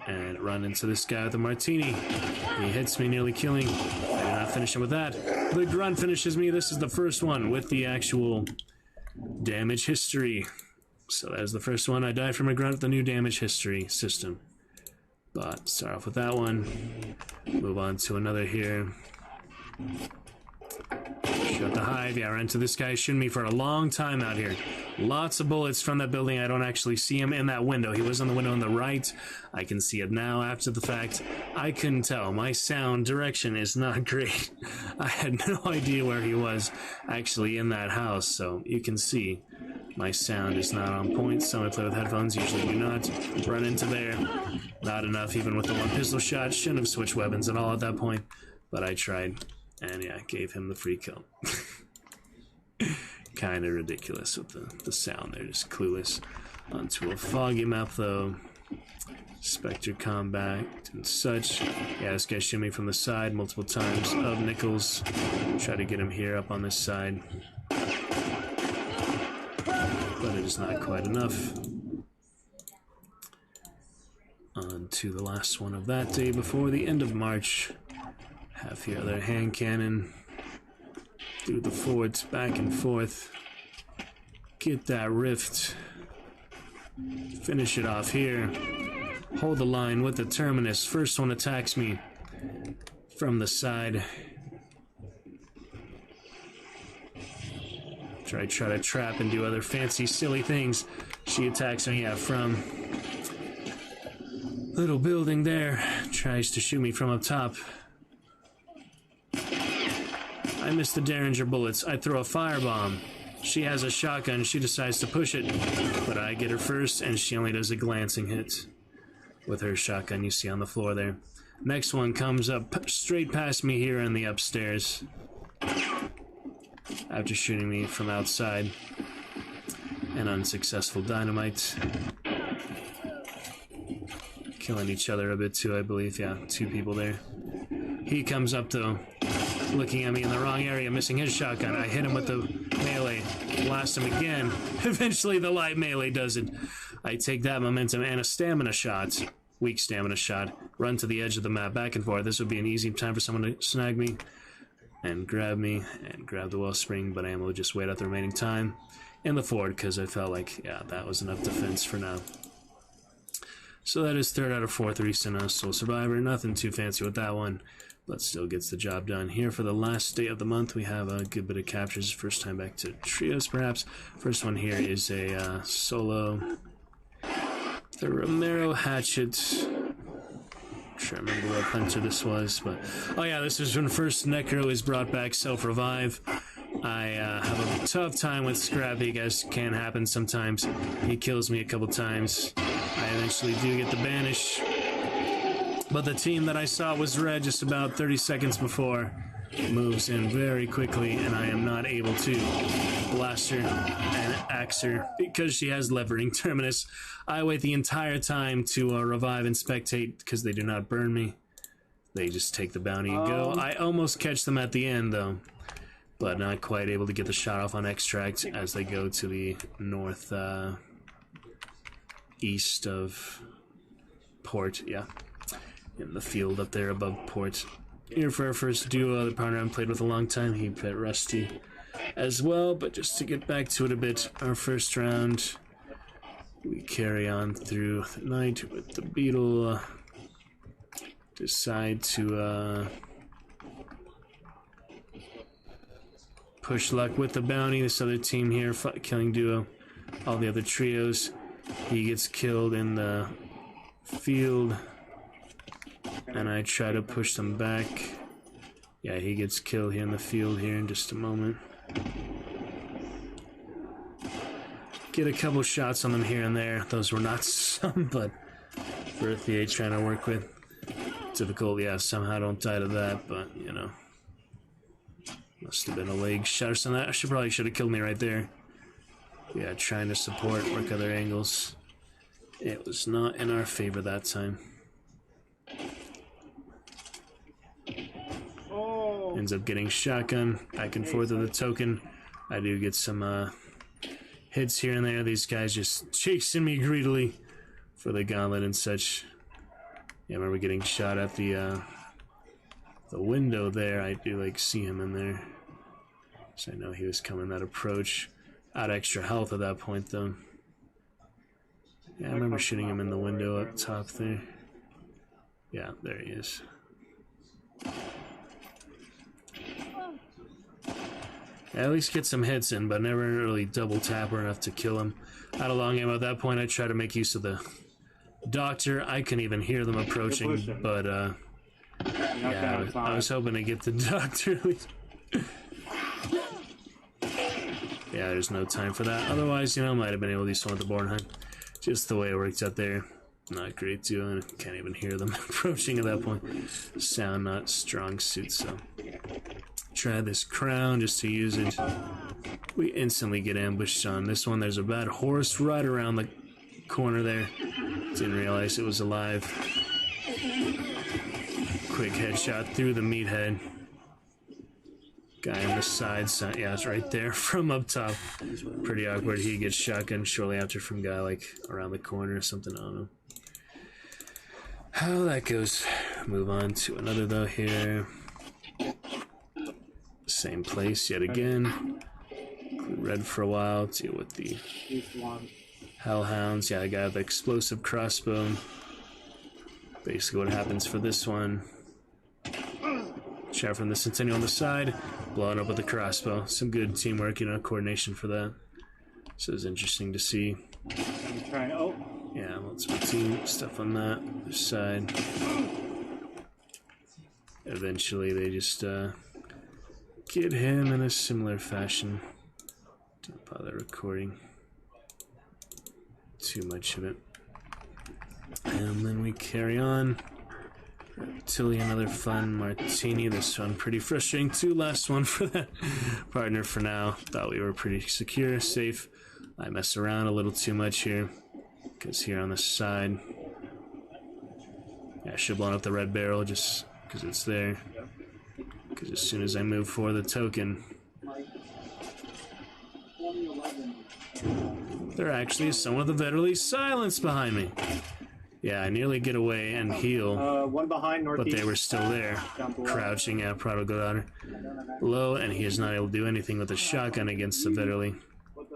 And run into this guy with a martini. He hits me, nearly killing. I did not finish him with that. The grunt finishes me. This is the first one with the actual damage history. So that is the first one. I died from a grunt with the new damage history system. But start off with that one. Move on to another here. Shut the hive. Yeah, I ran into this guy shooting me for a long time out here. Lots of bullets from that building. I don't actually see him in that window. He was on the window on the right. I can see it now after the fact. I couldn't tell. My sound direction is not great. I had no idea where he was actually in that house. So you can see my sound is not on point. So I play with headphones. Usually do not run into there. Not enough even with the one pistol shot. Shouldn't have switched weapons at all at that point. But I tried. And yeah, gave him the free kill. Kind of ridiculous with the sound there, just clueless. Onto a foggy map though. Spectre combat and such. Yeah, this guy shot me from the side multiple times of Nichols. Try to get him here up on this side. But it is not quite enough. On to the last one of that day before the end of March. Have the other hand cannon. Do the forwards back and forth. Get that rift. Finish it off here. Hold the line with the terminus. First one attacks me from the side. Try to trap and do other fancy silly things. She attacks me, yeah, from little building there. Tries to shoot me from up top. I miss the Derringer bullets. I throw a firebomb. She has a shotgun. She decides to push it. But I get her first, and she only does a glancing hit with her shotgun you see on the floor there. Next one comes up straight past me here in the upstairs. After shooting me from outside. An unsuccessful dynamite. Killing each other a bit too, I believe. Yeah, 2 people there. He comes up though. Looking at me in the wrong area, missing his shotgun. I hit him with the melee, blast him again. Eventually the light melee does it. I take that momentum and a stamina shot, weak stamina shot, run to the edge of the map back and forth. This would be an easy time for someone to snag me and grab the wellspring, but I am able to just wait out the remaining time in the fort because I felt like, yeah, that was enough defense for now. So that is 3rd out of 4th recent Soul Survivor. Nothing too fancy with that one, but still gets the job done. Here for the last day of the month, we have a good bit of captures. First time back to trios, perhaps. First one here is a solo. The Romero Hatchet. I'm sure I remember what hunter this was, but oh yeah, this is when first Necro is brought back self-revive. I have a tough time with Scrappy, guys. Can happen sometimes. He kills me a couple times. I eventually do get the banish. But the team that I saw was red just about 30 seconds before. Moves in very quickly, and I am not able to blast her and axe her because she has levering terminus. I wait the entire time to revive and spectate because they do not burn me. They just take the bounty and go. I almost catch them at the end, though, but not quite able to get the shot off on extract as they go to the north east of port. Yeah, in the field up there above port. Here for our first duo, the partner I played with a long time. He played Rusty as well, but just to get back to it a bit, our first round, we carry on through the night with the Beetle. Decide to push luck with the bounty. This other team here, killing duo, all the other trios. He gets killed in the field. And I try to push them back. Yeah, he gets killed here in the field here in just a moment. Get a couple shots on them here and there. Those were not some, but worth the 8 trying to work with. Difficult, yeah, somehow don't die to that, but, you know. Must have been a leg shot or something. That probably should have killed me right there. Yeah, trying to support, work other angles. It was not in our favor that time. Ends up getting shotgun, back and forth with the token. I do get some hits here and there. These guys just chasing me greedily for the gauntlet and such. Yeah, I remember getting shot at the window there. I do like see him in there. So I know he was coming that approach. Out of extra health at that point though. Yeah, I remember shooting him in the window up top there. Yeah, there he is. At least get some hits in, but never really double tap or enough to kill him. Out of long ammo. At that point, I try to make use of the doctor. I can even hear them approaching, but yeah, I was hoping to get the doctor at least. Yeah, there's no time for that. Otherwise, you know, might have been able to do something with the Bornheim. Just the way it worked out there. Not great doing. Can't even hear them approaching at that point. Sound not strong suit, so try this crown just to use it. We instantly get ambushed on this one. There's a bad horse right around the corner there. Didn't realize it was alive. Quick headshot through the meathead. Guy on the side, yeah, it's right there from up top. Pretty awkward. He gets shotgun shortly after from guy like around the corner or something. I don't know how that goes. Move on to another though here. Same place yet again. Red for a while. Deal with the Hellhounds. Yeah, I got the explosive crossbow. Basically what happens for this one. Shot from the Centennial on the side. Blowing up with the crossbow. Some good teamwork, you know, coordination for that. So it's interesting to see. Yeah, lots of team stuff on that other side. Eventually they just get him in a similar fashion. Don't bother recording too much of it. And then we carry on. Tilly, another fun martini. This one pretty frustrating too. Last one for that partner for now. Thought we were pretty secure, safe. I mess around a little too much here. Because here on the side, yeah, I should have blown up the red barrel just because it's there. Because as soon as I move for the token, there actually is someone with a Vetterly silence behind me. Yeah, I nearly get away and heal, One behind northeast. but they were still there, crouching at Prodigal Daughter. Low, and he is not able to do anything with a shotgun against the Vetterly.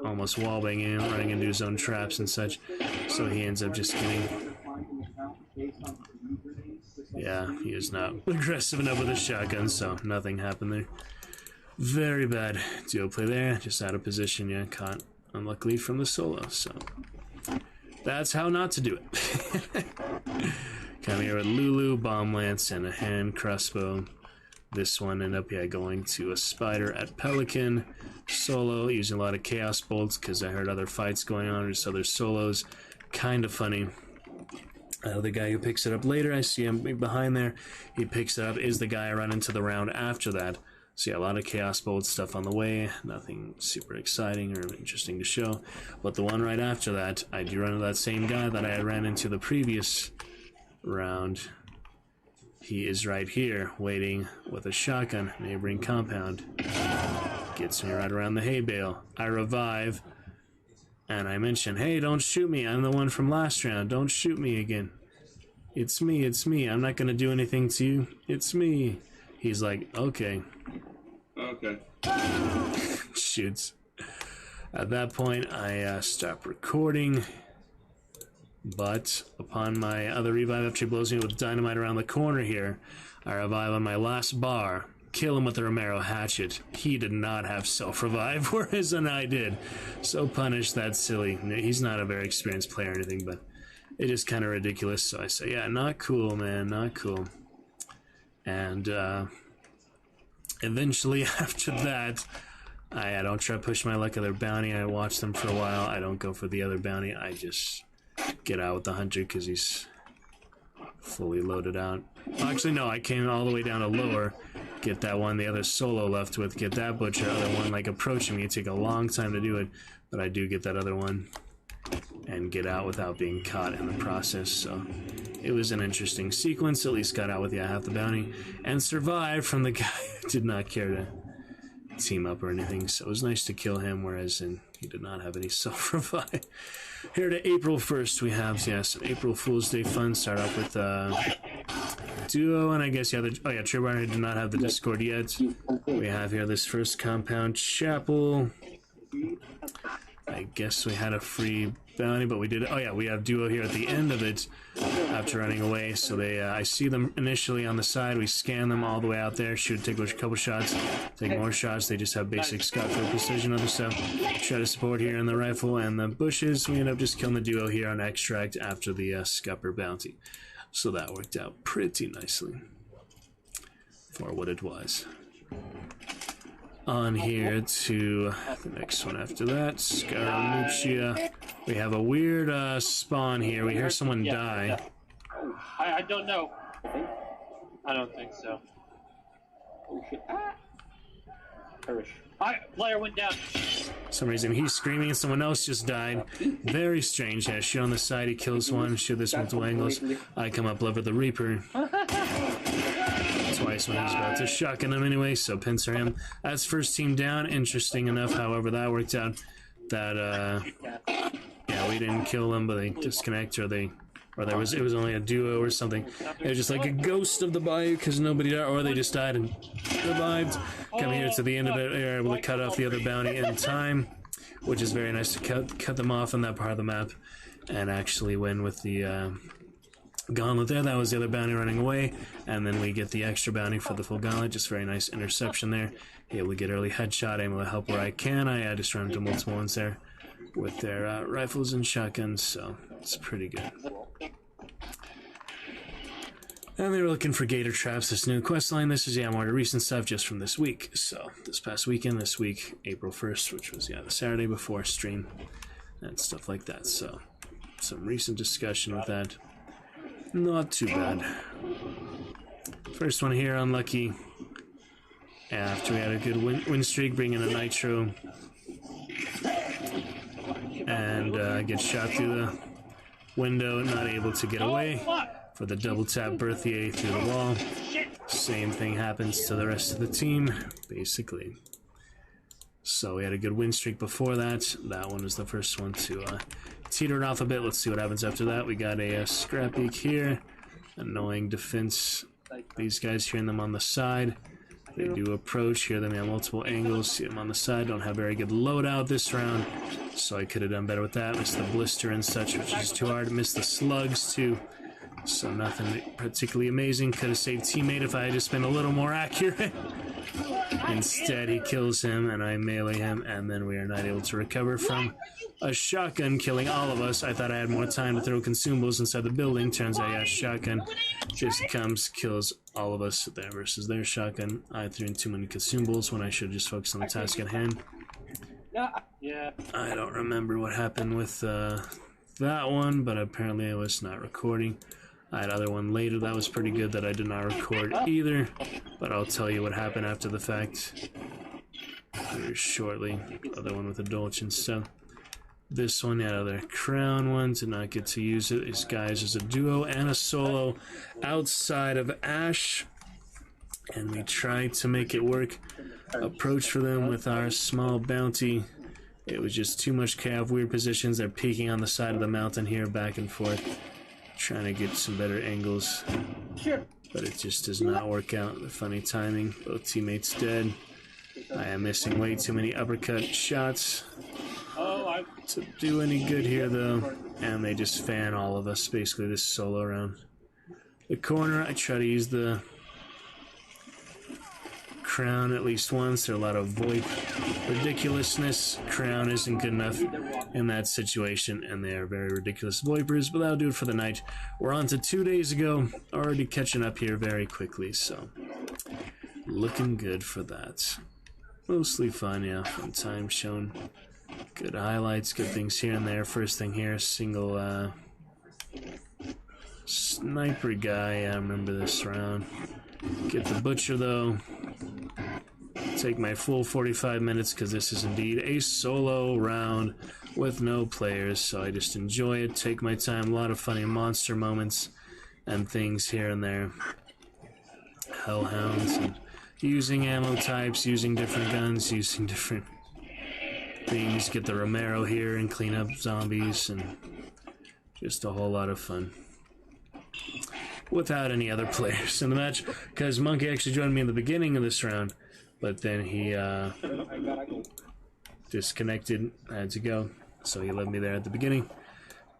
Almost wallbanging him, running into his own traps and such. So he ends up just getting... Yeah, he is not aggressive enough with a shotgun, so nothing happened there. Very bad duo play there, just out of position, yeah, caught unluckily from the solo, so... That's how not to do it. Come here with Lulu, Bomb Lance, and a hand crossbow. This one ended up, yeah, going to a Spider at Pelican. Solo, using a lot of Chaos Bolts, because I heard other fights going on, just other solos. Kind of funny. The guy who picks it up later, I see him behind there. He picks it up, is the guy I run into the round after that. So yeah, a lot of Chaos Bolt stuff on the way. Nothing super exciting or interesting to show. But the one right after that, I do run into that same guy that I had ran into the previous round. He is right here, waiting with a shotgun, neighboring compound. Gets me right around the hay bale. I revive, and I mention, hey, don't shoot me. I'm the one from last round. Don't shoot me again. It's me, it's me. I'm not going to do anything to you. It's me. He's like, okay. Okay. Shoots. At that point, I stop recording. But upon my other revive, after he blows me with dynamite around the corner here, I revive on my last bar. Kill him with the Romero hatchet. He did not have self-revive, whereas I did. So punish that silly. He's not a very experienced player or anything, but it is kind of ridiculous. So I say, yeah, not cool, man, not cool. And eventually after that, I don't try to push my luck at their bounty. I watch them for a while. I don't go for the other bounty. I just get out with the hunter because he's fully loaded out. Well, actually, no, I came all the way down to lower, get that one, the other solo left with, get that butcher, other one like approaching me. It take a long time to do it, but I do get that other one and get out without being caught in the process. So it was an interesting sequence. At least got out with half the bounty and survived from the guy who did not care to team up or anything. So it was nice to kill him, whereas he did not have any self-revive. Here to April 1st, we have, some April Fool's Day fun. Start off with Duo, and I guess, Tribune did not have the Discord yet. We have here this first compound chapel. I guess we had a free bounty, but we did. Oh yeah, we have duo here at the end of it after running away. So they, I see them initially on the side. We scan them all the way out there. Shoot, take a couple shots, take more shots. They just have basic Scott field precision other stuff. Try to support here in the rifle and the bushes. We end up just killing the duo here on extract after the scupper bounty. So that worked out pretty nicely for what it was. On here to the next one after that, Scaramuccia. We have a weird spawn here. We hear someone die. I don't know. I don't think so. Oh shit. Perish. Player went down. For some reason he's screaming and someone else just died. Very strange. Yeah, shoot on the side, he kills one, shoot this multiple angles. I come up lever the Reaper. Twice when he's about to shotgun him anyway, so pincer him. That's first team down. Interesting enough, however, that worked out that yeah, we didn't kill them, but they disconnect, or it was only a duo or something. It was just like a ghost of the bayou because nobody died, or they just died and survived. Coming here to the end of it, we were able to cut off the other bounty in time, which is very nice to cut them off on that part of the map and actually win with the gauntlet there. That was the other bounty running away, and then we get the extra bounty for the full gauntlet. Just very nice interception there. Able to get early headshot, able to help where I can. I just run into multiple ones there with their rifles and shotguns, so it's pretty good. And they were looking for gator traps, this new quest line. This is more recent stuff just from this week. So this past weekend, this week, April 1st, which was the Saturday before stream and stuff like that. So some recent discussion with that. Not too bad. First one here, unlucky. After we had a good win streak, bringing a nitro. And get shot through the window, not able to get away. For the double tap Berthier through the wall. Same thing happens to the rest of the team, basically. So we had a good win streak before that. That one was the first one to teeter it off a bit. Let's see what happens after that. We got a scrap beak here. Annoying defense. These guys, hearing them on the side. They do approach, hear them at multiple angles, see them on the side. Don't have very good loadout this round, so I could have done better with that. Missed the blister and such, which is too hard. Missed the slugs too, so nothing particularly amazing. Could have saved teammate if I had just been a little more accurate. Instead, he kills him, and I melee him, and then we are not able to recover from a shotgun killing all of us. I thought I had more time to throw consumables inside the building. Turns out, yeah, shotgun just comes, kills all of us there versus their shotgun. I threw in too many consumables when I should have just focused on the task at hand. Yeah. I don't remember what happened with that one, but apparently I was not recording. I had other one later that was pretty good that I did not record either, but I'll tell you what happened after the fact here shortly. Other one with a Dolch and stuff. This one, yeah, other crown one, did not get to use it. These guys is a duo and a solo outside of Ash, and we tried to make it work. Approach for them with our small bounty. It was just too much chaos, weird positions. They're peeking on the side of the mountain here, back and forth. Trying to get some better angles, but it just does not work out. The funny timing, both teammates dead. I am missing way too many uppercut shots to do any good here though, and they just fan all of us basically this solo round. The corner, I try to use the crown at least once. There are a lot of VoIP ridiculousness. Crown isn't good enough in that situation, and they are very ridiculous VoIPers, but that'll do it for the night. We're on to 2 days ago, already catching up here very quickly, so looking good for that. Mostly fun, yeah, fun time shown. Good highlights, good things here and there. First thing here, single sniper guy, I remember this round. Get the butcher though. Take my full 45 minutes because this is indeed a solo round with no players, so I just enjoy it, take my time. A lot of funny monster moments and things here and there. Hellhounds and using ammo types, using different guns, using different things. Get the Romero here and clean up zombies, and just a whole lot of fun without any other players in the match, because Monkey actually joined me in the beginning of this round, but then he disconnected. I had to go, so he left me there at the beginning.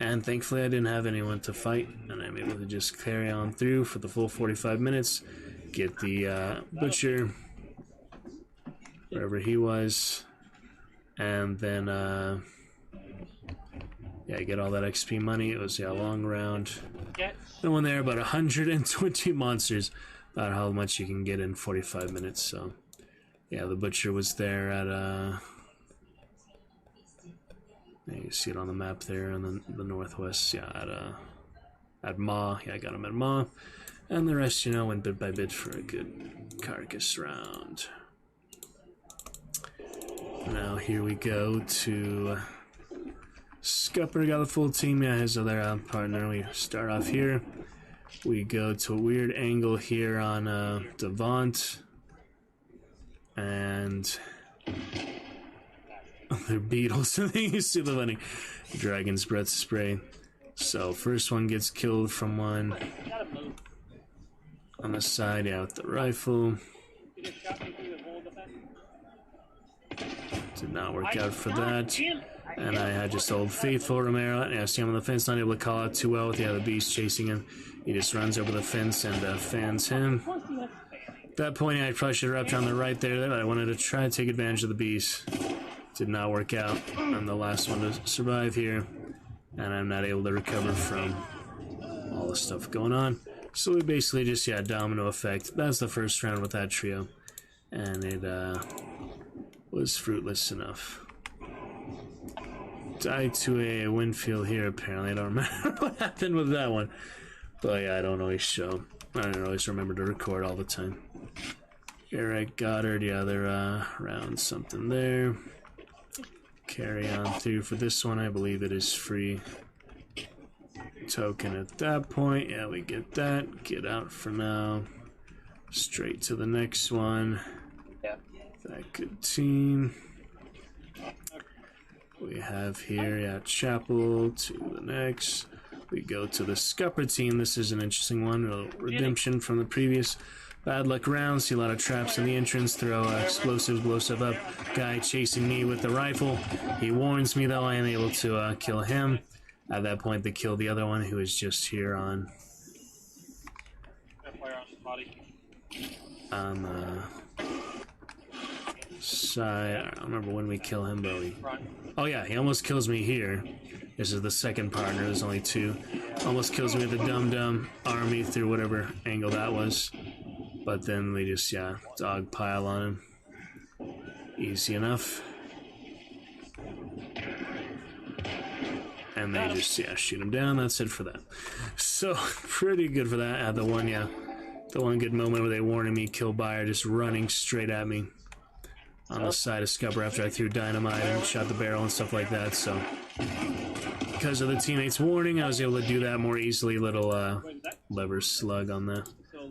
And thankfully I didn't have anyone to fight, and I'm able to just carry on through for the full 45 minutes, get the butcher, wherever he was, and then, yeah, get all that XP money. It was, yeah, a long round. And when there are about 120 monsters, about how much you can get in 45 minutes, so, yeah, the butcher was there at, you see it on the map there in the northwest, yeah, at Ma. Yeah, I got him at Ma. And the rest, you know, went bit by bit for a good carcass round. Now here we go to Scupper, got the full team, yeah, his other partner. We start off here. We go to a weird angle here on Devant. And they're beetles. You see the funny dragon's breath spray. So first one gets killed from one on the side, yeah, with the rifle. Did not work out for that. And I had just old faithful Romero. And I see him on the fence, not able to call out too well with the other beast chasing him. He just runs over the fence and fans him. At that point, I probably should have wrapped around the right there, but I wanted to try to take advantage of the beast. Did not work out. I'm the last one to survive here, and I'm not able to recover from all the stuff going on. So we basically just, yeah, domino effect. That's the first round with that trio, and it was fruitless enough. Died to a Winfield here, apparently. I don't remember what happened with that one, but yeah, I don't always show. I don't always remember to record all the time. Eric Goddard, yeah, they're around something there. Carry on through for this one. I believe it is free token at that point. Yeah, we get that. Get out for now. Straight to the next one. That good team. We have here, yeah, Chapel to the next. We go to the Scupper team. This is an interesting one. A little redemption from the previous bad luck round. See a lot of traps in the entrance. Throw explosives, blow stuff up. Guy chasing me with the rifle. He warns me, though. I am able to kill him. At that point, they kill the other one who is just here on the side. I don't remember when we kill him, but oh yeah, he almost kills me here. This is the second partner. There's only two. Almost kills me with the dum-dum army through whatever angle that was. But then we just, yeah, dog pile on him. Easy enough. And they just, yeah, shoot him down. That's it for that. So, pretty good for that. At the one, yeah, the one good moment where they warned me, kill buyer just running straight at me on the side of Scupper after I threw dynamite and shot the barrel and stuff like that. So, because of the teammates' warning, I was able to do that more easily. Little lever slug on the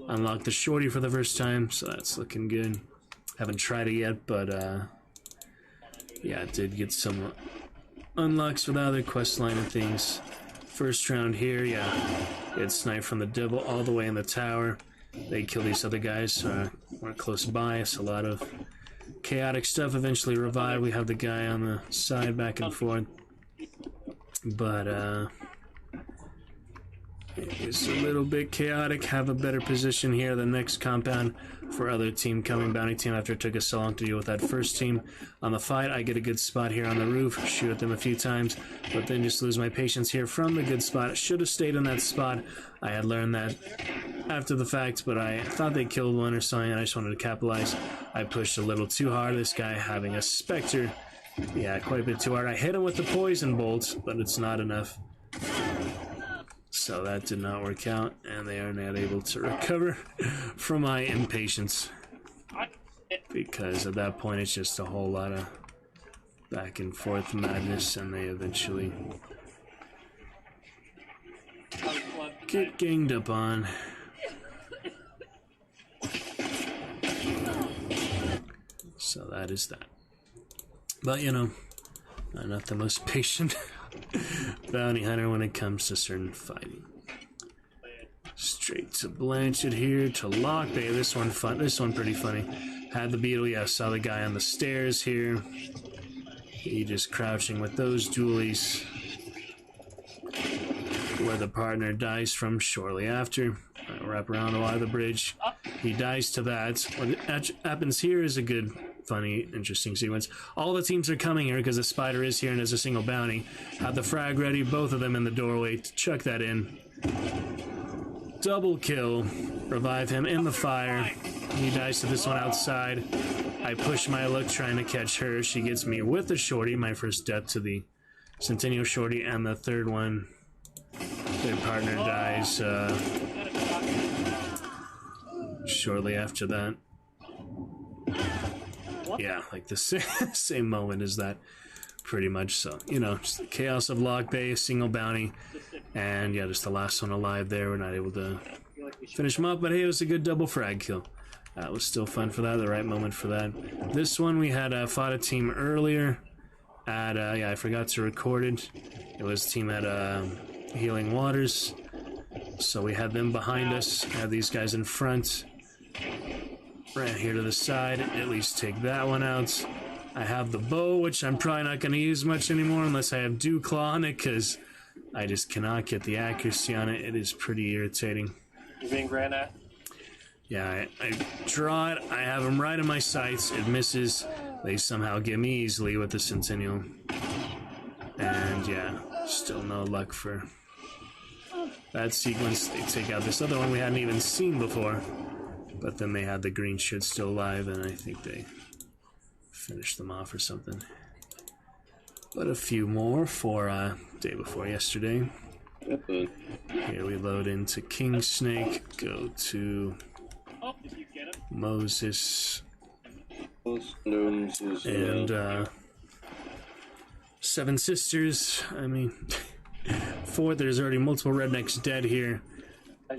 unlock the shorty for the first time, so that's looking good. Haven't tried it yet, but yeah, it did get some unlocks for the other quest line and things. First round here, yeah, get sniped from the devil all the way in the tower. They kill these other guys, so we're close by. It's a lot of chaotic stuff. Eventually revive. We have the guy on the side back and forth, but it's a little bit chaotic. Have a better position here. The next compound for other team coming, bounty team, after it took us so long to deal with that first team on the fight. I get a good spot here on the roof, shoot at them a few times, but then just lose my patience here from the good spot. Should have stayed in that spot. I had learned that after the fact, but I thought they killed one or something, and I just wanted to capitalize. I pushed a little too hard. This guy having a Spectre, yeah, quite a bit too hard. I hit him with the poison bolt, but it's not enough. So that did not work out, and they are not able to recover from my impatience. Because at that point, it's just a whole lot of back and forth madness, and they eventually get ganged up on. So that is that. But, you know, I'm not the most patient bounty hunter when it comes to certain fighting. Straight to Blanchett here to Lock Bay. This one fun. This one pretty funny. Had the beetle. Yeah, saw the guy on the stairs here. He just crouching with those dualies. where the partner dies from shortly after. I wrap around the wire of the bridge. He dies to that. What happens here is a good, funny, interesting sequence. All the teams are coming here because the spider is here and there's a single bounty. Have the frag ready, both of them in the doorway to chuck that in. Double kill. Revive him in the fire. He dies to this one outside. I push my luck trying to catch her. She gets me with the shorty. My first death to the Centennial shorty, and the third one, their partner dies shortly after that. Yeah, like the same moment as that, pretty much. So, you know, just the chaos of Lock Bay, a single bounty, and yeah, just the last one alive there. We're not able to finish him up, but hey, it was a good double frag kill. That was still fun for that, the right moment for that. This one, we had fought a team earlier at, yeah, I forgot to record it. It was a team at Healing Waters. So we had them behind us, had these guys in front. Right here to the side, at least take that one out. I have the bow, which I'm probably not going to use much anymore unless I have Dew Claw on it, because I just cannot get the accuracy on it. It is pretty irritating. You're being ran at? Yeah, I draw it, I have them right in my sights, it misses. They somehow get me easily with the Centennial. And yeah, still no luck for that sequence. They take out this other one we hadn't even seen before. But then they had the green shit still alive, and I think they finished them off or something. But a few more for day before yesterday. Here we load into King Snake, go to Moses, and Seven Sisters. I mean, fourth, there's already multiple rednecks dead here.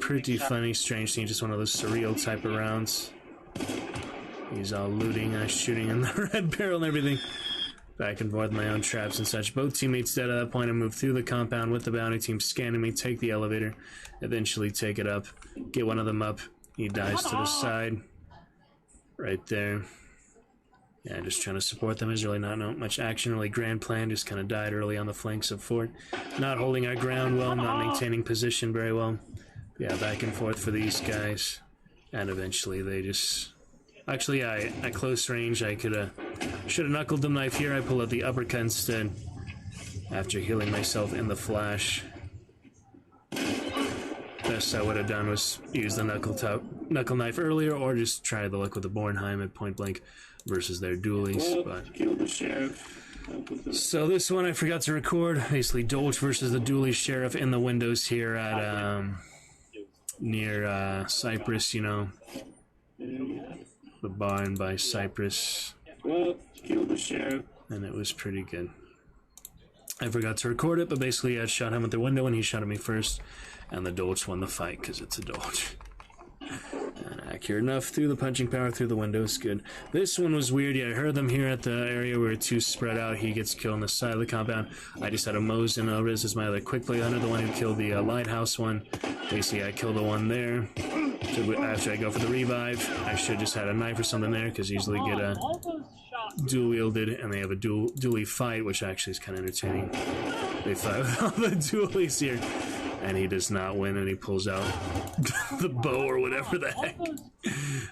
Pretty funny, strange thing, just one of those surreal type of rounds. He's all looting, shooting in the red barrel and everything. Back and forth, my own traps and such. Both teammates dead at that point. I move through the compound with the bounty team scanning me, take the elevator, eventually take it up, get one of them up. He dies to the side. Right there. Yeah, just trying to support them. There's really not much action, really grand plan. Just kind of died early on the flanks of Fort. Not holding our ground well, not maintaining position very well. Yeah, back and forth for these guys. And eventually they just... Actually, yeah, at close range, I could should have knuckled the knife here. I pull out the uppercut instead. After healing myself in the flash. Best I would have done was use the knuckle knife earlier, or just try the luck with the Bornheim at point blank versus their dualies. But Kill the sheriff. so this one I forgot to record. Basically, Dolch versus the dually sheriff in the windows here at near Cypress. You know, the barn by Cypress. Well, kill the sheriff. And it was pretty good. I forgot to record it, but basically I shot him at the window and he shot at me first. And the Dolch won the fight because it's a Dolch. And accurate enough through the punching power through the windows. Good. This one was weird. Yeah, I heard them here at the area where two spread out. He gets killed on the side of the compound. I just had a Mose and a Riz as my other quick play hunter, the one who killed the lighthouse one. Basically, I killed the one there. So after I go for the revive, I should just had a knife or something there because usually get a dual wielded, and they have a dually fight, which actually is kind of entertaining. They fight with all the dualies here. And he does not win, and he pulls out the bow or whatever the heck.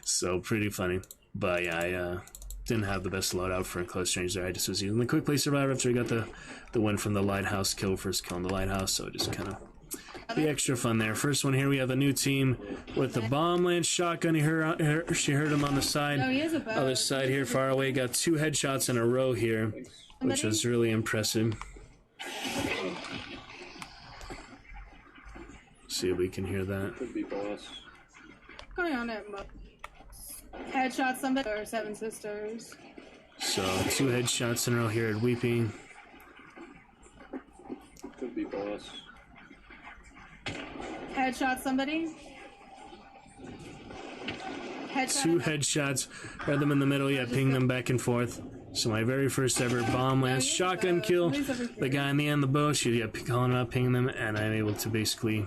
So, pretty funny. But yeah, I didn't have the best loadout for a close range there. I just was using the quick play survivor after I got the win from the lighthouse kill, first kill on the lighthouse. So, just kind of the extra fun there. First one here, we have a new team with the bomb lance shotgun. She heard him on the side. Oh, he has a bow. Other side here, far away. Got 2 headshots in a row here, which was really impressive. See if we can hear that. Could be boss. Going on it. Headshot somebody or Seven Sisters. So 2 headshots in a row here at Weeping. Could be boss. Headshot somebody. 2 headshots. Read them in the middle. Yeah, ping them back and forth. So my very first ever bomb lance shotgun kill. The guy in the end, the bow. She calling up, pinging them, and I'm able to basically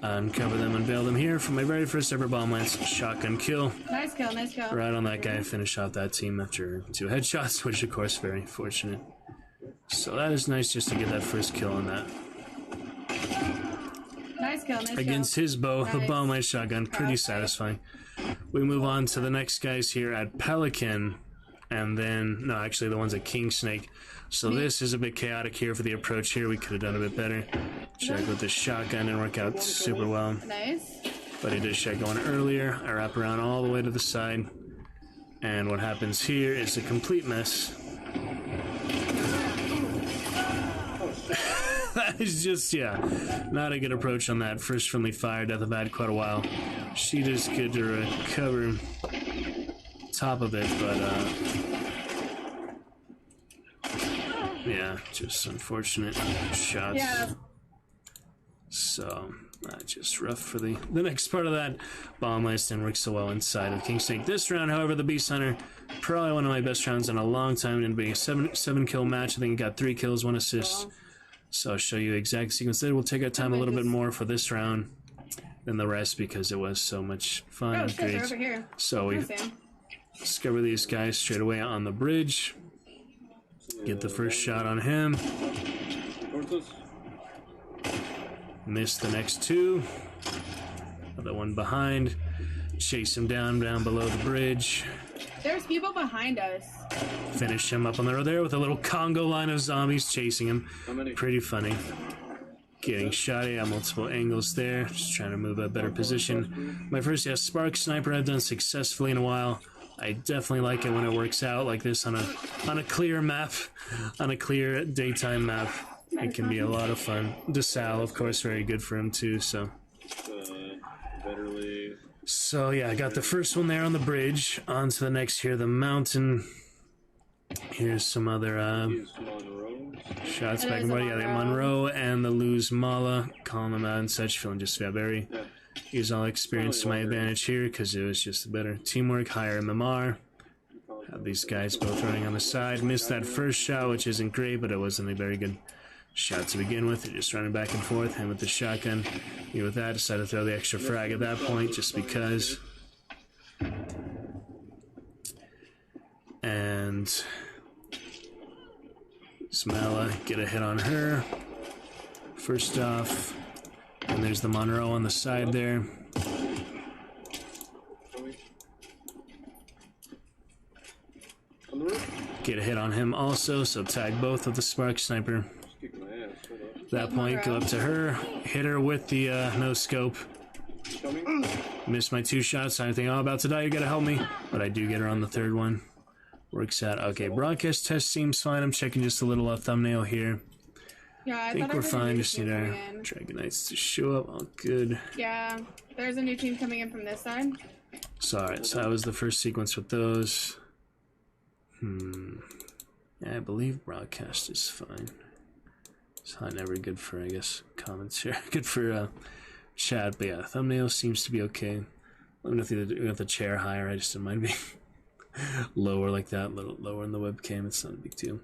uncover them and bail them here for my very first ever bomb lance shotgun kill. Nice kill, nice kill. Right on that guy. Finish off that team after 2 headshots, which of course very fortunate. So that is nice just to get that first kill on that. kill, nice against kill. his bow, the Nice. bomblight shotgun. Pretty Okay. satisfying. We move on to the next guys here at Pelican, and then, no, actually the ones at King Snake. So this is a bit chaotic here for the approach here. We could have done a bit better. Check with the shotgun and work out super well. Nice. But he did check going earlier. I wrap around all the way to the side. And what happens here is a complete mess. That is just, yeah, not a good approach on that. First friendly fire, death have had quite a while. She does good to recover top of it, but yeah, just unfortunate shots. Yeah. So, just rough for the next part of that. Bombblast didn't work so well inside of King Snake. This round, however, the Beast Hunter, probably one of my best rounds in a long time. It ended up being a seven kill match. I think he got 3 kills, 1 assist. So I'll show you exact sequence there. We'll take our time a little bit more for this round than the rest because it was so much fun. Oh, shit, they're Great. over here. So we discover these guys straight away on the bridge. Get the first shot on him. Miss the next 2. Another one behind. Chase him down below the bridge. There's people behind us. Finish him up on the road there with a little Congo line of zombies chasing him. Pretty funny. Getting shot at multiple angles there. Just trying to move a better position. My first Spark Sniper I've done successfully in a while. I definitely like it when it works out like this on a clear map, on a clear daytime map. It can be a lot of fun. DeSalle, of course, very good for him too. So yeah, I got the first one there on the bridge. On to the next here, the mountain. Here's some other shots back and forth. Yeah, the Monroe and the Luz Mala. Calling them out and such. Feeling just very use all experience to my advantage here because it was just a better teamwork. Higher MMR. Have these guys both running on the side. Missed that first shot, which isn't great, but it wasn't a very good shot to begin with. They're just running back and forth. Him with the shotgun. Me with that. Decided to throw the extra frag at that point just because. And Smella, get a hit on her. First off. And there's the Monroe on the side there. Get a hit on him also, so tag both with the Spark Sniper. At that point, go up to her, hit her with the no scope. Missed my 2 shots. I think I'm about to die. You gotta help me. But I do get her on the 3rd one. Works out. Okay, broadcast test seems fine. I'm checking just a little thumbnail here. Yeah, I think we're fine. Just need our Dragonites to show up. All good. Yeah, there's a new team coming in from this side. So, alright, so that was the first sequence with those. Yeah, I believe broadcast is fine. It's not never good for, I guess, comments here. Good for chat, but yeah, thumbnail seems to be okay. Let me know if you have the chair higher. I just didn't mind being lower like that, a little lower in the webcam. It's not a big deal.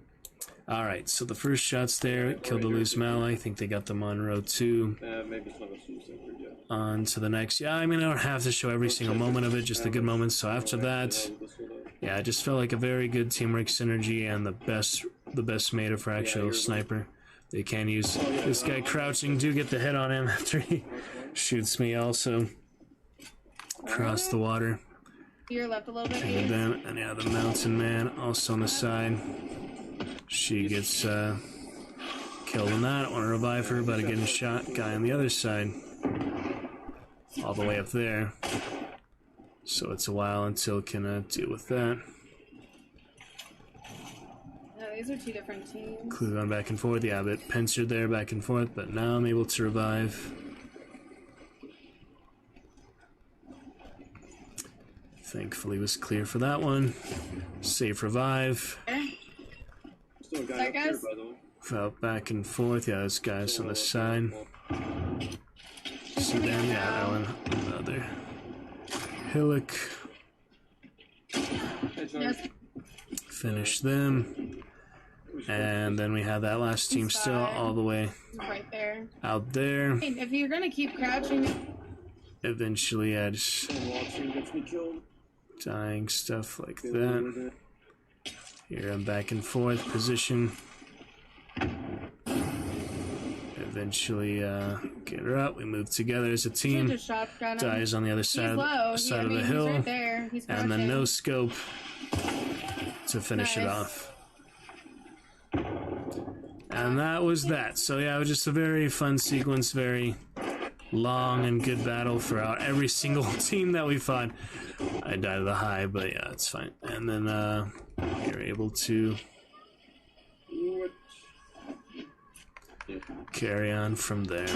Alright, so the first shots there, killed the loose Mal. I think they got the Monroe too. Maybe it's not a suicide, yeah. On to the next. Yeah, I mean, I don't have to show every single moment of it, just the good moments. So after that, yeah, it just felt like a very good teamwork synergy and the best meta for actual sniper. They can use this guy crouching. Do get the hit on him after he shoots me also. Across the water. You're left a little bit. And then, and yeah, the mountain man also on the side. She gets killed on that. I want to revive her, but getting shot. Guy on the other side. All the way up there. So it's a while until it can deal with that. No, these are 2 different teams. Clue going back and forth. Yeah, a bit pincered there back and forth, but now I'm able to revive. Thankfully was clear for that one. Safe revive. Still a guy That up here, guy's- by the way. Felt back and forth. Yeah, those guys on the side. See them? Yeah, that one. Another hillock. Yes. Finish them. And then we have that last team still all the way Right there. out there. Hey, if you're gonna keep crouching, Eventually, yeah, just Watching gets me killed. dying stuff like that. Here I'm back and forth position. Eventually Get her up. We move together as a team. Just shotgun him. Dies on the other He's side, low. side of the He's hill. right there. He's And then crouching. no scope to finish it Nice. off. And that was that. So yeah, it was just a very fun sequence, very long and good battle throughout every single team that we fought. I died of the high, but yeah, it's fine. And then you're able to carry on from there.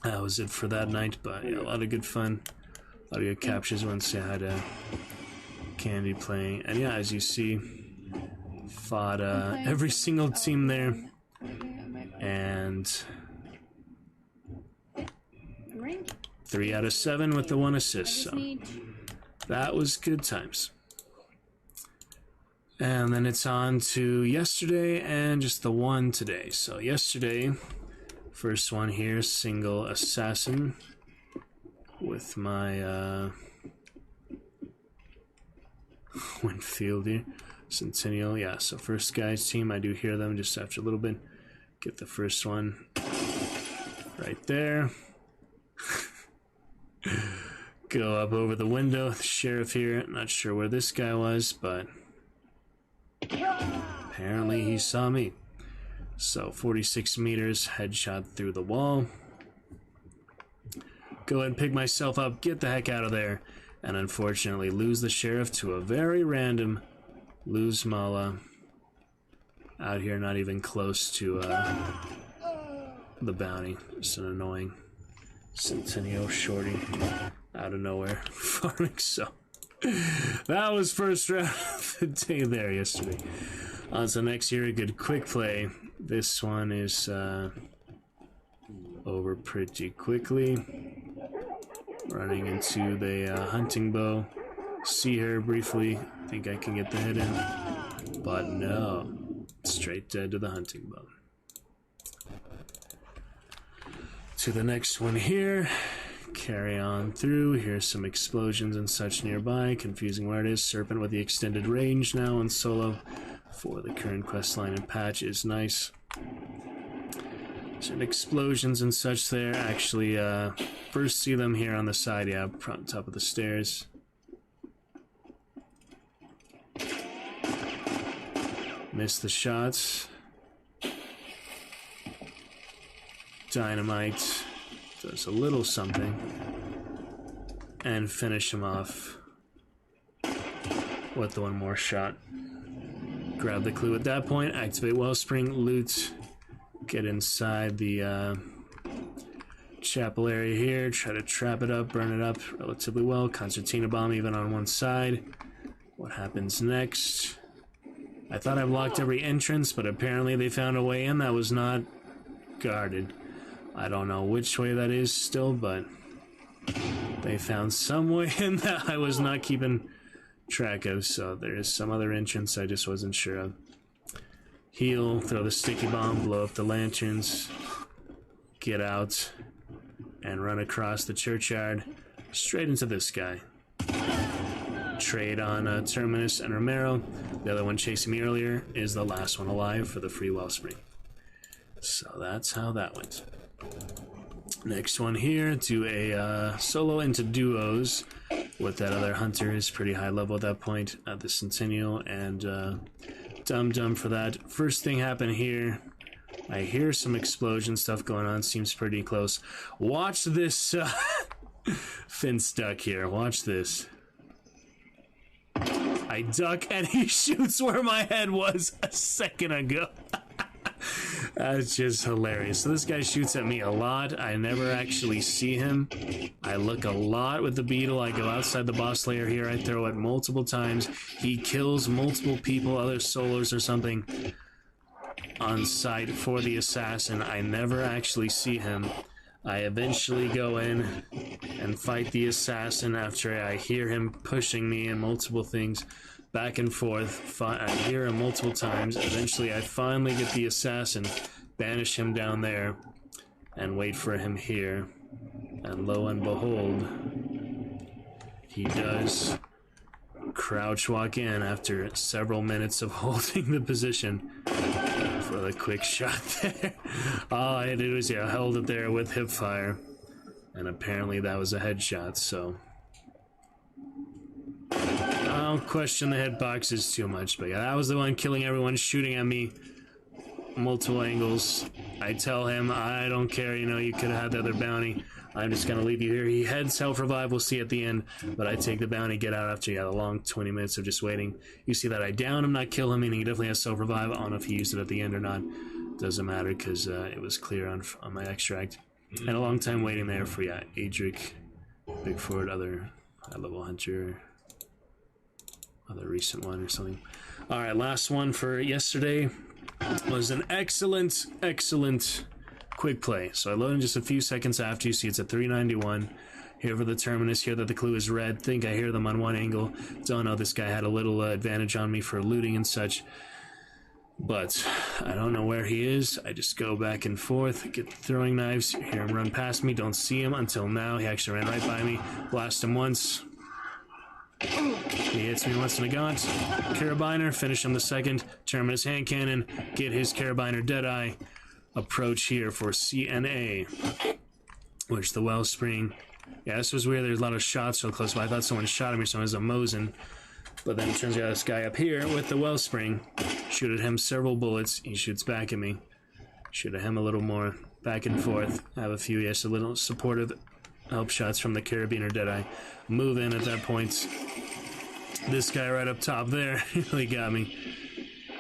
That was it for that night, but yeah, a lot of good fun. A lot of good captures once you had Candy playing. And yeah, as you see, fought every single team there. And 3 out of 7 with the 1 assist. So that was good times. And then it's on to yesterday and just the one today. So yesterday, first one here, single assassin with my Winfield here. Centennial, yeah, so first guy's team, I do hear them just after a little bit. Get the first one right there. Go up over the window, the sheriff here, not sure where this guy was, but apparently he saw me. So 46 meters, headshot through the wall. Go ahead and pick myself up, get the heck out of there, and unfortunately lose the sheriff to a very random Lose Mala out here, not even close to the bounty. Just an annoying Centennial shorty out of nowhere farming. So that was first round of the day there yesterday. On to next year, a good quick play. This one is over pretty quickly. Running into the hunting bow. See her briefly. Think I can get the hit in. But no. Straight dead to the hunting bow. To the next one here. Carry on through. Here's some explosions and such nearby. Confusing where it is. Serpent with the extended range now on solo for the current quest line and patch is nice. Some explosions and such there. Actually, first see them here on the side, yeah, on top of the stairs. Miss the shots. Dynamite does a little something. And finish him off with the one more shot. Grab the clue at that point. Activate Wellspring. Loot. Get inside the chapel area here. Try to trap it up. Burn it up relatively well. Concertina bomb even on one side. What happens next? I thought I blocked every entrance, but apparently they found a way in that was not guarded. I don't know which way that is still, but they found some way in that I was not keeping track of, so there is some other entrance I just wasn't sure of. Heal, throw the sticky bomb, blow up the lanterns, get out, and run across the churchyard straight into this guy. Trade on Terminus and Romero. The other one chasing me earlier is the last one alive for the free Wellspring. So that's how that went. Next one here, do a solo into duos with that other hunter. Is pretty high level at that point. The Centennial and Dum for that. First thing happened here. I hear some explosion stuff going on. Seems pretty close. Watch this Finn's duck here. Watch this. I duck and he shoots where my head was a second ago. That's just hilarious. So this guy shoots at me a lot. I never actually see him. I look a lot with the beetle. I go outside the boss layer here. I throw it multiple times. He kills multiple people, other solos or something, on sight for the assassin. I never actually see him. I eventually go in and fight the assassin after I hear him pushing me and multiple things back and forth. I hear him multiple times. Eventually I finally get the assassin, banish him down there, and wait for him here. And lo and behold, he does crouch walk in after several minutes of holding the position for the quick shot there. All I did was, yeah, held it there with hip fire. And apparently that was a headshot, so... I don't question the hitboxes too much, but yeah, that was the one killing everyone, shooting at me. Multiple angles. I tell him, I don't care, you know, you could have had the other bounty. I'm just gonna leave you here. He heads self-revive, we'll see at the end. But I take the bounty, get out after, yeah, a long 20 minutes of just waiting. You see that I down him, not kill him, meaning he definitely has self-revive. I don't know if he used it at the end or not. Doesn't matter, because it was clear on my extract. And a long time waiting there for, yeah, Adric, Bigford, other high-level hunter, other recent one or something. Alright, last one for yesterday was an excellent quick play. So I load in just a few seconds after. You see it's at 391. Here for the terminus, hear that the clue is red. Think I hear them on one angle. Don't know, this guy had a little advantage on me for looting and such. But I don't know where he is. I just go back and forth, get the throwing knives, hear him run past me, don't see him until now. He actually ran right by me. Blast him once. He hits me once in the gaunt. Carabiner, finish him the second. Terminus hand cannon, get his Carabiner Deadeye. Approach here for CNA, which the Wellspring. Yeah, this was weird. There's a lot of shots so close by. I thought someone shot him or someone was a Mosin. But then it turns out this guy up here with the Wellspring. Shoot at him several bullets. He shoots back at me. Shoot at him a little more. Back and forth. I have a few, yes, a little supportive help shots from the Carabiner Deadeye. Move in at that point. This guy right up top there really got me.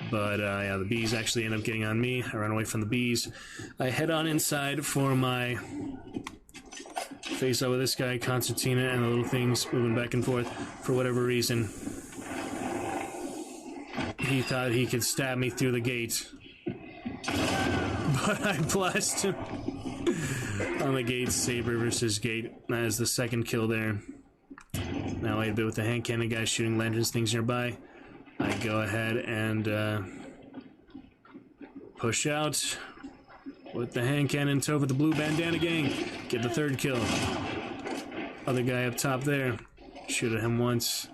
But yeah, the bees actually end up getting on me. I run away from the bees. I head on inside for my face up with this guy, Concertina, and the little things moving back and forth. For whatever reason, he thought he could stab me through the gate. But I blast him on the gate. Saber versus gate. That is the second kill there. Now I wait a bit with the hand cannon guy shooting lanterns things nearby. I go ahead and push out with the hand cannon over the blue bandana gang. Get the third kill. Other guy up top there. Shoot at him once.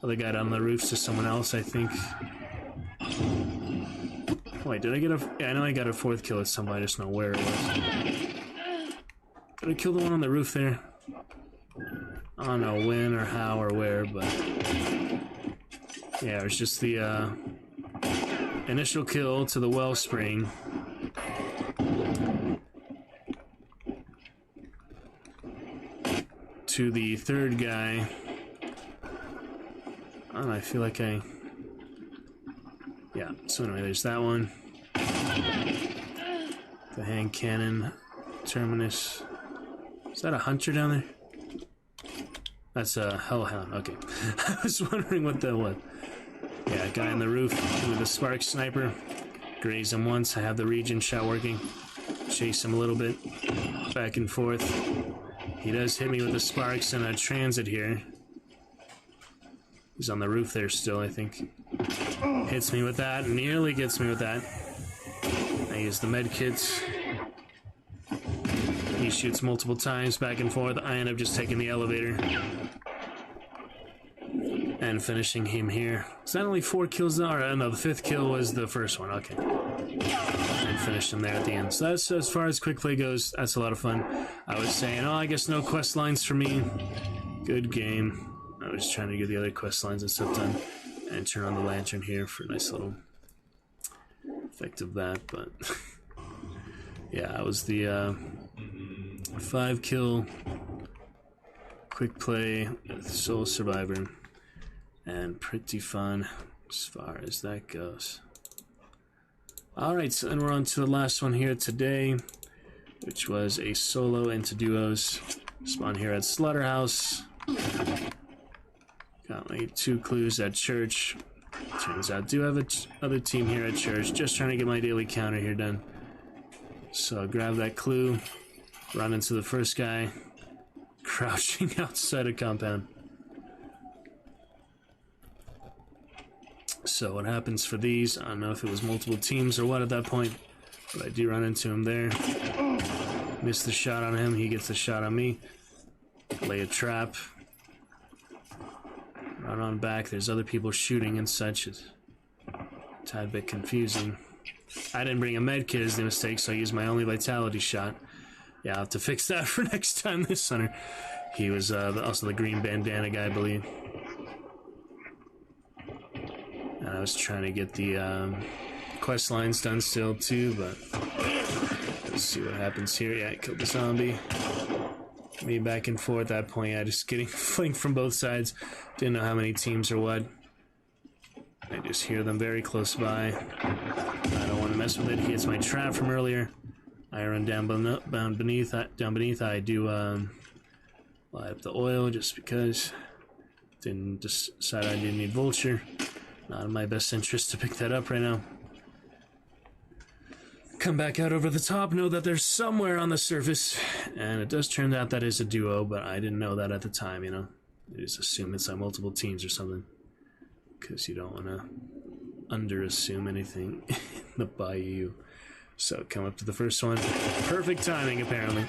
Other guy down the roof to someone else, I think. Wait, did I get a... Yeah, I know I got a fourth kill at somebody, I just don't know where it was. Did I kill the one on the roof there? I don't know when or how or where, but... Yeah, it was just the initial kill to the Wellspring. To the third guy. I don't know, I feel like I... Yeah, so anyway, there's that one. The hand cannon. Terminus. Is that a hunter down there? That's a hellhound, okay. I was wondering what that was. Yeah, guy on the roof with a spark sniper. Graze him once, I have the region shot working. Chase him a little bit. Back and forth. He does hit me with the sparks and a transit here. He's on the roof there still, I think. Hits me with that, nearly gets me with that. I use the med kit. He shoots multiple times back and forth. I end up just taking the elevator. And finishing him here. Is that only 4 kills now? Or no, the 5th kill was the first one, okay. And finished him there at the end. So that's, as far as quick play goes, that's a lot of fun. I was saying, oh, I guess no quest lines for me. Good game. I was trying to get the other quest lines and stuff done. And turn on the lantern here for a nice little effect of that, but... yeah, that was the 5 kill quick play sole survivor. And pretty fun as far as that goes. Alright, so then we're on to the last one here today, which was a solo into duos. Spawn here at Slaughterhouse. Got my 2 clues at church. Turns out I do have another team here at church. Just trying to get my daily counter here done. So grab that clue. Run into the first guy. Crouching outside a compound. So what happens for these, I don't know if it was multiple teams or what at that point, but I do run into him there. Miss the shot on him, he gets the shot on me. Lay a trap. Run on back, there's other people shooting and such. It's a tad bit confusing. I didn't bring a med kit is the mistake, so I used my only vitality shot. Yeah, I'll have to fix that for next time this hunter. He was also the green bandana guy, I believe. And I was trying to get the quest lines done still too, but let's see what happens here. Yeah, I killed the zombie. Me back and forth at that point. Yeah, just getting flanked from both sides. Didn't know how many teams or what. I just hear them very close by. I don't want to mess with it. He hits my trap from earlier. I run down beneath. I do light up the oil just because. Didn't decide I didn't need vulture. Not in my best interest to pick that up right now. Come back out over the top, know that there's somewhere on the surface, and it does turn out that is a duo, but I didn't know that at the time, you know. You just assume it's on multiple teams or something, because you don't want to underassume anything in the bayou. So come up to the first one. Perfect timing, apparently,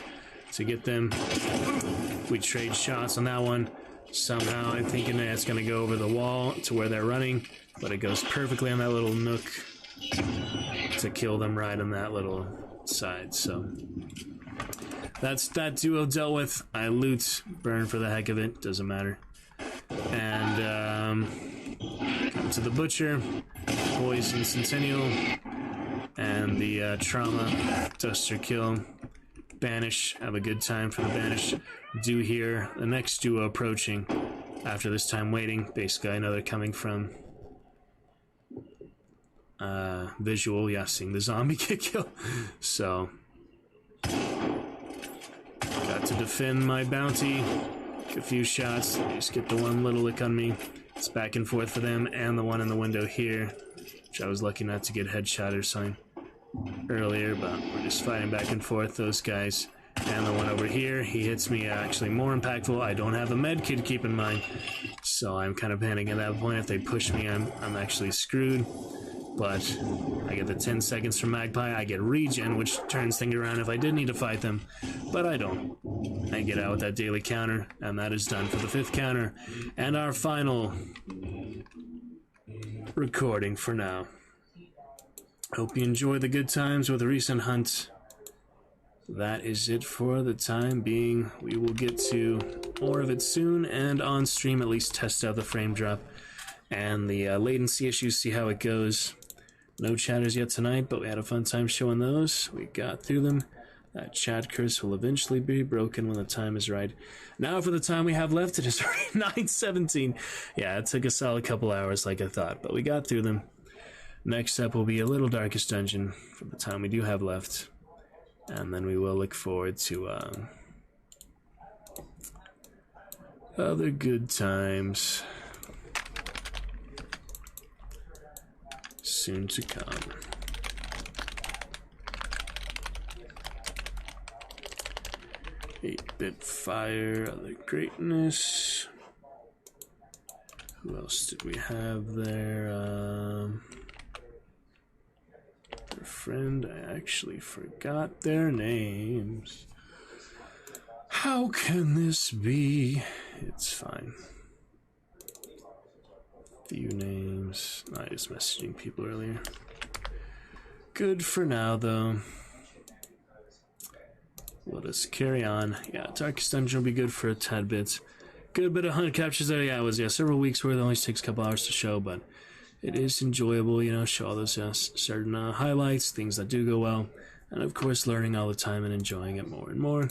to get them. We trade shots on that one. Somehow I'm thinking that it's going to go over the wall to where they're running, but it goes perfectly on that little nook to kill them right on that little side. So that's that duo dealt with. I loot, burn for the heck of it, doesn't matter. And come to the butcher, poison centennial, and the trauma duster kill. Banish, have a good time for the banish. Do hear the next duo approaching after this time waiting. Basically, I know they're coming from visual, yeah, seeing the zombie get killed. So got to defend my bounty. A few shots, just get the one little lick on me. It's back and forth for them and the one in the window here, which I was lucky not to get headshot or something earlier, but we're just fighting back and forth, those guys. And the one over here, he hits me actually more impactful. I don't have a med kit, keep in mind, so I'm kind of panicking at that point. If they push me, I'm actually screwed. But I get the 10 seconds from Magpie. I get regen, which turns things around if I did need to fight them, but I don't. I get out with that daily counter, and that is done for the 5th counter and our final recording for now. Hope you enjoy the good times with the recent hunt. That is it for the time being. We will get to more of it soon, and on stream at least test out the frame drop and the latency issues, see how it goes. No chatters yet tonight, but we had a fun time showing those. We got through them. That chat curse will eventually be broken when the time is right. Now for the time we have left, it is already 9:17. Yeah, it took a solid couple hours like I thought, but we got through them. Next up will be a little Darkest Dungeon for the time we do have left. And then we will look forward to other good times soon to come. Eight-bit fire, other greatness. Who else did we have there? Friend, I actually forgot their names. How can this be? It's fine. Few names. I was messaging people earlier. Good for now, though. Let us carry on. Yeah, Darkest Dungeon will be good for a tad bit. Good bit of hunt captures there. Yeah, it was several weeks worth. It only takes a couple hours to show, but it is enjoyable, you know, show all those certain highlights, things that do go well, and of course learning all the time and enjoying it more and more.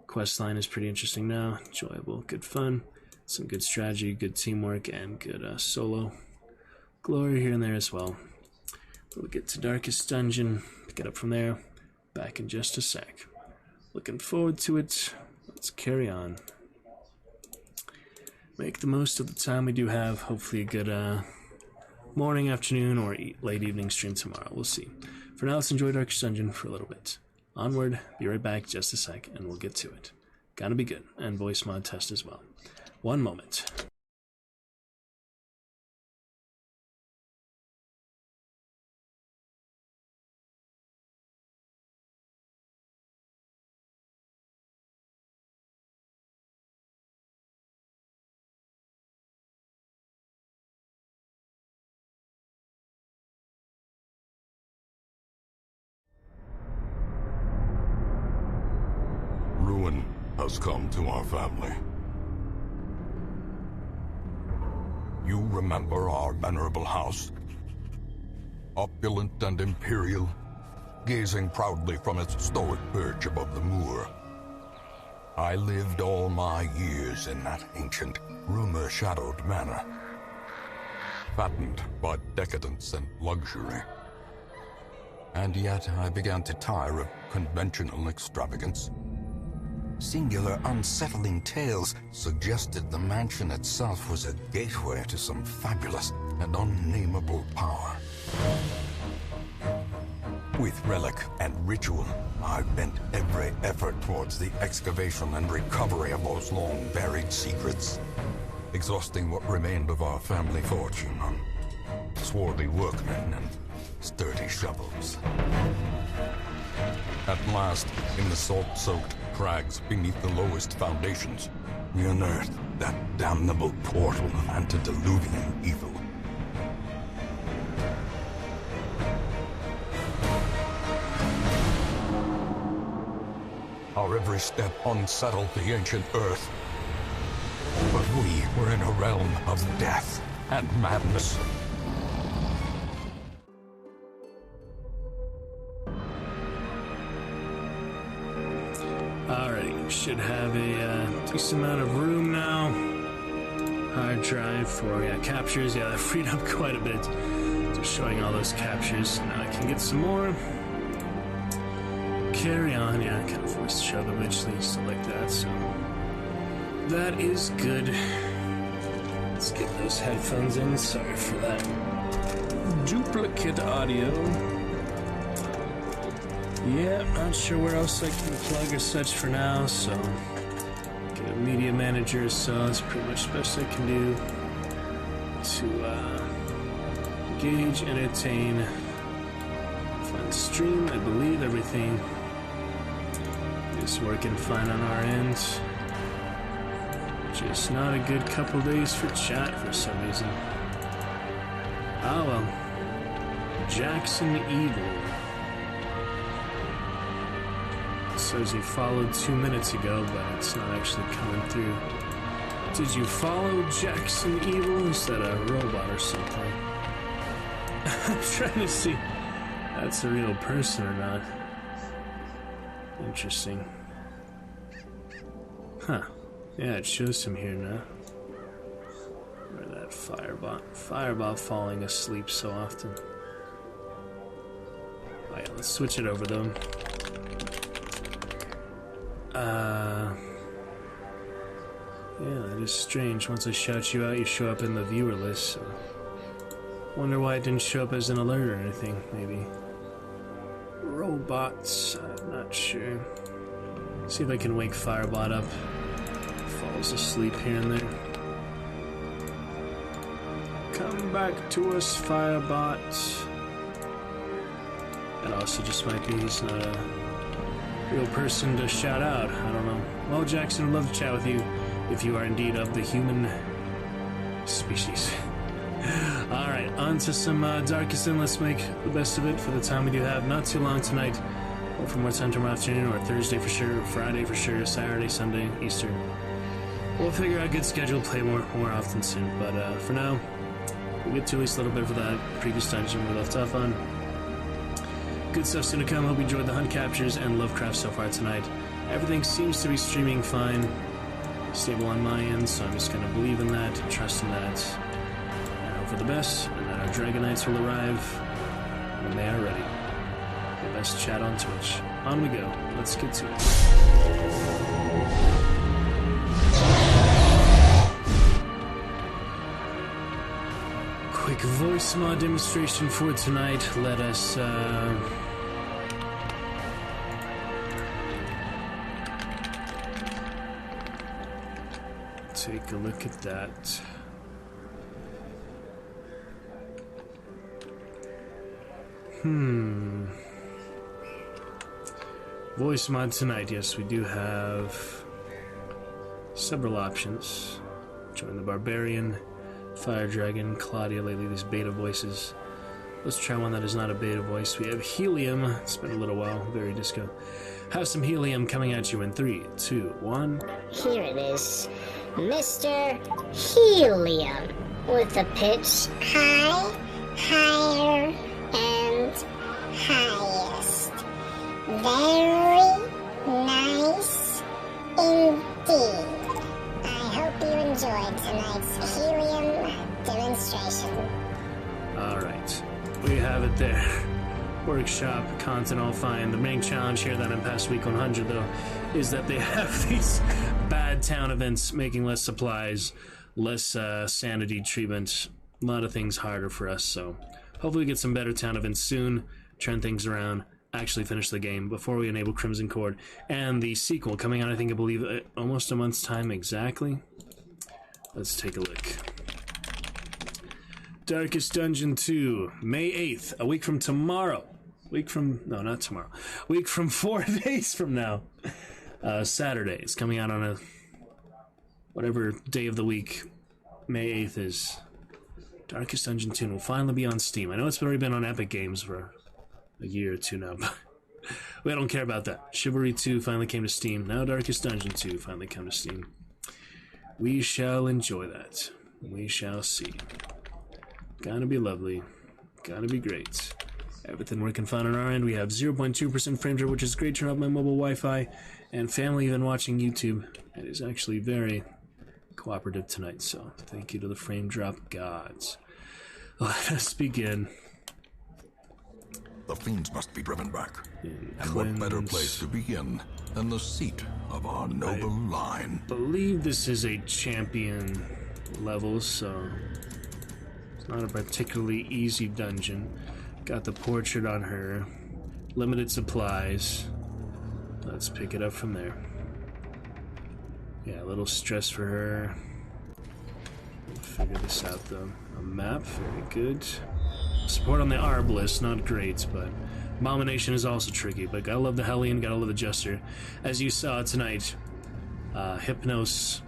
Questline is pretty interesting now, enjoyable, good fun, some good strategy, good teamwork, and good solo glory here and there as well. We'll get to Darkest Dungeon, pick it up from there, back in just a sec. Looking forward to it. Let's carry on. Make the most of the time we do have, hopefully a good morning, afternoon, or late evening stream tomorrow. We'll see. For now, let's enjoy Darkest Dungeon for a little bit. Onward, be right back just a sec, and we'll get to it. Gotta be good, and voice mod test as well. One moment. has come to our family. You remember our venerable house? Opulent and imperial, gazing proudly from its stoic perch above the moor. I lived all my years in that ancient, rumor-shadowed manor, fattened by decadence and luxury. And yet I began to tire of conventional extravagance. Singular, unsettling tales suggested the mansion itself was a gateway to some fabulous and unnameable power. With relic and ritual, I bent every effort towards the excavation and recovery of those long-buried secrets, exhausting what remained of our family fortune on swarthy workmen and sturdy shovels. At last, in the salt-soaked crags beneath the lowest foundations, we unearthed that damnable portal of antediluvian evil. Our every step unsettled the ancient earth. But we were in a realm of death and madness. Alrighty, should have a decent amount of room now. Hard drive for captures. Yeah, that freed up quite a bit. Just showing all those captures. Now I can get some more. Carry on. Yeah, I kind of forced to show them eventually, stuff like that. So that is good. Let's get those headphones in. Sorry for that duplicate audio. Yeah, not sure where else I can plug or such for now, so get a media manager, so that's pretty much the best I can do to engage, entertain, find stream. I believe everything is working fine on our end. Just not a good couple days for chat for some reason. Oh well. Jackson Evil says he followed 2 minutes ago, but it's not actually coming through. Did you follow Jackson Evil? Is that a robot or something? I'm trying to see if that's a real person or not. Interesting. Huh. Yeah, it shows him here now. Where that Firebot falling asleep so often. Oh yeah, let's switch it over though. Yeah, that is strange. Once I shout you out, you show up in the viewer list, so... Wonder why it didn't show up as an alert or anything, maybe. Robots, I'm not sure. See if I can wake Firebot up. Falls asleep here and there. Come back to us, Firebot. That also just might be he's not a real person to shout out. I don't know. Well, Jackson, I'd love to chat with you if you are indeed of the human species. Alright, on to some Darkistan. Let's make the best of it for the time we do have. Not too long tonight. Or for more time tomorrow afternoon, or Thursday for sure, or Friday for sure, Saturday, Sunday, Easter. We'll figure out a good schedule, play more often soon. But for now, we'll get to at least a little bit for that previous dungeon we left off on. Good stuff soon to come. Hope you enjoyed the hunt captures and Lovecraft so far tonight. Everything seems to be streaming fine. Stable on my end, so I'm just going to believe in that, trust in that, and hope for the best, and that our Dragonites will arrive when they are ready. The best chat on Twitch. On we go. Let's get to it. Quick Voicemod demonstration for tonight. Let us take a look at that. Voicemod tonight. Yes, we do have several options. Join the Barbarian, Fire Dragon, Claudia, lately these beta voices. Let's try one that is not a beta voice. We have Helium. It's been a little while. Very disco. Have some Helium coming at you in 3, 2, 1. Here it is. Mr. Helium. With the pitch high, higher, and highest. Very nice indeed. I hope you enjoyed tonight's Helium demonstration. Alright. We have it there. Workshop, content all fine. The main challenge here that in past week 100 though is that they have these bad town events making less supplies, less sanity treatment, a lot of things harder for us, so hopefully we get some better town events soon, turn things around, actually finish the game before we enable Crimson Cord, and the sequel coming out I believe almost a month's time exactly. Let's take a look. Darkest Dungeon 2, May 8th, a week from tomorrow. Week from 4 days from now. Saturday. It's coming out on a whatever day of the week May 8th is. Darkest Dungeon 2 will finally be on Steam. I know it's already been on Epic Games for a year or two now, but we don't care about that. Chivalry 2 finally came to Steam. Now Darkest Dungeon 2 finally come to Steam. We shall enjoy that. We shall see. Gonna be lovely. Gonna be great. Everything working fine on our end. We have 0.2% frame drop, which is great. Turn off my mobile Wi-Fi. And family even watching YouTube. It is actually very cooperative tonight, so thank you to the frame drop gods. Let us begin. The fiends must be driven back. And what better place to begin than the seat of our noble line? I believe this is a champion level, so it's not a particularly easy dungeon. Got the portrait on her. Limited supplies. Let's pick it up from there. Yeah, a little stress for her. We'll figure this out though. A map, very good. Support on the Arbalist, not great, but Abomination is also tricky, but gotta love the Hellion, gotta love the Jester. As you saw tonight, Hypnos,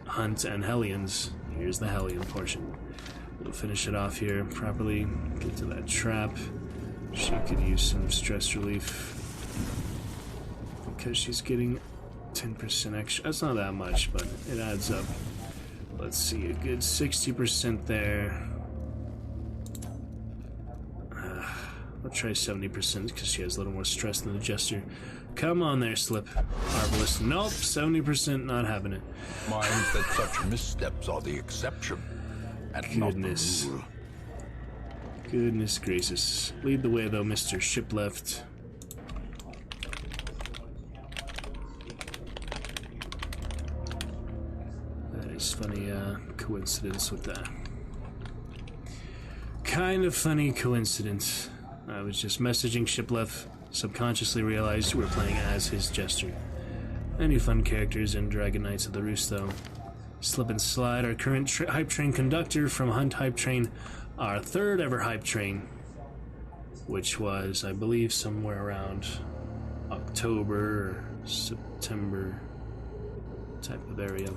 Hunt, and Hellions. Here's the Hellion portion. We'll finish it off here properly, get to that trap. She could use some stress relief because she's getting 10% extra. That's not that much, but it adds up. Let's see, a good 60% there. I'll try 70% because she has a little more stress than the Jester. Come on there, Slip. Arbalist. Nope, 70% not having it. Mind that such missteps are the exception. And goodness. not the rule. Goodness gracious. Lead the way though, Mr. Ship Left. That is funny coincidence with that. Kind of funny coincidence. I was just messaging Ship Left, subconsciously realized we were playing as his Jester. Any fun characters in Dragon Knights of the Roost though. Slip and Slide, our current Hype Train conductor from Hunt Hype Train, our third ever Hype Train, which was, I believe, somewhere around October or September type of area.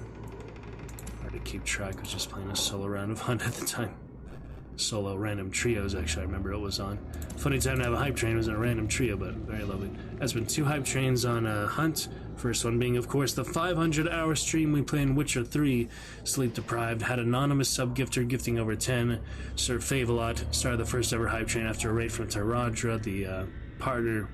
Hard to keep track, I was just playing a solo round of Hunt at the time. Solo random trios, actually, I remember it was on. Funny time to have a Hype Train, it was a random trio, but very lovely. There's been 2 Hype Trains on Hunt. First one being, of course, the 500-hour stream we play in Witcher 3. Sleep Deprived, had anonymous sub-gifter gifting over 10. Sir Favelot started the first ever Hype Train after a raid from Tyradra, the partner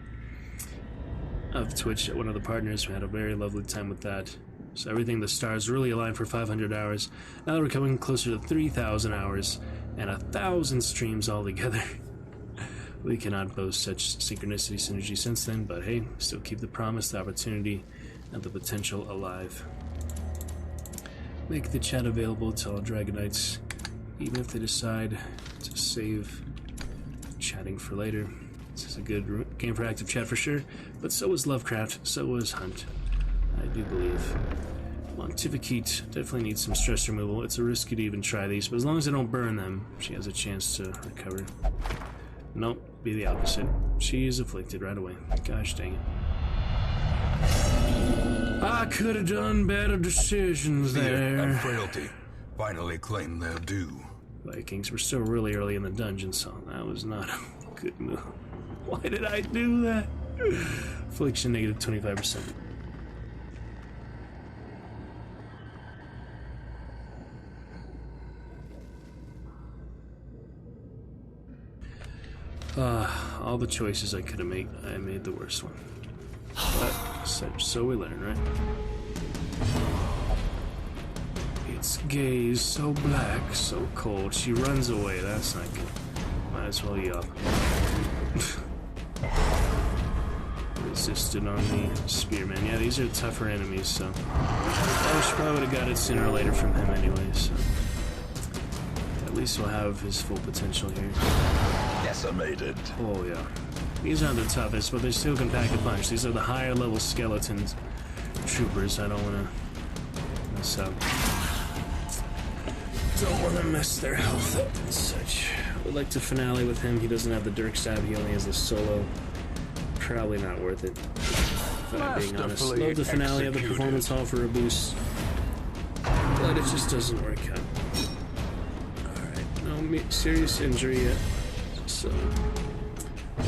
of Twitch, one of the partners. We had a very lovely time with that. So everything, the stars really aligned for 500 hours. Now that we're coming closer to 3,000 hours and 1,000 streams altogether. We cannot boast such synchronicity synergy since then, but hey, still keep the promise, the opportunity, and the potential alive. Make the chat available to all Dragon Knights, even if they decide to save chatting for later. This is a good game for active chat for sure, but so was Lovecraft, so was Hunt. I do believe. Pontificate definitely needs some stress removal. It's a risky to even try these, but as long as I don't burn them, she has a chance to recover. Nope, be the opposite. She is afflicted right away. Gosh dang it. I could have done better decisions Fear there. and frailty finally claim their due. Vikings. We're still really early in the dungeon, so that was not a good move. Why did I do that? Affliction negative 25%. All the choices I could have made, I made the worst one. But so we learn, right? Its gaze so black, so cold. She runs away. That's not good. Might as well yell. Resisted on the spearman. Yeah, these are tougher enemies, so I probably would have got it sooner or later from him anyway. So at least we'll have his full potential here. Decimated. Oh yeah. These aren't the toughest, but they still can pack a punch. These are the higher level skeletons, troopers. I don't want to mess up. Don't want to mess their health up and such. I would like to finale with him. He doesn't have the Dirk Stab. He only has the solo. Probably not worth it, if I'm being honest. Love the finale of the performance hall for a boost, but it just doesn't work out. Alright, no serious injury yet, so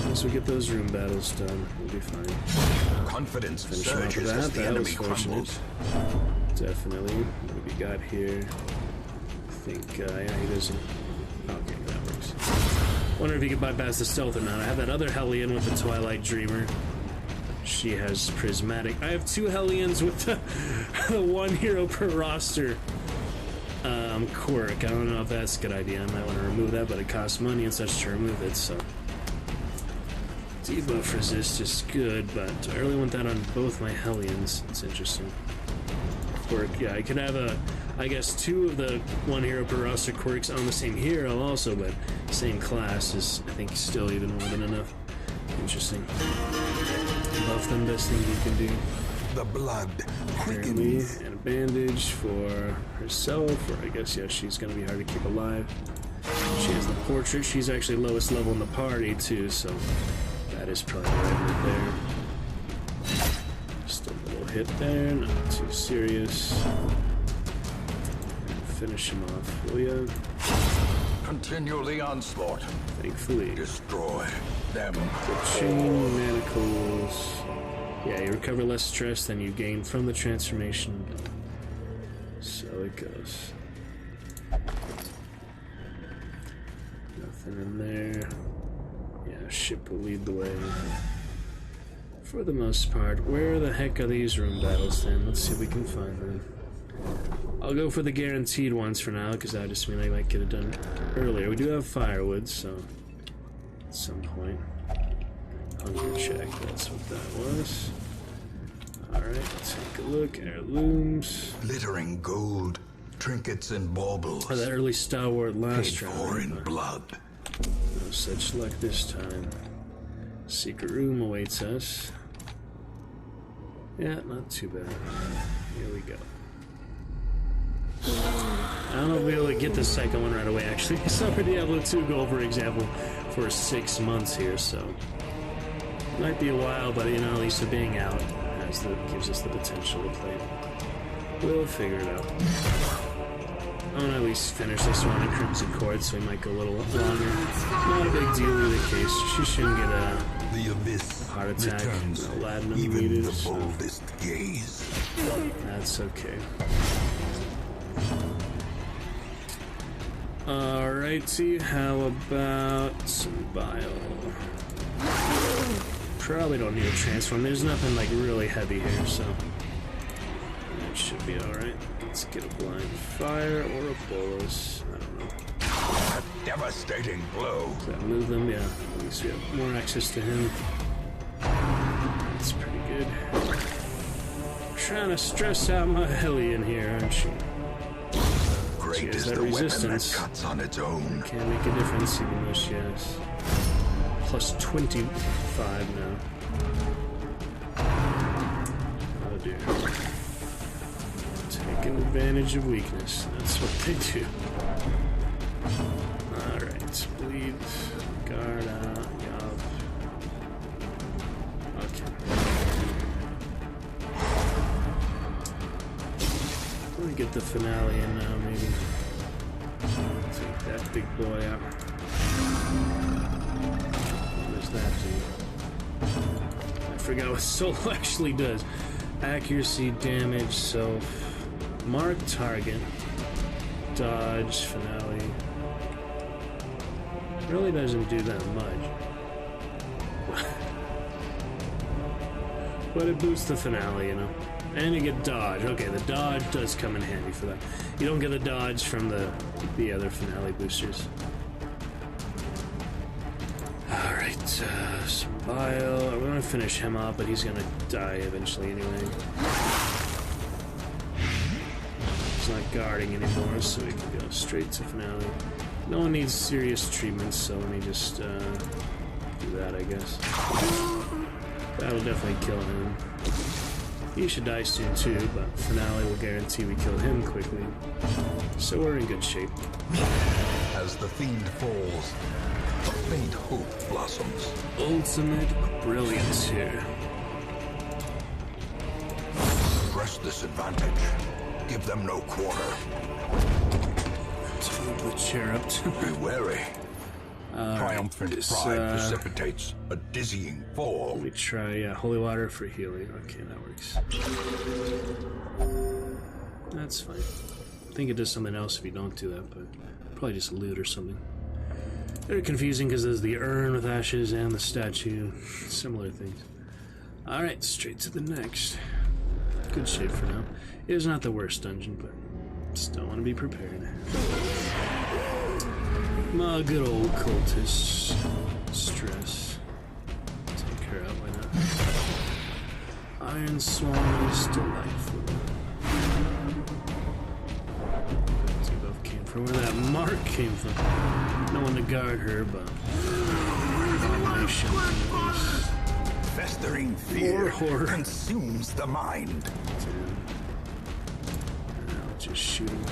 once we get those room battles done, we'll be fine. Confidence Finish him off with that. That was fortunate. Definitely. What do we got here? I think, yeah, he doesn't. Okay, that works. Wonder if he could bypass the stealth or not. I have that other Hellion with the Twilight Dreamer. She has Prismatic. I have two Hellions with the one hero per roster quirk. I don't know if that's a good idea. I might want to remove that, but it costs money and such to remove it, so. Debuff resist is good, but I really want that on both my Hellions. It's interesting. Quirk, yeah, I could have I guess two of the one hero per roster quirks on the same hero also, but same class is, I think, still even more than enough. Interesting. Buff them, best thing you can do. The blood Apparently, quickens. and a bandage for herself, or I guess, yeah, she's gonna be hard to keep alive. She has the portrait. She's actually lowest level in the party, too, so that is probably right there. Just a little hit there, not too serious. Finish him off, will ya? Continue the onslaught. Thankfully. Destroy them. The chain manacles. Yeah, you recover less stress than you gain from the transformation. So it goes. Nothing in there. Yeah, ship will lead the way. For the most part. Where the heck are these room battles then? Let's see if we can find them. I'll go for the guaranteed ones for now, because I just mean I might get it done earlier. We do have firewood, so at some point. Hunger check, that's what that was. Alright, take a look. Heirlooms. Glittering gold, trinkets and baubles. Oh, that early stalwart last Paid round. for in blood. No such luck this time. Secret room awaits us. Yeah, not too bad. Here we go. I don't know if we'll be able to get the second one right away, actually. I saw Diablo 2 go, for example, for 6 months here, so might be a while, but you know, at least it being out gives us the potential to play it. We'll figure it out. I want to at least finish this one in Crimson Court, so we might go a little longer. Not a big deal in the case. She shouldn't get The abyss heart attack. returns. No latinum Even needed, the so boldest gaze. that's okay. Alrighty, how about some bile? Probably don't need a transform. There's nothing like really heavy here, so that should be alright. Let's get a blind fire or a bolus. I don't know. A devastating blow. Does that move them? Yeah. At least we have more access to him. That's pretty good. Trying to stress out my Hellion here, aren't you? Great has is that the weapon that resistance. cuts on its own. Can't make a difference even though she has plus 25 now. Oh dear. Taking advantage of weakness. That's what they do. Alright. Bleed. Guard out. Yup. Okay. Let me get the finale in now, maybe. Take that big boy out. What does that do? I forgot what solo actually does. Accuracy, damage, self, mark target, dodge, finale. Really doesn't do that much. But it boosts the finale, you know. And you get dodge. Okay, the dodge does come in handy for that. You don't get the dodge from the other finale boosters. Alright, some bile. We're gonna finish him up, but he's gonna die eventually anyway. He's not guarding anymore, so we can go straight to finale. No one needs serious treatment, so let me just do that, I guess. That'll definitely kill him. He should die soon too, but finale will guarantee we kill him quickly. So we're in good shape. As the fiend falls, a faint hope blossoms. Ultimate brilliance here. Press this advantage. Give them no quarter. Let's flip the chair up to Be wary. Triumphant this, pride precipitates a dizzying fall. Let me try, yeah, holy water for healing. Okay, that works. That's fine. I think it does something else if you don't do that, but probably just loot or something. Very confusing because there's the urn with ashes and the statue. Similar things. Alright, straight to the next. Good shape for now. It is not the worst dungeon, but still want to be prepared. My good old cultist. Stress. Take her out, why not? Iron Swan is delightful. They both came from where that mark came from. No one to guard her, but abomination. Festering fear horror consumes the mind. I'll just shoot him.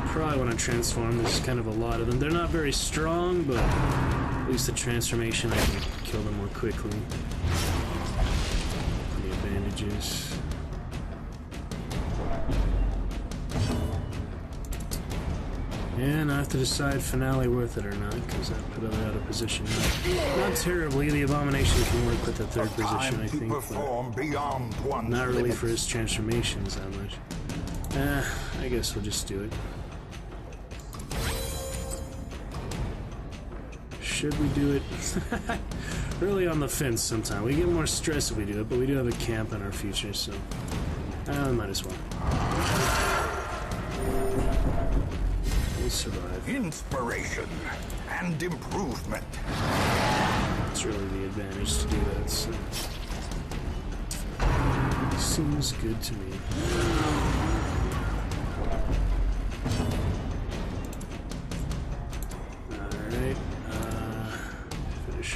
Probably want to transform. There's kind of a lot of them. They're not very strong, but at least the transformation I can kill them more quickly. The advantages. And I have to decide finale worth it or not, because I put it out of position. Not terribly. The abomination can work with the third position, I think. But not really for his transformations that much. I guess we'll just do it. Should we do it? Really on the fence sometime. We get more stress if we do it, but we do have a camp in our future, so we might as well. We'll survive. Inspiration and improvement. It's really the advantage to do that, so seems good to me.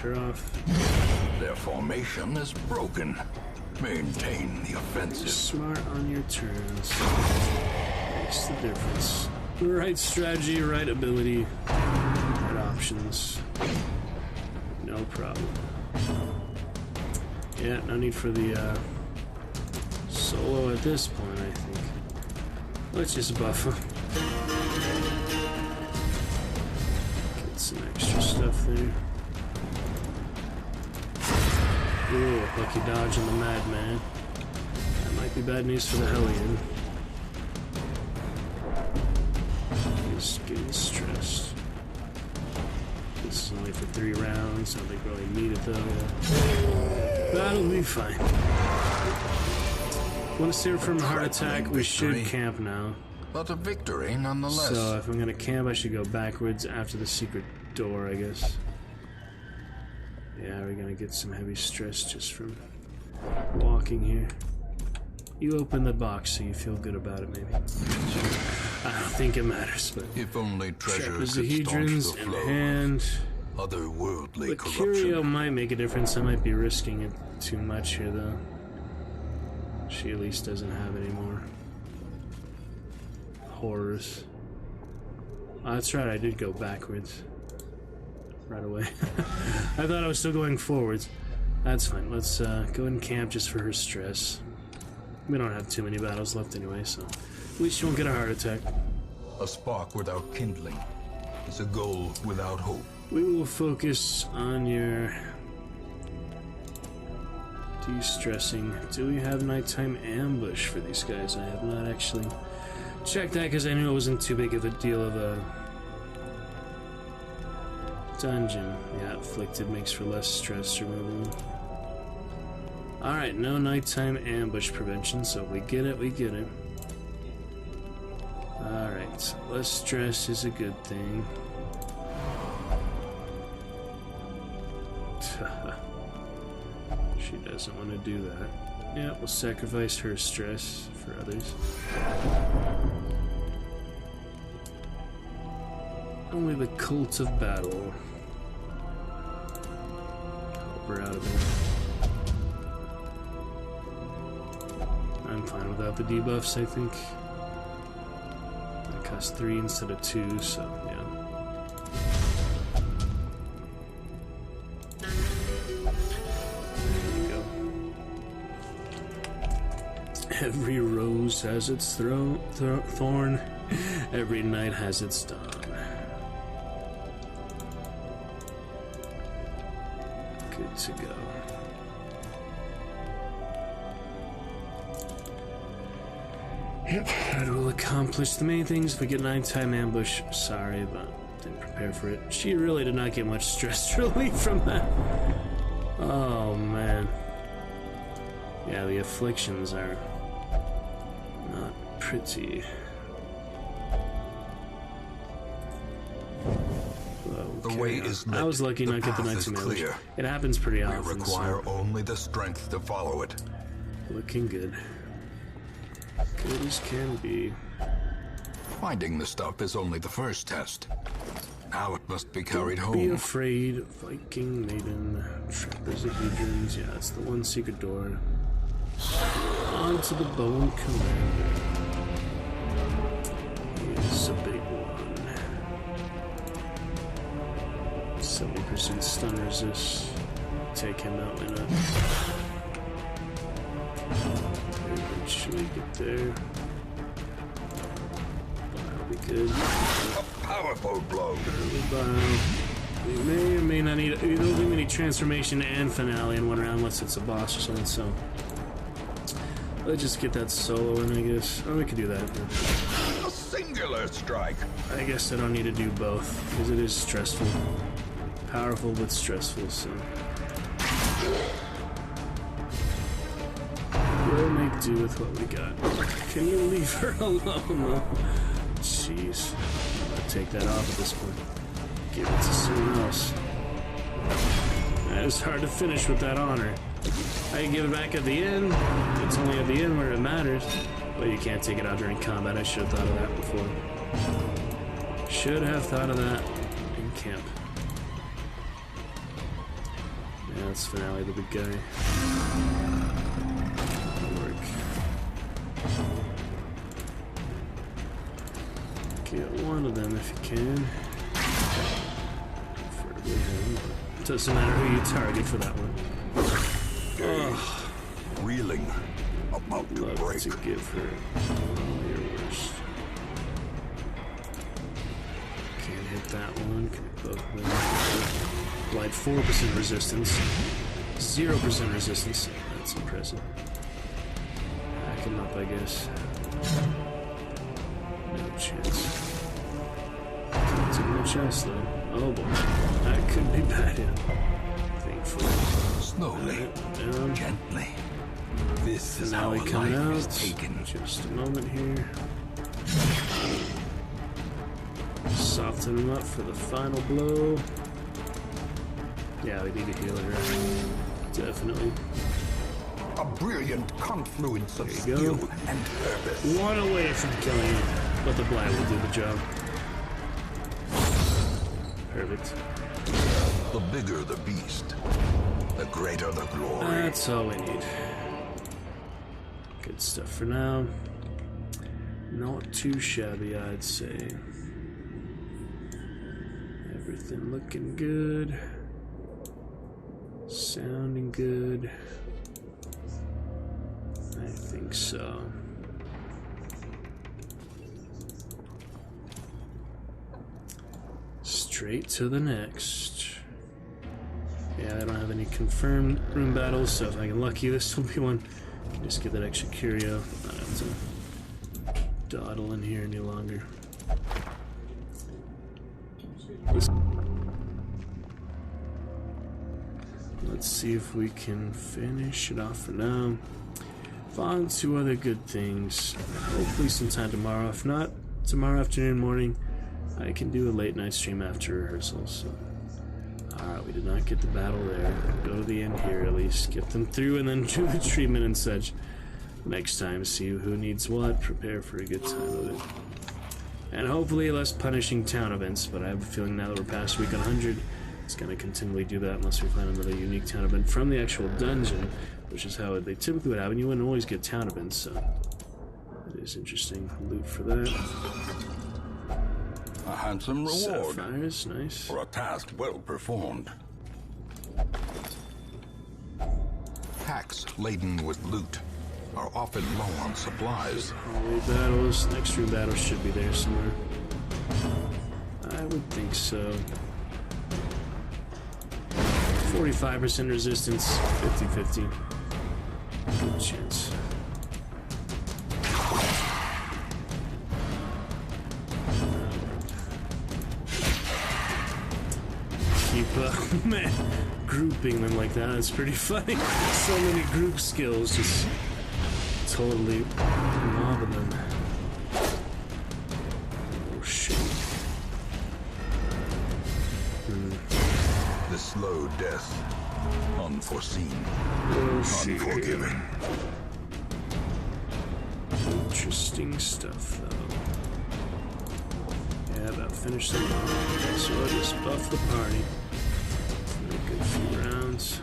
Her off. Their formation is broken. Maintain the offensive. Smart on your turns. Makes the difference. Right strategy, right ability, right options. No problem. Yeah, no need for the solo at this point, I think. Let's just buff him. Get some extra stuff there. Ooh, lucky dodge on the madman. That might be bad news for the Hellion. He's getting stressed. This is only for 3 rounds. I don't think we really need it though. That'll be fine. Want to save from a heart attack? We should camp now. But a victory nonetheless. So if I'm gonna camp, I should go backwards after the secret door, I guess. Yeah, we're gonna get some heavy stress just from walking here. You open the box so you feel good about it, maybe. I don't think it matters, but if only treasure the Hedrons in hand. Otherworldly The corruption. Curio might make a difference. I might be risking it too much here, though. She at least doesn't have any more horrors. Oh, that's right, I did go backwards. Right away. I thought I was still going forwards. That's fine. Let's go and camp just for her stress. We don't have too many battles left anyway, so At least you won't get a heart attack. A spark without kindling is a goal without hope. We will focus on your de-stressing. Do we have nighttime ambush for these guys? I have not actually checked that because I knew it wasn't too big of a deal of a dungeon. Yeah, afflicted makes for less stress removal. Alright, no nighttime ambush prevention, so we get it, we get it. Alright, less stress is a good thing. She doesn't want to do that. Yeah, we'll sacrifice her stress for others. Only the cult of battle. Help her out of there. I'm fine without the debuffs, I think. That costs 3 instead of 2, so yeah. Every rose has its thorn. Every night has its dawn. Good to go. Yep, that will accomplish the main things. If we get nighttime ambush, sorry, but didn't prepare for it. She really did not get much stress relief from that. Oh, man. Yeah, the afflictions are not pretty. Okay. The way is lit. I was lucky not to get the path is nighttime ambush. clear. It happens pretty We often. require So. only the strength to follow it. Looking good. Good as can be. Finding the stuff is only the first test. Now it must be carried Don't be home. afraid, Viking Maiden, Trappers of Hedrons. Yeah, it's the one secret door. On to the Bone Commander. He's a big one. 70% stun resist. Take him out, why not? Eventually get there. That'll be good. A powerful blow. We may or may not need. We don't think we need transformation and finale in one round unless it's a boss or something. So let's just get that solo in, I guess. Oh, we could do that. A singular strike. I guess I don't need to do both because it is stressful. Powerful but stressful. So we'll make do with what we got. Can you leave her alone? Jeez. I'll take that off at this point. Give it to someone else. It's hard to finish with that honor. I can give it back at the end. It's only at the end where it matters. But you can't take it out during combat. I should have thought of that before. Should have thought of that in camp. Yeah, that's finale, the big guy. That'll work. Get one of them if you can. Preferably him. Doesn't matter who you target for that one. Ugh. Reeling. About to Love break. to give her your worst. Can't hit that one. Can hit both of them. Light 4% resistance. 0% resistance. That's impressive. Hack him up, I guess. No chance. Can't do much else, though. Oh boy. That could be bad, yeah. Thankfully. Slowly. Down. Gently. This is Now how we a come life out. is taken. Just a moment here. Soften him up for the final blow. Yeah, we need to heal her. Definitely. A brilliant confluence of There you go. skill and purpose. One away from killing him, but the blind will do the job. Perfect. The bigger the beast, the greater the glory. That's all we need. Good stuff for now. Not too shabby, I'd say. Everything looking good. Sounding good. I think so. straight to the next. Yeah, I don't have any confirmed room battles, so if I get lucky, this will be one. I can just get that extra curio. I don't have to dawdle in here any longer. Let's see if we can finish it off for now. On to other good things. Hopefully sometime tomorrow. If not, tomorrow afternoon, morning, I can do a late night stream after rehearsal. So, alright, we did not get the battle there. Go to the end here at least. Get them through and then do the treatment and such. Next time, see who needs what. Prepare for a good time of it. And hopefully less punishing town events, but I have a feeling now that we're past week 100, it's going to continually do that unless we find another unique town event from the actual dungeon, which is how they typically would happen. You wouldn't always get town events, so it is interesting. Loot for that. A handsome reward Sapphires, nice. for a task well performed. Packs laden with loot are often low on supplies. Hallway battles. Next room battle should be there somewhere. I would think so. 45% resistance, 50-50. Good chance. Keep, man, grouping them like that, that's pretty funny. So many group skills, just totally mobbing them. Oh, shit. The slow death, unforeseen, Oh, shit. unforgiving. Interesting stuff, though. Yeah, about finished them off. Okay, so I'll just buff the party. For a good few rounds.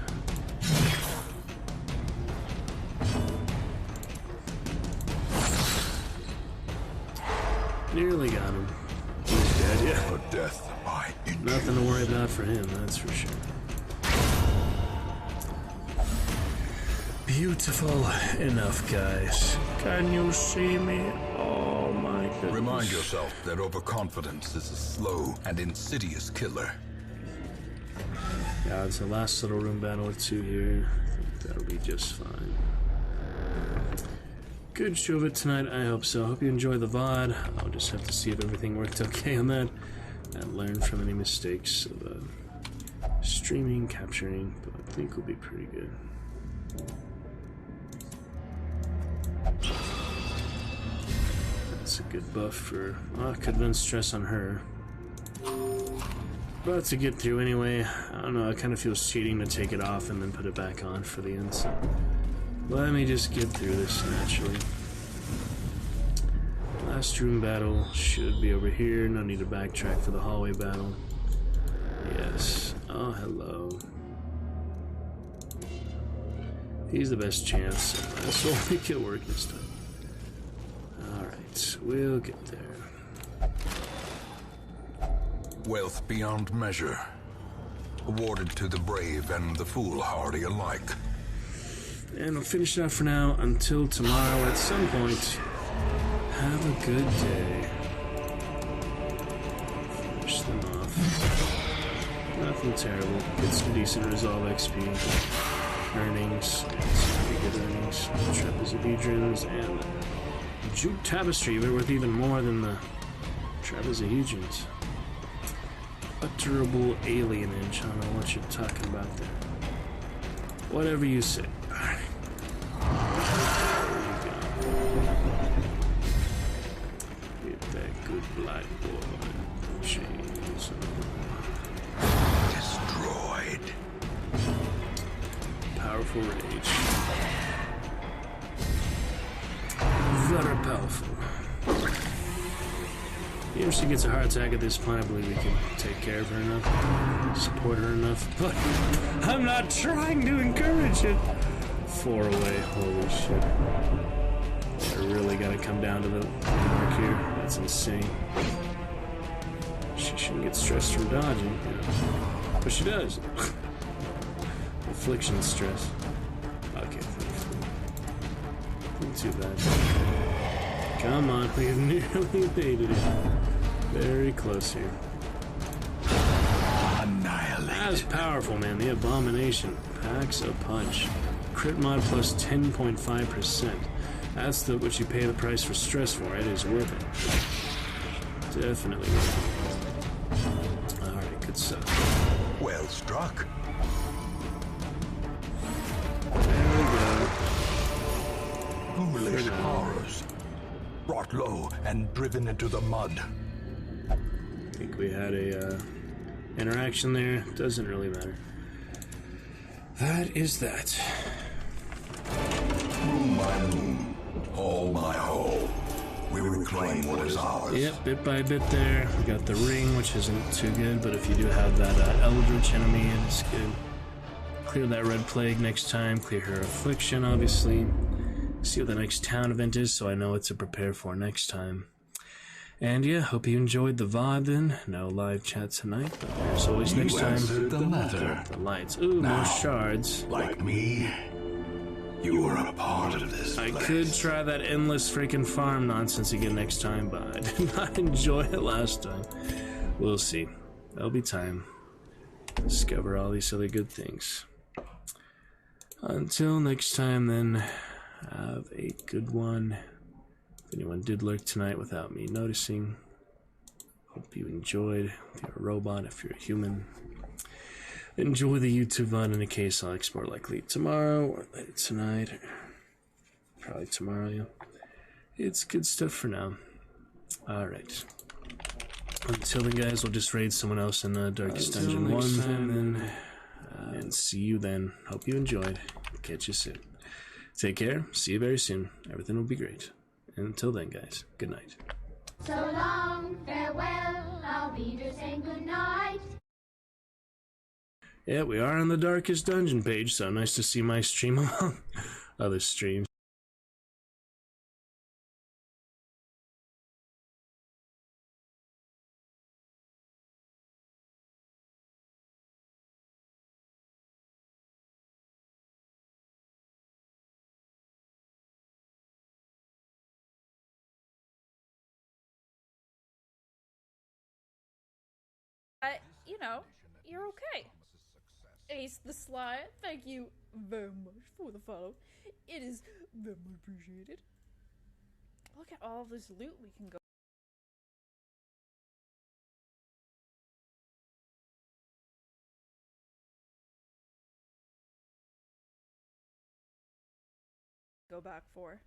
Nearly got him. He's dead, yeah. A death by injury. Nothing to worry about for him, that's for sure. Beautiful enough, guys. Can you see me? Oh my goodness. Remind yourself that overconfidence is a slow and insidious killer. Yeah, it's the last little room battle or two here. I think that'll be just fine. Good show of it tonight, I hope so. Hope you enjoy the VOD. I'll just have to see if everything worked okay on that and learn from any mistakes of streaming, capturing, but I think we'll be pretty good. That's a good buff for... well, could have been stress on her. But to get through anyway. I don't know, it kind of feels cheating to take it off and then put it back on for the end, so let me just get through this naturally. Last room battle should be over here. No need to backtrack for the hallway battle. Yes. Oh, hello. He's the best chance. So let's make it work this time. Alright, we'll get there. Wealth beyond measure, awarded to the brave and the foolhardy alike. And we'll finish it out for now until tomorrow at some point. Have a good day. Finish them off. Nothing terrible. Get some decent resolve XP. Earnings. Some pretty good earnings. Trapezohedrons and Jute Tapestry. They're worth even more than the Trapezohedrons. Utterable alienage. I don't know what you're talking about there. Whatever you say. Alright. Get that good black boy. Chains. Destroyed. Powerful rage. Very powerful. If she gets a heart attack at this point, I believe we can take care of her enough, support her enough, but I'm not trying to encourage it. 4 away, holy shit. I really gotta come down to the mark here. That's insane. She shouldn't get stressed from dodging, you know. But she does. Affliction stress. Okay, not too bad. Come on, we've nearly made it. Very close here. That's powerful, man. The Abomination packs a punch. Crit mod plus 10.5%. That's what you pay the price for stress for. It is worth it. Definitely worth it. Alright, good stuff. Well struck. There we go. Ghoulish horrors. Brought low and driven into the mud. I think we had a interaction there. Doesn't really matter. That is that. Room by room, hall by hall, we reclaim what is ours. Yep, bit by bit there. We got the ring, which isn't too good, but if you do have that eldritch enemy, it's good. Clear that red plague next time. Clear her affliction, obviously. See what the next town event is, so I know what to prepare for next time. And yeah, hope you enjoyed the VOD then. No live chat tonight, but there's always next You time. answered the letter. The lights. Ooh, more shards. Like me, you are a part of this I place. could try that endless freaking farm nonsense again next time, but I did not enjoy it last time. We'll see. There'll be time. Discover all these other good things. Until next time, then, have a good one. If anyone did lurk tonight without me noticing, hope you enjoyed. If you're a robot, if you're a human, enjoy the YouTube VOD. In a case, I'll export likely tomorrow or later tonight. Probably tomorrow, yeah. It's good stuff for now. Alright. Until then, guys, we'll just raid someone else in Darkest Dungeon 1, and then and see you then. Hope you enjoyed. Catch you soon. Take care. See you very soon. Everything will be great. And until then, guys, good night. So long, farewell, I'll be there saying good night. Yeah, we are on the Darkest Dungeon page, so nice to see my stream among other streams. You know, you're okay. Ace the Sly, thank you very much for the follow. It is very much appreciated. Look at all this loot we can go back for.